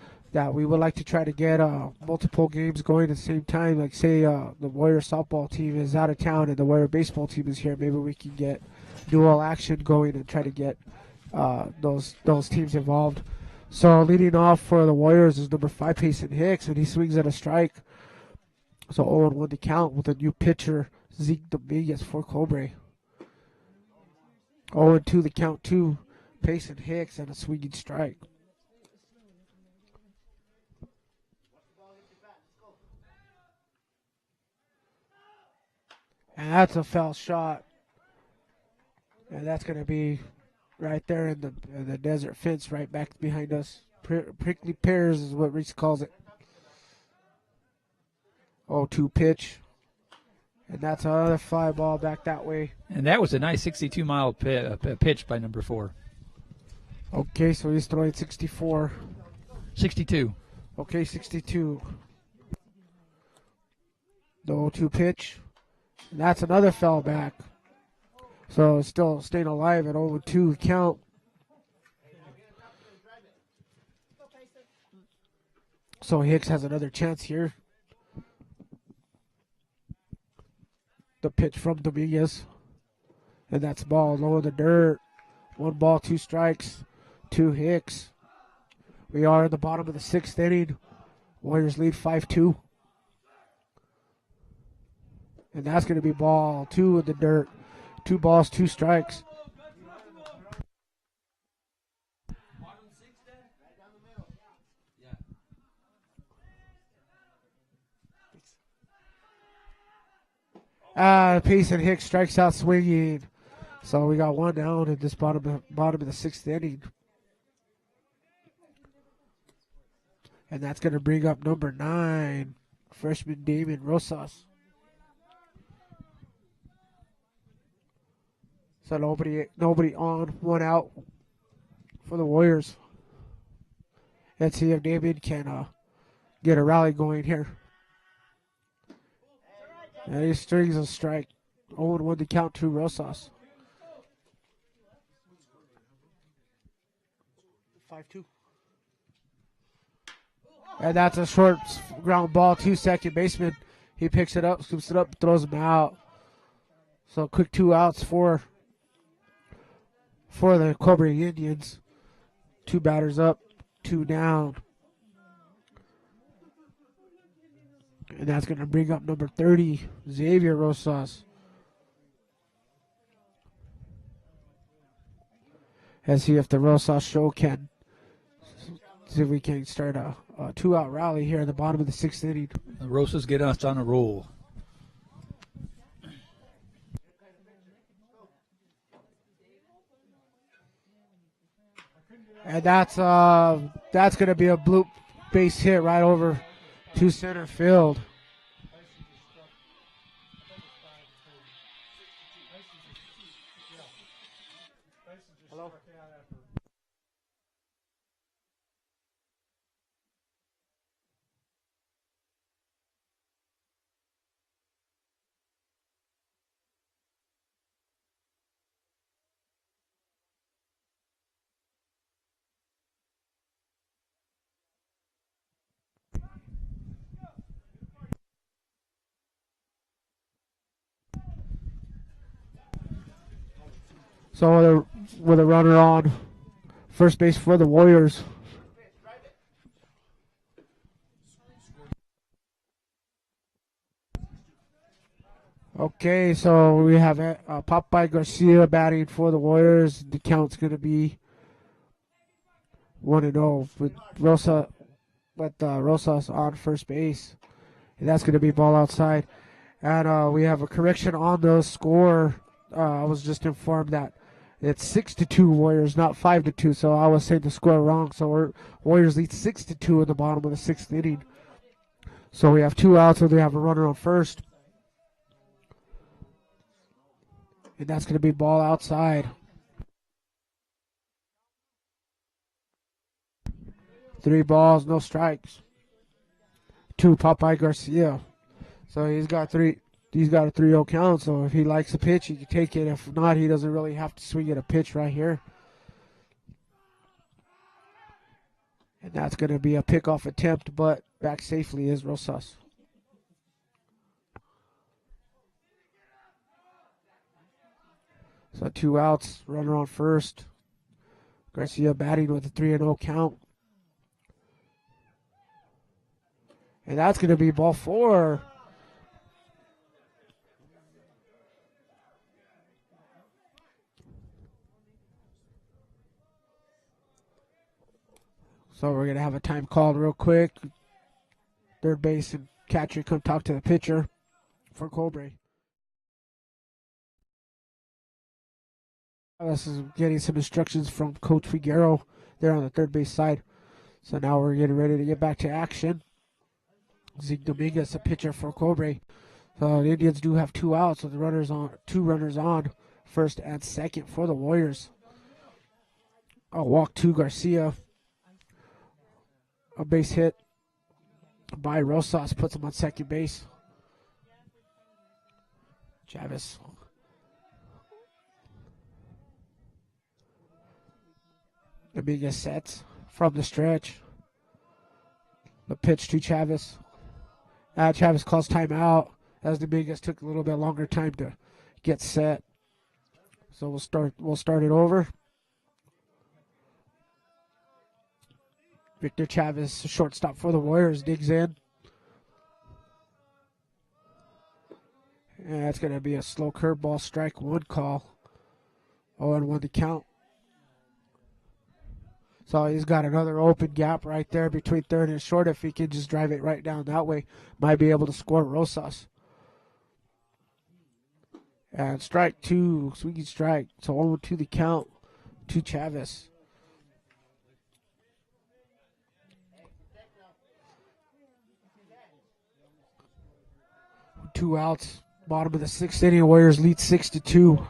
we would like to try to get multiple games going at the same time. Like, say the Warrior softball team is out of town and the Warrior baseball team is here. Maybe we can get dual action going and try to get those teams involved. So leading off for the Warriors is number 5, Payson Hicks, and he swings at a strike. So 0-1 to count with a new pitcher, Zeke Dominguez for Cobre. 0-2 the count to Payson Hicks and a swinging strike. And that's a foul shot. And that's going to be right there in the desert fence right back behind us. Prickly pears is what Reese calls it. 0-2 pitch. And that's another fly ball back that way. And that was a nice 62-mile pitch by number 4. Okay, so he's throwing 64. 62. Okay, 62. The 0-2 pitch. And that's another foul back. So it's still staying alive at 0-2 count. So Hicks has another chance here. The pitch from Dominguez. And that's ball low in the dirt. 1 ball, 2 strikes. 2 Hicks. We are in the bottom of the 6th inning. Warriors lead 5-2. And that's going to be ball 2 in the dirt. 2 balls, 2 strikes. Payson Hicks strikes out swinging. So we got one down in this bottom of the sixth inning. And that's going to bring up number 9, freshman Damon Rosas. So nobody on, one out for the Warriors. Let's see if Damon can get a rally going here. And he strings a strike. 0-1 to count to Rosas. 5-2. And that's a short ground ball to second baseman. He picks it up, scoops it up, throws him out. So quick 2 outs for the Cobre Indians. 2 batters up, 2 down. And that's going to bring up number 30, Xavier Rosas. Let's see if the Rosas show can, see if we can start a 2-out rally here in the bottom of the 6th inning. The Rosas get us on a roll. And that's going to be a bloop base hit right over to center field. Hello? So with a runner on first base for the Warriors. Okay, so we have Popeye Garcia batting for the Warriors. The count's going to be 1-0 with Rosas on first base. And that's going to be ball outside. And we have a correction on the score. I was just informed that it's 6-2 Warriors, not 5-2. So I was saying the score wrong. So Warriors lead 6-2 in the bottom of the 6th inning. So we have 2 outs, and we have a runner on first. And that's going to be ball outside. 3 balls, no strikes. To Popeye Garcia. So he's got a 3-0 count. So if he likes a pitch, he can take it. If not, he doesn't really have to swing at a pitch right here. And that's going to be a pickoff attempt, but back safely is Rosas. So 2 outs, runner on first. Garcia batting with a 3-0 count. And that's going to be ball 4. So we're going to have a time called real quick. Third base and catcher come talk to the pitcher for Cobre. This is getting some instructions from Coach Figueroa there on the third base side. So now we're getting ready to get back to action. Zeke Dominguez, a pitcher for Cobre. So the Indians do have 2 outs, so the 2 runners on, first and second for the Warriors. A walk to Garcia. A base hit by Rosas puts him on second base. Chavez. Dominguez sets from the stretch. The pitch to Chavez. Chavez calls timeout as Dominguez took a little bit longer time to get set. So we'll start it over. Victor Chavez, shortstop for the Warriors, digs in. And that's going to be a slow curveball, strike 1 call. 0-1 to count. So he's got another open gap right there between third and short. If he can just drive it right down that way, might be able to score Rosas. And strike 2, swinging strike. So 1-2 the count to Chavez. Two outs. Bottom of the 6th inning. Warriors lead 6-2.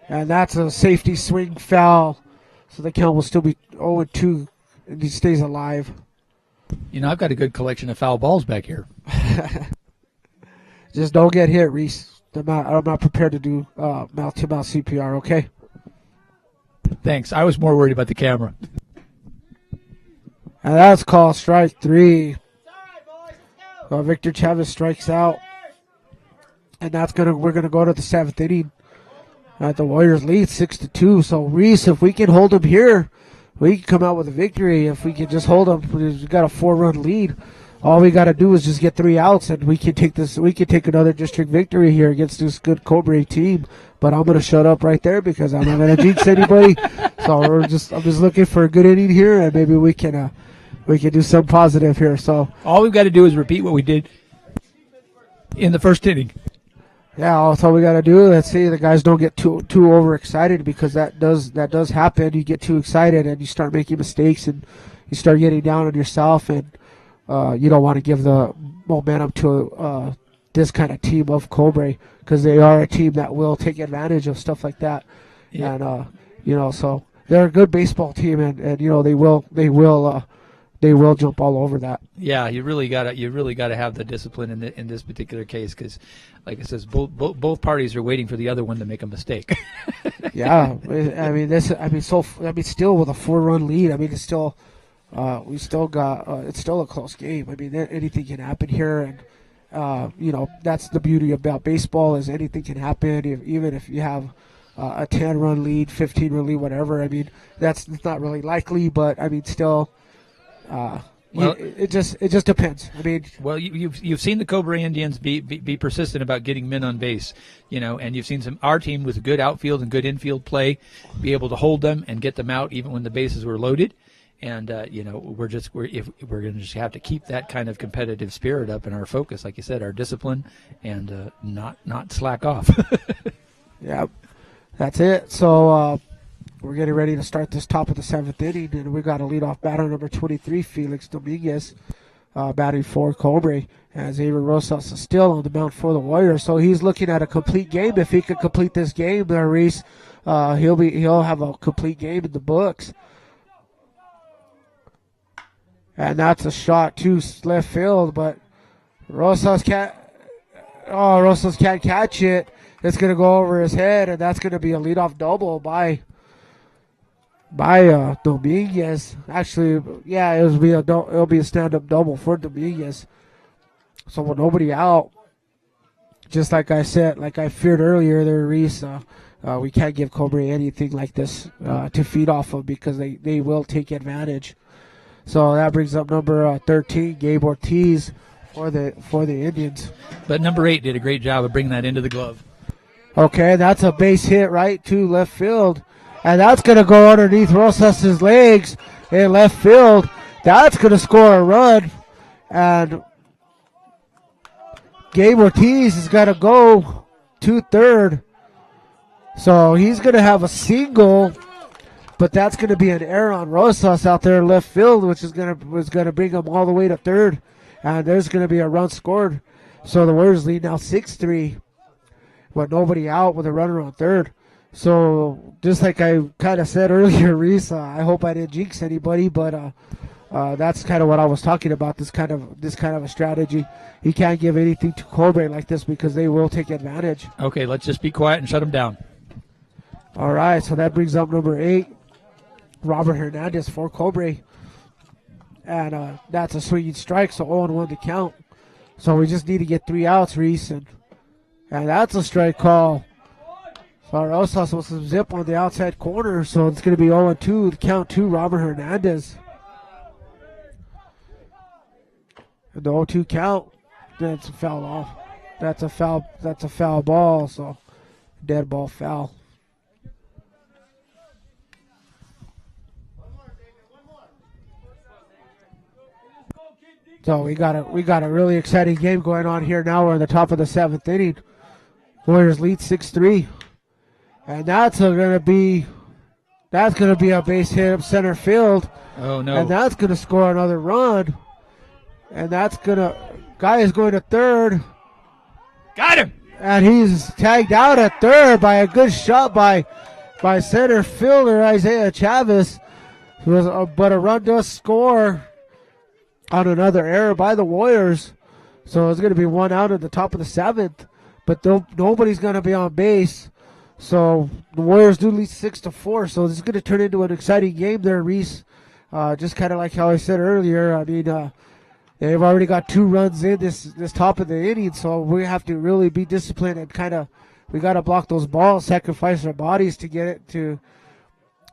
And that's a safety swing foul. So the count will still be 0-2. And he stays alive. You know, I've got a good collection of foul balls back here. Just don't get hit, Reese. I'm not prepared to do mouth-to-mouth CPR, okay? Thanks. I was more worried about the camera. And that's called strike 3. Victor Chavez strikes out. And we're gonna go to the 7th inning. The Warriors lead 6-2. So Reese, if we can hold them here, we can come out with a victory. If we can just hold them, we've got a 4-run lead. All we got to do is just get 3 outs, and we can take this. We can take another district victory here against this good Cobre team. But I'm gonna shut up right there because I'm not gonna jinx anybody. So I'm just looking for a good inning here, and maybe we can do some positive here. So all we've got to do is repeat what we did in the first inning. Yeah, that's all we got to do. Let's see the guys don't get too overexcited, because that does happen. You get too excited and you start making mistakes and you start getting down on yourself, and you don't want to give the momentum to this kind of team of Cobre, because they are a team that will take advantage of stuff like that. Yeah. And so they're a good baseball team, and they will jump all over that. Yeah, you really gotta have the discipline in this particular case, because, like I says, both parties are waiting for the other one to make a mistake. Yeah, still with a 4-run lead. I mean, it's still, it's still a close game. I mean, anything can happen here, and that's the beauty about baseball, is anything can happen. Even if you have a 10-run lead, 15-run lead, whatever. I mean, that's not really likely, but I mean, still. It just depends. I mean, well, you've seen the Cobre Indians be persistent about getting men on base, and you've seen our team with good outfield and good infield play be able to hold them and get them out even when the bases were loaded. And we're going to just have to keep that kind of competitive spirit up, and our focus, like you said, our discipline, and not slack off. Yeah, that's it. So. We're getting ready to start this top of the 7th inning, and we got a leadoff batter, number 23, Felix Dominguez, batting for Cobre, as Avery Rosas is still on the mound for the Warriors. So he's looking at a complete game. If he could complete this game, Reese, he'll have a complete game in the books. And that's a shot to left field, but Rosas can't catch it. It's going to go over his head, and that's going to be a leadoff double by Dominguez. Actually, yeah, it'll be a stand-up double for Dominguez. So with nobody out, just like I said, like I feared earlier there, Reese, we can't give Cobre anything like this to feed off of, because they will take advantage. So that brings up number 13, Gabe Ortiz, for the Indians. But number 8 did a great job of bringing that into the glove. Okay, that's a base hit right to left field. And that's going to go underneath Rosas' legs in left field. That's going to score a run. And Gabe Ortiz is going to go to third. So he's going to have a single, but that's going to be an error on Rosas out there in left field, which is going to bring him all the way to third. And there's going to be a run scored. So the Warriors lead now 6-3 with nobody out, with a runner on third. So just like I kind of said earlier, Reese, I hope I didn't jinx anybody, but that's kind of what I was talking about. This kind of a strategy. You can't give anything to Cobre like this, because they will take advantage. Okay, let's just be quiet and shut them down. All right, so that brings up number 8, Robert Hernandez for Cobre, and that's a swinging strike. So 0-1 to count. So we just need to get 3 outs, Reese, and that's a strike call. So Rosas with some zip on the outside corner, so it's going to be 0-2, the count to Robert Hernandez. And the 0-2 count, that's a foul off. That's a foul ball, so dead ball foul. So we got a really exciting game going on here now. We're in the top of the 7th inning. Warriors lead 6-3. And that's gonna be a base hit up center field. Oh no. And that's gonna score another run. And guy is going to third. Got him. And he's tagged out at third by a good shot by center fielder Isaiah Chavez. But a run does score on another error by the Warriors. So it's going to be 1 out at the top of the 7th. But nobody's going to be on base. So the Warriors do lead 6-4. So this is going to turn into an exciting game there, Reese. Just kind of like how I said earlier. I mean, they've already got 2 runs in this top of the inning. So we have to really be disciplined and we got to block those balls, sacrifice our bodies to get it to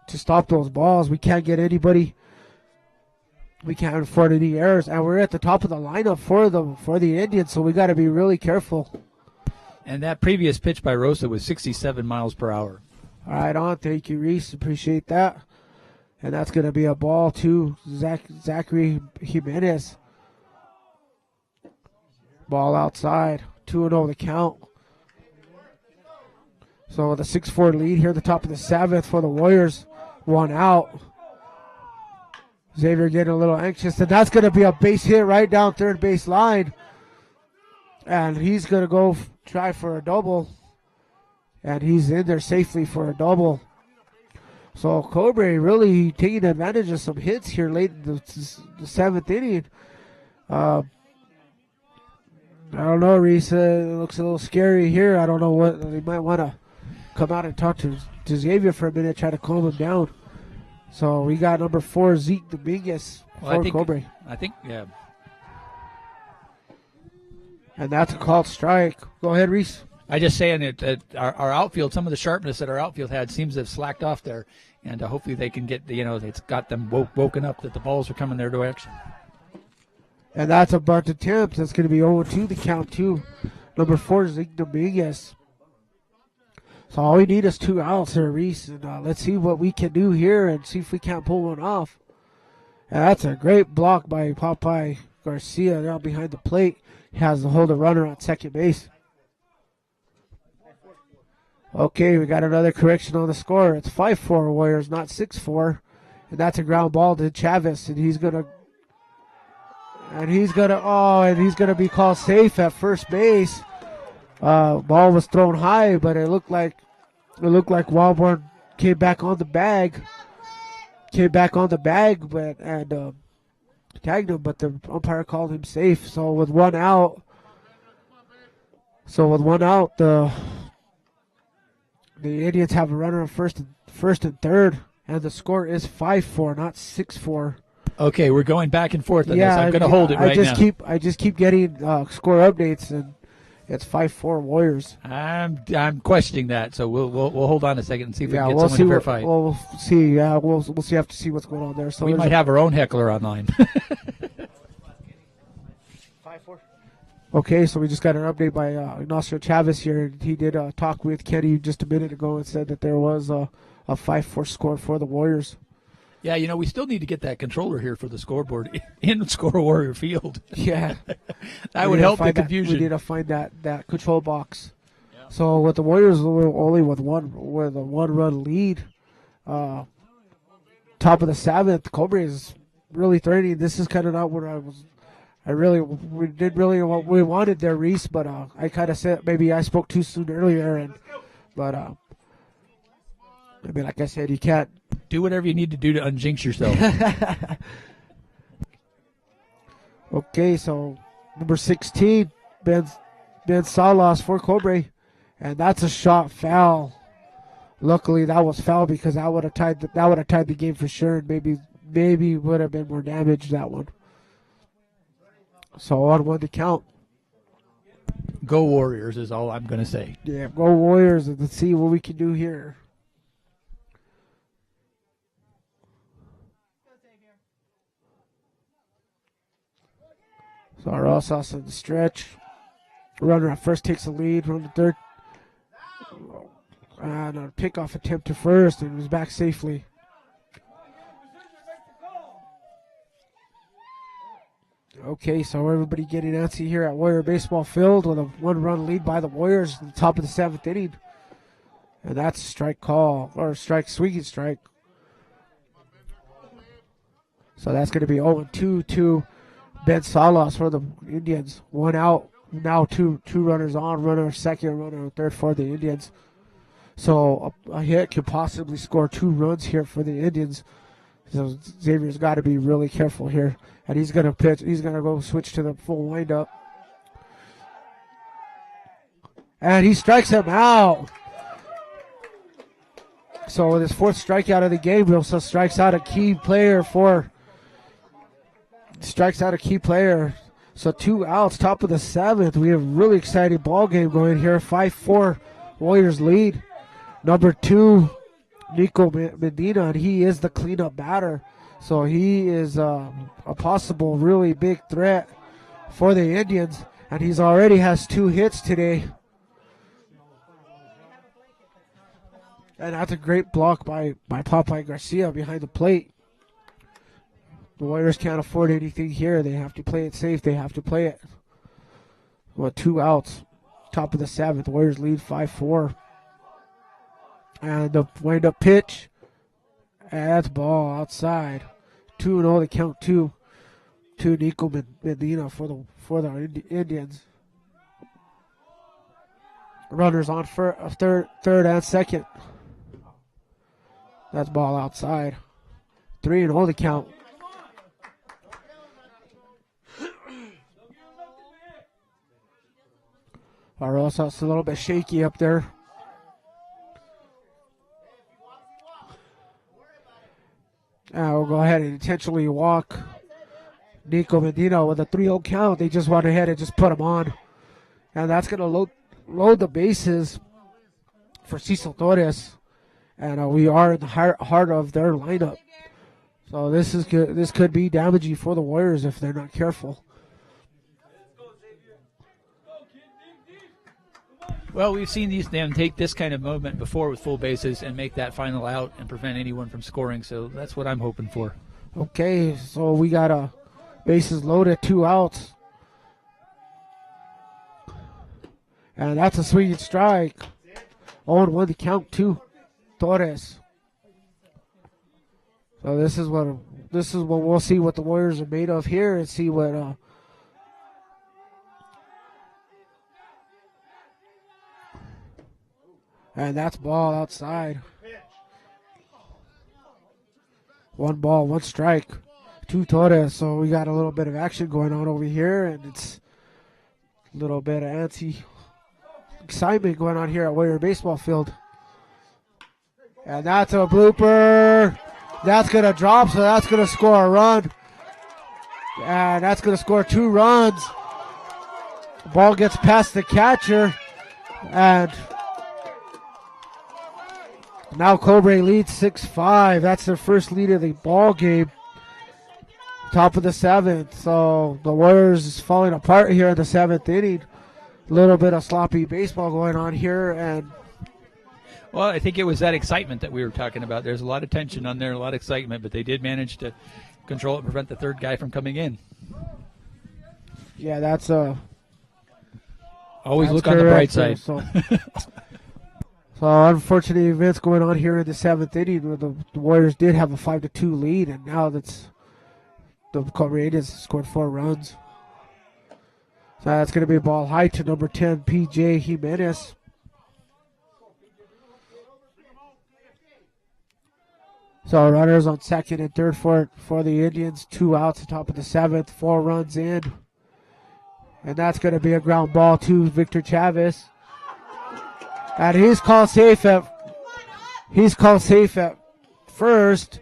stop those balls. We can't get anybody. We can't afford any errors, and we're at the top of the lineup for the Indians, so we got to be really careful. And that previous pitch by Rosa was 67 miles per hour. All right, on. Thank you, Reese. Appreciate that. And that's going to be a ball to Zachary Jimenez. Ball outside. 2-0 the count. So with a 6-4 lead here at the top of the 7th for the Warriors. 1 out. Xavier getting a little anxious, and that's going to be a base hit right down third base line. And he's going to go try for a double. And he's in there safely for a double. So Cobre really taking advantage of some hits here late in the 7th inning. I don't know, Reese. It looks a little scary here. I don't know what. They might want to come out and talk to Xavier for a minute, try to calm him down. So we got number 4, Zeke Dominguez for Cobre. I think, yeah. And that's a called strike. Go ahead, Reese. I just saying that our outfield, some of the sharpness that our outfield had seems to have slacked off there. And hopefully they can get, it's got them woken up that the balls are coming their direction. And that's a bunt attempt. That's going to be 0-2 the count, too. Number 4, Zeke Dominguez. So all we need is 2 outs here, Reese. And let's see what we can do here and see if we can't pull one off. And that's a great block by Popeye Garcia down behind the plate. He has to hold a runner on second base. Okay, we got another correction on the score. It's 5-4 Warriors, not 6-4. And that's a ground ball to Chavez. And he's gonna be called safe at first base. Ball was thrown high, but it looked like Walborn came back on the bag, but tagged him, but the umpire called him safe. So with one out, the Indians have a runner on first and third, and the score is 5-4, not 6-4. Okay, we're going back and forth on this. I'm going to hold it right now. I just keep getting score updates, and it's 5-4 Warriors. I'm questioning that, so we'll hold on a second and see if we can get someone to verify. We'll see. Yeah, we'll see. Have to see what's going on there. So we might have our own heckler online. 5-4. Okay, so we just got an update by Ignacio Chavez here. He did talk with Kenny just a minute ago and said that there was a 5-4 score for the Warriors. Yeah, we still need to get that controller here for the scoreboard in Score Warrior Field. Yeah. That would help the confusion. We need to find that control box. Yeah. So with the Warriors only with a 1-run lead, top of the 7th, Cobre is really threatening. This is kind of not what we did really what we wanted there, Reese, but I kind of said maybe I spoke too soon earlier, but like I said, you can't do whatever you need to do to unjinx yourself. Okay, so number 16, Ben Salas for Cobre, and that's a shot foul. Luckily, that was foul because that would have tied the game for sure, and maybe would have been more damage that one. So on 1 to count. Go Warriors is all I'm going to say. Yeah, go Warriors, and let's see what we can do here. So Rosas in the stretch. Runner at first takes the lead. Run to third. And a pickoff attempt to first, and was back safely. Okay, so everybody getting antsy here at Warrior Baseball Field with a 1-run lead by the Warriors at the top of the 7th inning. And that's a strike call, or swinging strike. So that's going to be 0-2 to Ben Salas for the Indians. 1 out, now two runners on, runner second, runner third for the Indians. So a hit could possibly score 2 runs here for the Indians. So Xavier's got to be really careful here. And he's going to pitch. He's going to go switch to the full windup. And he strikes him out. So with his 4th strikeout of the game, he also strikes out a key player. So 2 outs, top of the 7th. We have a really exciting ball game going here. 5-4 Warriors lead. Number 2, Nico Medina, and he is the cleanup batter. So he is a possible really big threat for the Indians. And he's already has 2 hits today. And that's a great block by Popeye Garcia behind the plate. The Warriors can't afford anything here. They have to play it safe. They have to play it. Well, 2 outs. Top of the 7th. Warriors lead 5-4. And the wind-up pitch. And that's ball outside. 2-0 the count to Nico Medina for the Indians. Runners on for third and second. That's ball outside. 3-0 the count. Arrosa's a little bit shaky up there. We'll go ahead and intentionally walk Nico Medina with a 3-0 count. They just went ahead and just put him on. And that's going to load the bases for Cecil Torres. And we are in the heart of their lineup. So this is good. This could be damaging for the Warriors if they're not careful. Well, we've seen them take this kind of movement before with full bases and make that final out and prevent anyone from scoring. So that's what I'm hoping for. Okay, so we got a bases loaded, 2 outs. And that's a swinging strike. 0-1 the count to Torres. So this is what we'll see what the Warriors are made of here and see what and that's ball outside. 1 ball, 1 strike to Torres. So we got a little bit of action going on over here, and it's a little bit of excitement going on here at Warrior Baseball Field. And that's a blooper. That's going to drop, so that's going to score a run. And that's going to score 2 runs. The ball gets past the catcher, and now Cobre leads 6-5. That's their first lead of the ball game. Top of the 7th. So the Warriors is falling apart here in the 7th inning. A little bit of sloppy baseball going on here. And well, I think it was that excitement that we were talking about. There's a lot of tension on there, a lot of excitement, but they did manage to control it and prevent the third guy from coming in. Yeah, that's always look on the bright side. So unfortunate events going on here in the 7th inning where the Warriors did have a 5-2 lead, and now that's the Cobre Indians scored 4 runs. So that's going to be a ball high to number 10, P.J. Jimenez. So runners on second and third for the Indians. 2 outs at the top of the 7th, 4 runs in. And that's going to be a ground ball to Victor Chavez. And he's called safe at first,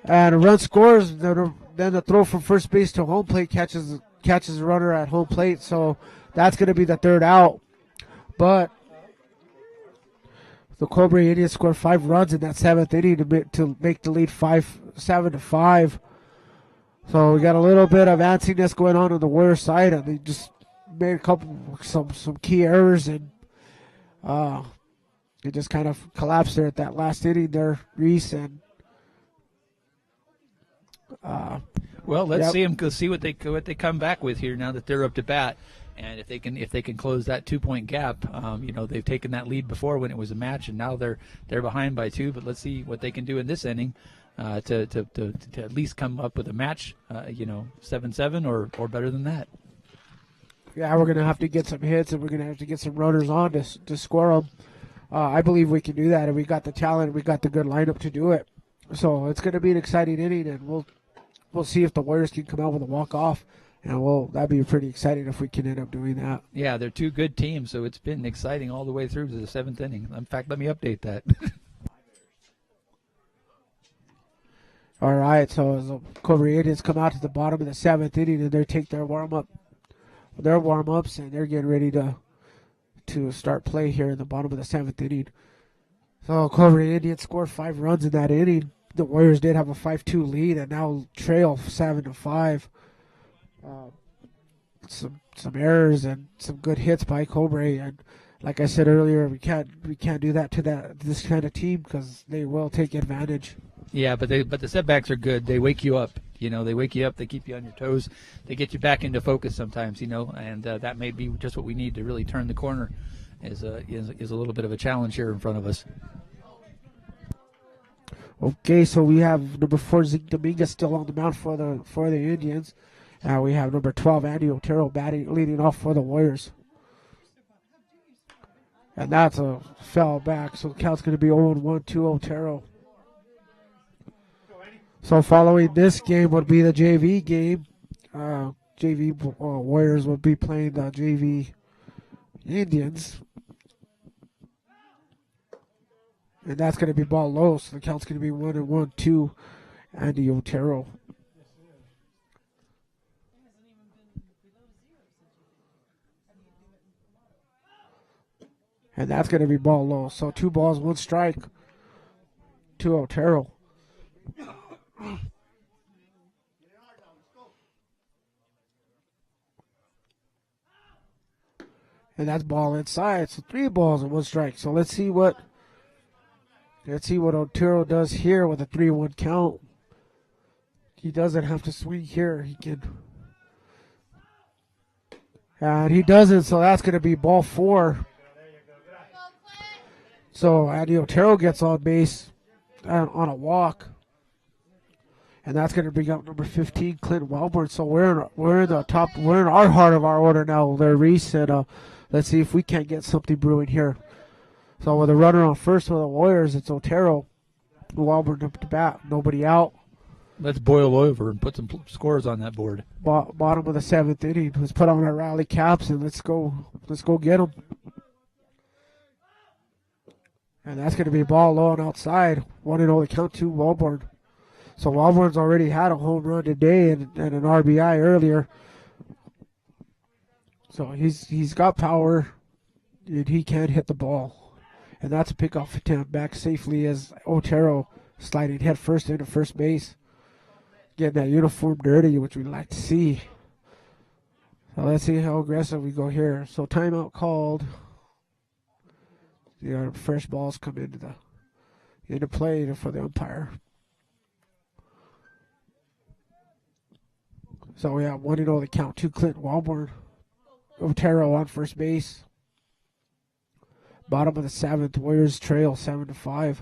and a run scores. Then the throw from first base to home plate catches the runner at home plate. So that's going to be the 3rd out. But the Cobre Indians scored 5 runs in that 7th inning to make the lead 7-5. So we got a little bit of antsiness going on the Warrior side, and they just made some key errors, and it just kind of collapsed there at that last inning there, Reese. And Well, let's Yep. see them. Go see what they come back with here now that they're up to bat, and if they can close that 2-point gap. They've taken that lead before when it was a match, and now they're behind by 2. But let's see what they can do in this inning to at least come up with a match. 7-7 or better than that. Yeah, we're gonna have to get some hits, and we're gonna have to get some runners on to score them. I believe we can do that, and we got the talent, we got the good lineup to do it. So it's gonna be an exciting inning, and we'll see if the Warriors can come out with a walk-off, and that'd be pretty exciting if we can end up doing that. Yeah, they're two good teams, so it's been exciting all the way through to the 7th inning. In fact, let me update that. All right, so as the Cobre Indians come out to the bottom of the 7th inning, and they take their warm-ups, and they're getting ready to start play here in the bottom of the 7th inning. So Cobre Indians scored 5 runs in that inning. The Warriors did have a 5-2 lead and now trail 7-5. Some errors and some good hits by Cobre, and like I said earlier, we can't do that to this kind of team because they will take advantage. Yeah, but the setbacks are good. They wake you up. They wake you up. They keep you on your toes. They get you back into focus sometimes. And that may be just what we need to really turn the corner. Is a little bit of a challenge here in front of us. Okay, so we have number 4 Zeke Dominguez still on the mound for the Indians. We have number 12 Andy Otero leading off for the Warriors. And that's a foul back, so the count's going to be 0-1 to Otero. So following this game would be the JV game. Warriors would be playing the JV Indians. And that's going to be ball low, so the count's going to be 1-1 to Andy Otero. And that's going to be ball low. So 2 balls, 1 strike to Otero. And that's ball inside. So 3 balls and 1 strike. So let's see what Otero does here with a 3-1 count. He doesn't have to swing here. He can. And he doesn't, so that's going to be ball 4. So Andy Otero gets on base on a walk. And that's going to bring up number 15, Clint Welborn. So we're in our heart of our order now there, Reese. And let's see if we can't get something brewing here. So with a runner on first for the Warriors, it's Otero. Welborn up to bat, nobody out. Let's boil over and put some scores on that board. Bottom of the 7th inning. Let's put on our rally caps and let's go get them. And that's going to be ball low and outside. 1-0 the count to Welborn. So Welborn's already had a home run today and an RBI earlier. So he's got power and he can hit the ball. And that's a pickoff attempt back safely as Otero sliding head first into first base. Getting that uniform dirty, which we'd like to see. So let's see how aggressive we go here. So timeout called. The fresh balls come into play for the umpire. So we have 1-0 the count to Clint Welborn. Otero on first base. Bottom of the 7th, Warriors trail 7-5.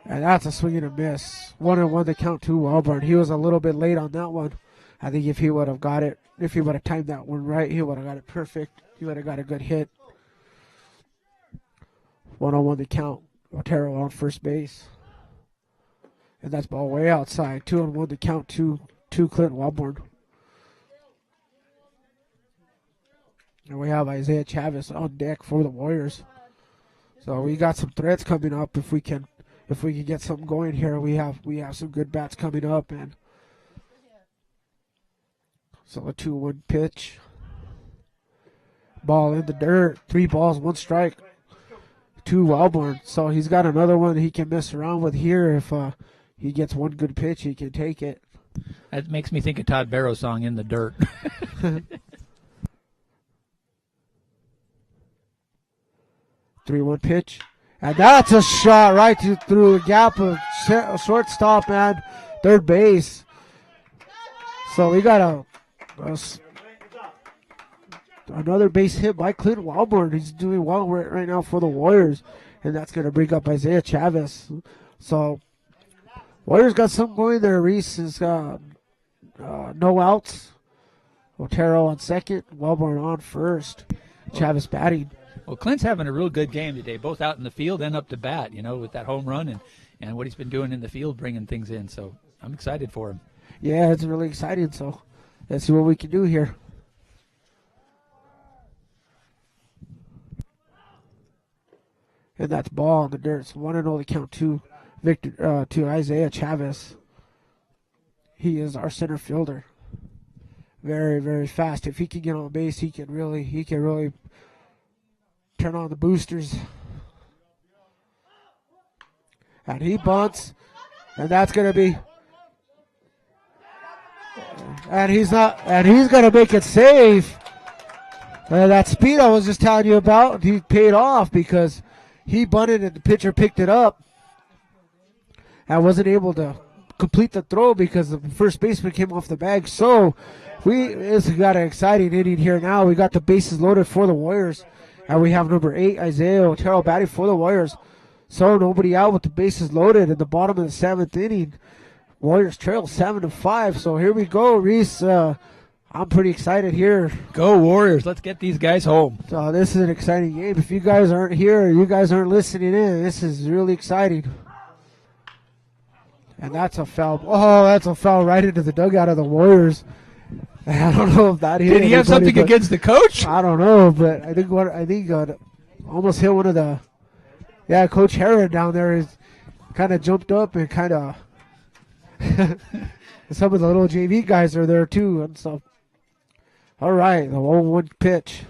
And that's a swing and a miss. 1-1 the count to Welborn. He was a little bit late on that one. I think if he would have got it, if he would have timed that one right, he would have got it perfect. He would have got a good hit. 1-1 the count. Otero on first base. And that's ball way outside. 2-1 the count to Clint Welborn. And we have Isaiah Chavez on deck for the Warriors. So we got some threats coming up if we can get something going here. We have some good bats coming up, and so a 2-1 pitch. Ball in the dirt. 3 balls, 1 strike to Welborn. So he's got another one he can mess around with here. If he gets one good pitch, he can take it. That makes me think of Todd Barrow's song "In the Dirt." 3-1 pitch. And that's a shot right through the gap of shortstop and third base. So we got another base hit by Clint Walborn. He's doing well right now for the Warriors. And that's going to bring up Isaiah Chavez. So Warriors got something going there. Reese has got no outs. Otero on second. Walborn on first. Chavez batting. Well, Clint's having a real good game today, both out in the field and up to bat, with that home run and what he's been doing in the field, bringing things in. So I'm excited for him. Yeah, it's really exciting. So let's see what we can do here. And that's ball in the dirt. So 1-0 the count to to Isaiah Chavez. He is our center fielder. Very, very fast. If he can get on base, he can really turn on the boosters. And he bunts. And that's gonna be and he's gonna make it safe. That speed I was just telling you about, he paid off because he bunted and the pitcher picked it up. I wasn't able to complete the throw because the first baseman came off the bag. So it's got an exciting inning here now. We got the bases loaded for the Warriors. And we have number 8, Isaiah Otero, batting for the Warriors. So nobody out with the bases loaded in the bottom of the 7th inning. Warriors trail 7-5. So here we go, Reese. I'm pretty excited here. Go Warriors. Let's get these guys home. So this is an exciting game. If you guys aren't here, you guys aren't listening in, this is really exciting. And that's a foul. Oh, that's a foul right into the dugout of the Warriors. I don't know if that hit. Did he have something against the coach? I don't know, but I think almost hit one of the. Yeah, Coach Herod down there is kind of jumped up and kind of. Some of the little JV guys are there too, and so. All right, the 0-1 pitch.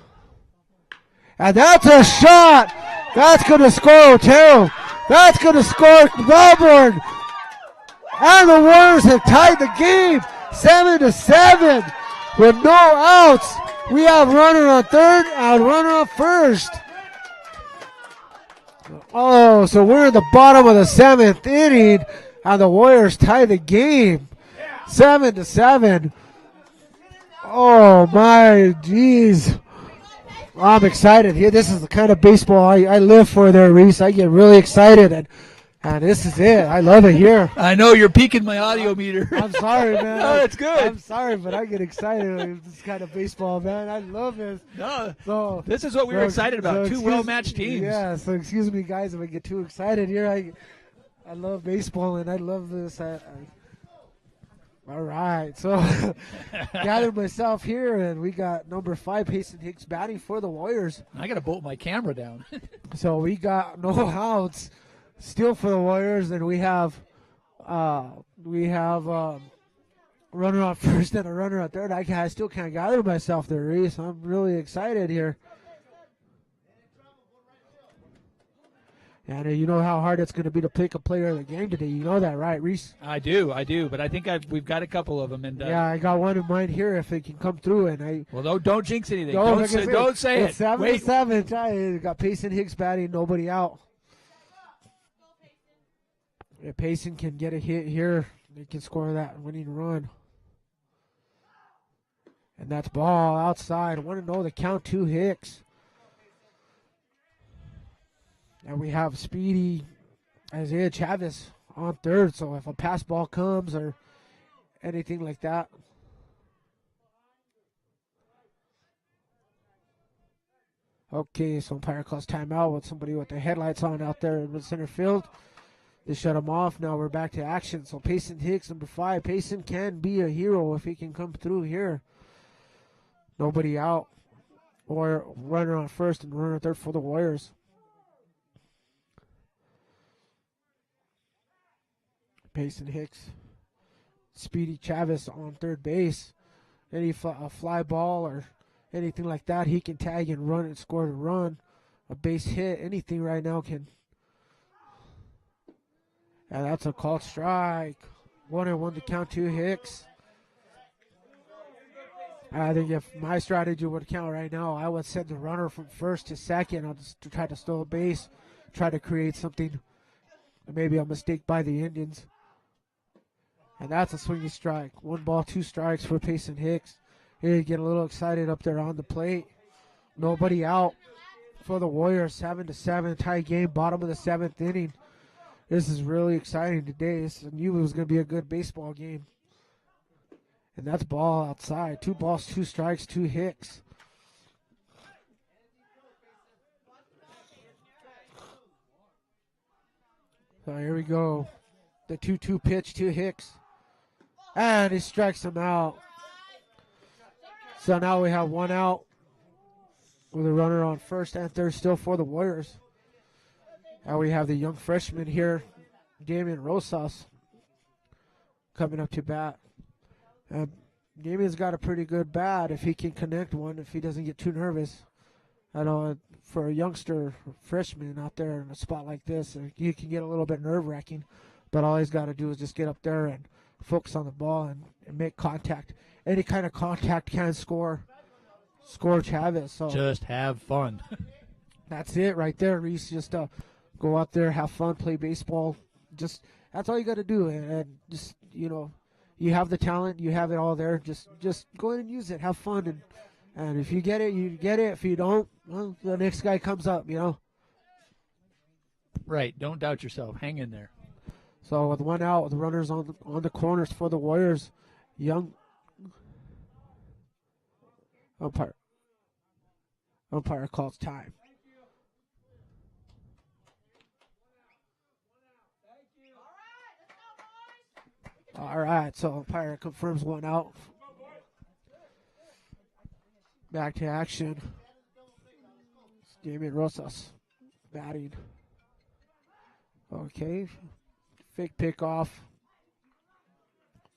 And that's a shot! That's going to score Otero. That's going to score Melbourne. And the Warriors have tied the game 7-7 with no outs. We have runner on third and runner on first. Oh, so we're in the bottom of the 7th inning, and the Warriors tie the game 7-7. Oh my geez. I'm excited here. This is the kind of baseball I live for there, Reese. I get really excited and this is it. I love it here. I know you're peaking my audio meter. I'm sorry, man. No, it's good. I'm sorry, but I get excited with this kind of baseball, man. I love this. No, so this is what we were excited about. Two well-matched teams. Yeah, so excuse me, guys, if I get too excited here. I love baseball, and I love this. All right, so gathered myself here, and we got number 5, Payson Hicks, batting for the Warriors. I got to bolt my camera down. So we got no outs still for the Warriors, and we have runner on first and a runner on third. I still can't gather myself there, Reese. I'm really excited here. And you know how hard it's going to be to pick a player of the game today. You know that, right, Reese? I do. But I think we've got a couple of them. And yeah, I got one in mind here if it can come through. And well, don't jinx anything. Don't say it. 7-7. I got Payson Hicks batting, nobody out. If Payson can get a hit here, they can score that winning run. And that's ball outside. 1-0 the count to Hicks. And we have speedy Isaiah Chavez on third. So if a pass ball comes or anything like that. Okay, so umpire calls timeout with somebody with the headlights on out there in the center field. They shut him off. Now we're back to action. So Payson Hicks, number 5. Payson can be a hero if he can come through here. Nobody out. Or runner on first and runner on third for the Warriors. Payson Hicks, speedy Chavez on third base. Any fly ball or anything like that, he can tag and run and score a run. A base hit, anything right now can. And that's a called strike. 1-1 to count to Hicks. I think if my strategy would count right now, I would send the runner from first to second. I'll just try to steal a base try to create something. Maybe a mistake by the Indians. And that's a swinging strike. 1 ball, 2 strikes for Payson Hicks. Here you get a little excited up there on the plate. Nobody out for the Warriors. 7-7 tie game, bottom of the 7th inning. This is really exciting today. I knew it was going to be a good baseball game. And that's ball outside. 2 balls, 2 strikes, 2 Hicks. So here we go. The 2-2 pitch to Hicks. And he strikes him out. So now we have 1 out with a runner on first and third still for the Warriors. Now we have the young freshman here, Damian Rosas, coming up to bat. And Damian's got a pretty good bat if he can connect one, if he doesn't get too nervous. I know for a youngster freshman out there in a spot like this, you can get a little bit nerve-wracking, but all he's got to do is just get up there and focus on the ball and make contact. Any kind of contact can score Chavez. So Just have fun. that's it right there, Reese. Just go out there, have fun, play baseball. Just that's all you got to do, and just you have the talent, you have it all there. Just go in and use it, have fun, and if you get it, you get it. If you don't, well, the next guy comes up. Right. Don't doubt yourself. Hang in there. So with 1 out, with the runners on the corners for the Warriors, young umpire calls time. All right, so umpire confirms 1 out. Back to action. It's Damian Rosas batting. Okay. Fake pick off.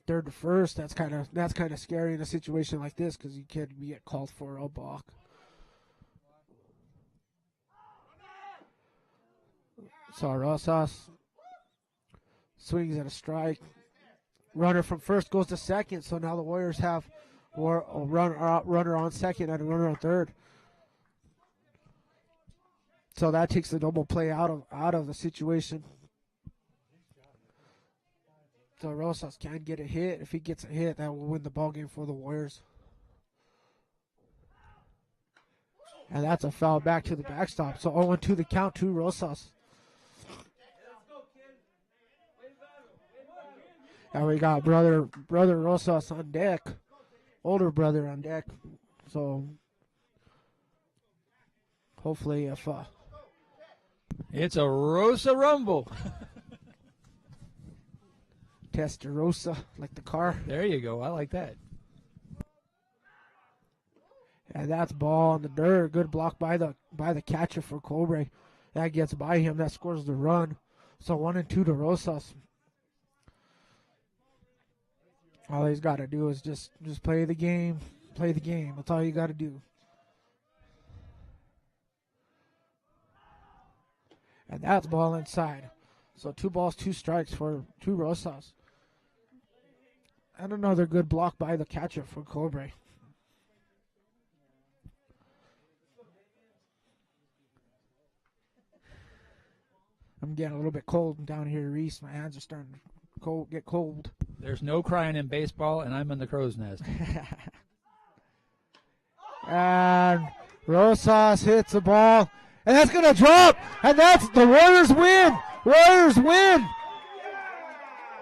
Third to first. That's kind of scary in a situation like this because you can't get called for a balk. So Rosas swings at a strike. Runner from first goes to second. So now the Warriors have a runner on second and a runner on third. So that takes the double play out of the situation. So Rosas can get a hit. If he gets a hit, that will win the ball game for the Warriors. And that's a foul back to the backstop. So 0-2 the count to Rosas. And we got brother Rosas on deck. Older brother on deck. So hopefully if It's a Rosa Rumble. Testarossa, like the car. There you go. I like that. And that's ball in the dirt. Good block by the catcher for Cobre. That gets by him. That scores the run. So 1-2 to Rosas. All he's got to do is just play the game. Play the game. That's all you got to do. And that's ball inside. So 2 balls, 2 strikes for Rosas. And another good block by the catcher for Cobre. I'm getting a little bit cold down here, Reese. My hands are starting to get cold. There's no crying in baseball, and I'm in the crow's nest. And Rosas hits the ball. And that's going to drop. And that's the Warriors win. Warriors win.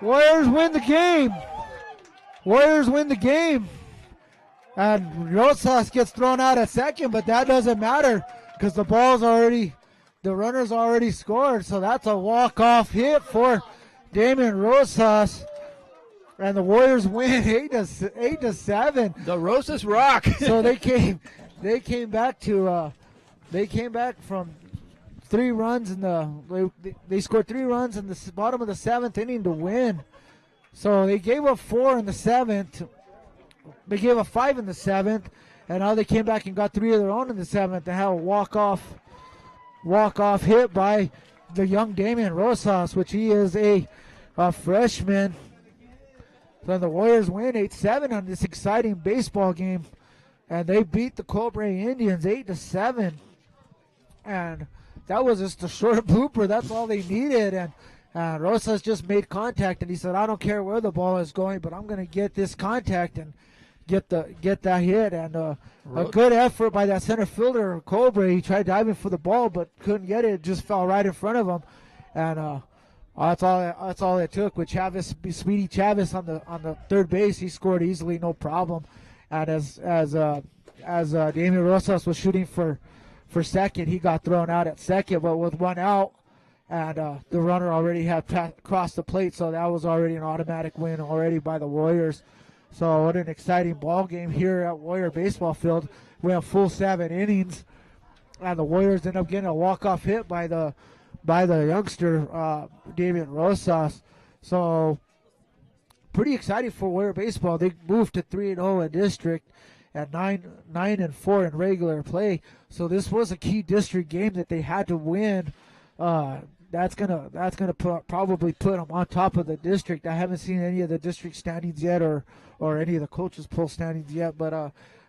Warriors win the game. Warriors win the game. And Rosas gets thrown out at second, but that doesn't matter because the runner's already scored. So that's a walk-off hit for Damian Rosas. And the Warriors win 8-7. The Rosas rock. So they came back from 3 runs they scored 3 runs in the bottom of the 7th inning to win. So they gave up 4 in the 7th. They gave up 5 in the 7th, and now they came back and got 3 of their own in the 7th. They had a walk-off hit by the young Damian Rosas, which he is a freshman. So the Warriors win 8-7 on this exciting baseball game, and they beat the Cobre Indians 8-7. And that was just a short blooper. That's all they needed. And Rosas just made contact, and he said, I don't care where the ball is going, but I'm going to get this contact and get that hit. And a good effort by that center fielder, Cobre. He tried diving for the ball, but couldn't get it. It just fell right in front of him. And that's all it took. With Speedy Chavez on the third base, he scored easily, no problem. And as Damian Rosas was shooting for second, he got thrown out at second, but with one out, and the runner already had crossed the plate, so that was already an automatic win already by the Warriors. So what an exciting ball game here at Warrior Baseball Field. We have full 7 innings, and the Warriors end up getting a walk-off hit by the youngster Damian Rosas. So pretty exciting for Warrior Baseball. They moved to 3-0 in district at 9-4 in regular play. So this was a key district game that they had to win. That's gonna probably put them on top of the district. I haven't seen any of the district standings yet, or any of the coaches poll standings yet, but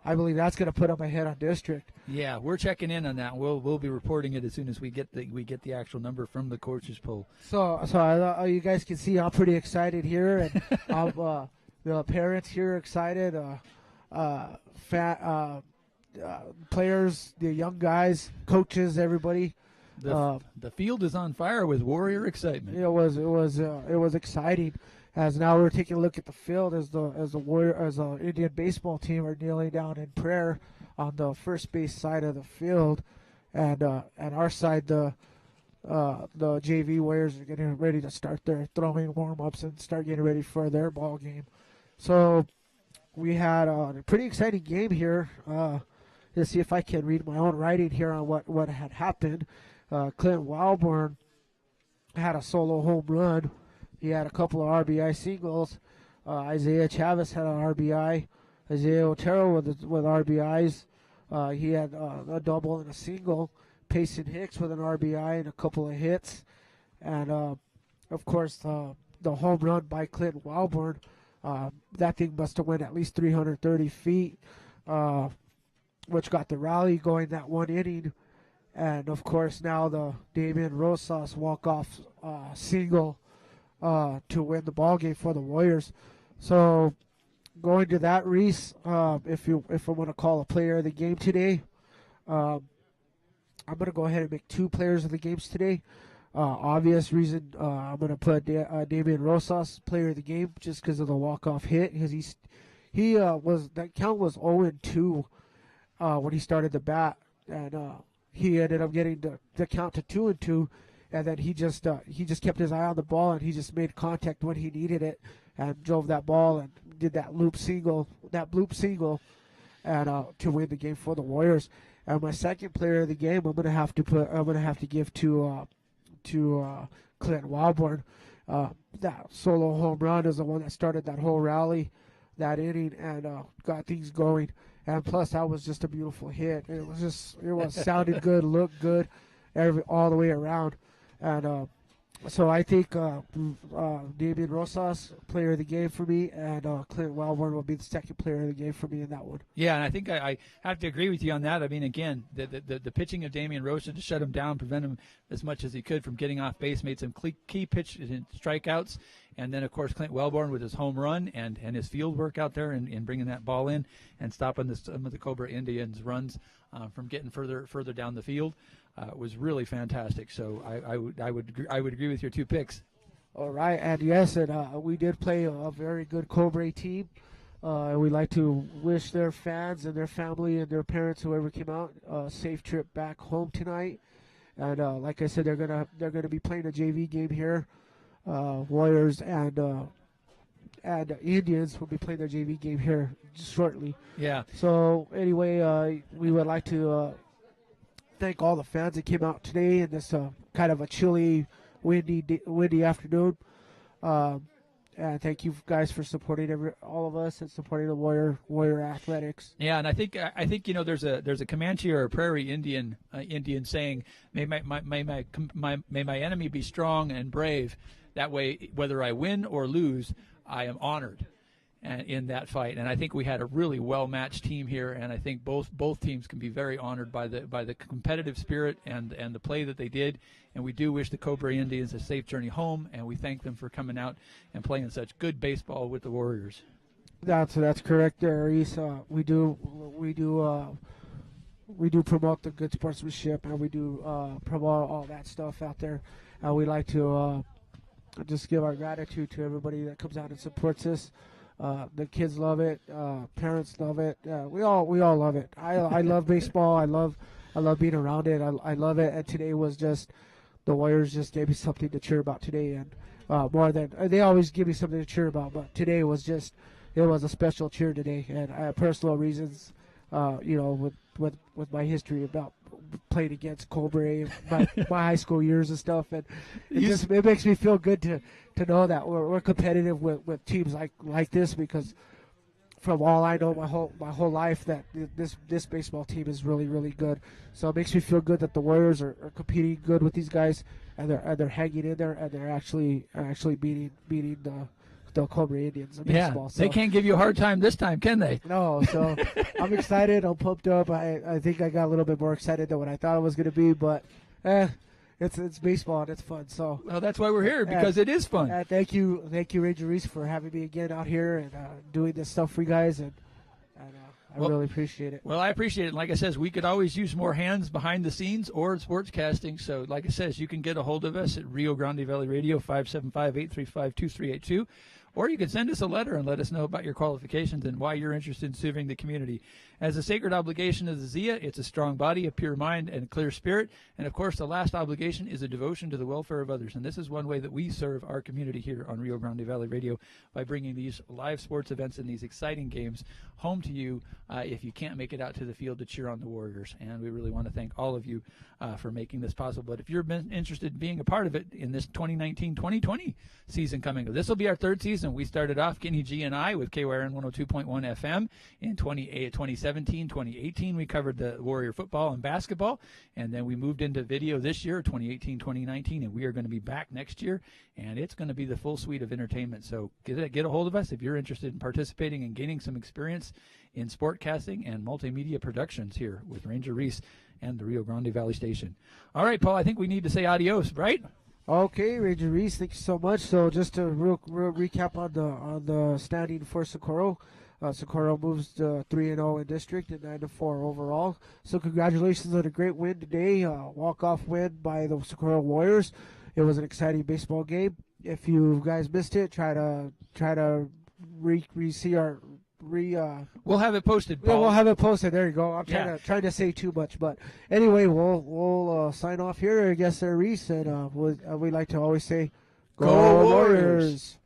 I believe that's gonna put them ahead on district. Yeah, we're checking in on that. We'll be reporting it as soon as we get the actual number from the coaches poll. So you guys can see I'm pretty excited here, and the parents here are excited. Players, the young guys, coaches, everybody. The field is on fire with Warrior excitement. It was exciting. As now we're taking a look at the field as the Indian baseball team are kneeling down in prayer on the first base side of the field, and our side the JV Warriors are getting ready to start their throwing warm-ups and start getting ready for their ball game. So we had a pretty exciting game here. Let's see if I can read my own writing here on what had happened. Clint Wildborn had a solo home run. He had a couple of RBI singles. Isaiah Chavez had an RBI. Isaiah Otero with RBIs. He had a double and a single. Payson Hicks with an RBI and a couple of hits. And, of course, the home run by Clint Wildborn. That thing must have went at least 330 feet, which got the rally going that one inning. And, of course, now the Damian Rosas walk-off single to win the ball game for the Warriors. So going to that, Reese, if I want to call a player of the game today, I'm going to go ahead and make 2 players of the games today. Obvious reason, I'm going to put Damian Rosas player of the game just because of the walk-off hit. Because that count was 0-2 when he started the bat, and he ended up getting the count to 2-2, and then he just kept his eye on the ball, and he just made contact when he needed it, and drove that ball and did that bloop single, and to win the game for the Warriors. And my second player of the game, I'm gonna have to give to Clint Wildborn. That solo home run is the one that started that whole rally, that inning, and got things going. And plus, that was just a beautiful hit. It was sounded good, looked good, all the way around. And so I think Damian Rosas, player of the game for me, and Clint Wildborn will be the second player of the game for me in that one. Yeah, and I think I have to agree with you on that. I mean, again, the pitching of Damian Rosas to shut him down, prevent him as much as he could from getting off base, made some key pitch and strikeouts. And then, of course, Clint Wellborn with his home run and his field work out there and bringing that ball in and stopping some of the Cobre Indians' runs from getting further down the field was really fantastic. So I would agree with your 2 picks. All right, and yes, and we did play a very good Cobre team. We'd like to wish their fans and their family and their parents, whoever came out, a safe trip back home tonight. And like I said, they're gonna be playing a JV game here. Warriors and Indians will be playing their JV game here shortly. Yeah. So anyway, we would like to thank all the fans that came out today in this kind of a chilly, windy afternoon. And thank you guys for supporting all of us and supporting the Warrior Athletics. Yeah, and I think there's a Comanche or a Prairie Indian saying, may my enemy be strong and brave. That way, whether I win or lose, I am honored. in that fight. And I think we had a really well-matched team here, and I think both teams can be very honored by the competitive spirit and the play that they did. And we do wish the Cobre Indians a safe journey home, and we thank them for coming out and playing such good baseball with the Warriors. That's correct there, Reese. We do promote the good sportsmanship, and we do promote all that stuff out there. We like to just give our gratitude to everybody that comes out and supports us. The kids love it. Parents love it. We all love it. I love baseball. I love being around it. I love it. And today was just, the Warriors just gave me something to cheer about today, and more than they always give me something to cheer about. But today was just, it was a special cheer today, and personal reasons. With my history about playing against Cobre, my high school years and stuff, and it makes me feel good to know that we're competitive with teams like this, because from all I know my whole life that this baseball team is really, really good. So it makes me feel good that the Warriors are competing good with these guys, and they're hanging in there, and they're actually beating the Cobre Indians in baseball. Yeah, so they can't give you a hard time this time, can they? No, so I'm excited. I'm pumped up. I think I got a little bit more excited than what I thought it was going to be, but it's baseball and it's fun. So well, that's why we're here, because it is fun. Thank you, Ranger Reese, for having me again out here and doing this stuff for you guys, and I really appreciate it. Well, I appreciate it. And like I says, we could always use more hands behind the scenes or sportscasting. So like I says, you can get a hold of us at Rio Grande Valley Radio, 575-835-2382. Or you can send us a letter and let us know about your qualifications and why you're interested in serving the community. As a sacred obligation of the Zia, it's a strong body, a pure mind, and a clear spirit. And, of course, the last obligation is a devotion to the welfare of others. And this is one way that we serve our community here on Rio Grande Valley Radio, by bringing these live sports events and these exciting games home to you if you can't make it out to the field to cheer on the Warriors. And we really want to thank all of you for making this possible. But if you're interested in being a part of it in this 2019-2020 season coming, this will be our third season. We started off, Kenny G and I, with KYRN 102.1 FM in 2017, 2018. We covered the Warrior football and basketball, and then we moved into video this year, 2018, 2019, and we are going to be back next year, and it's going to be the full suite of entertainment. So get a hold of us if you're interested in participating and gaining some experience in sportcasting and multimedia productions here with Ranger Reese and the Rio Grande Valley Station. All right, Paul, I think we need to say adios, right? Okay, Ranger Reese, thank you so much. So just to real recap on the standing for Socorro. Socorro moves to 3-0 in district and 9-4 overall. So congratulations on a great win today. Walk-off win by the Socorro Warriors. It was an exciting baseball game. If you guys missed it, try to see our we'll have it posted, Paul. Yeah, we'll have it posted. There you go. I'm trying to say too much, but anyway, we'll sign off here. I guess, Reese, and we'd like to always say, Go Warriors!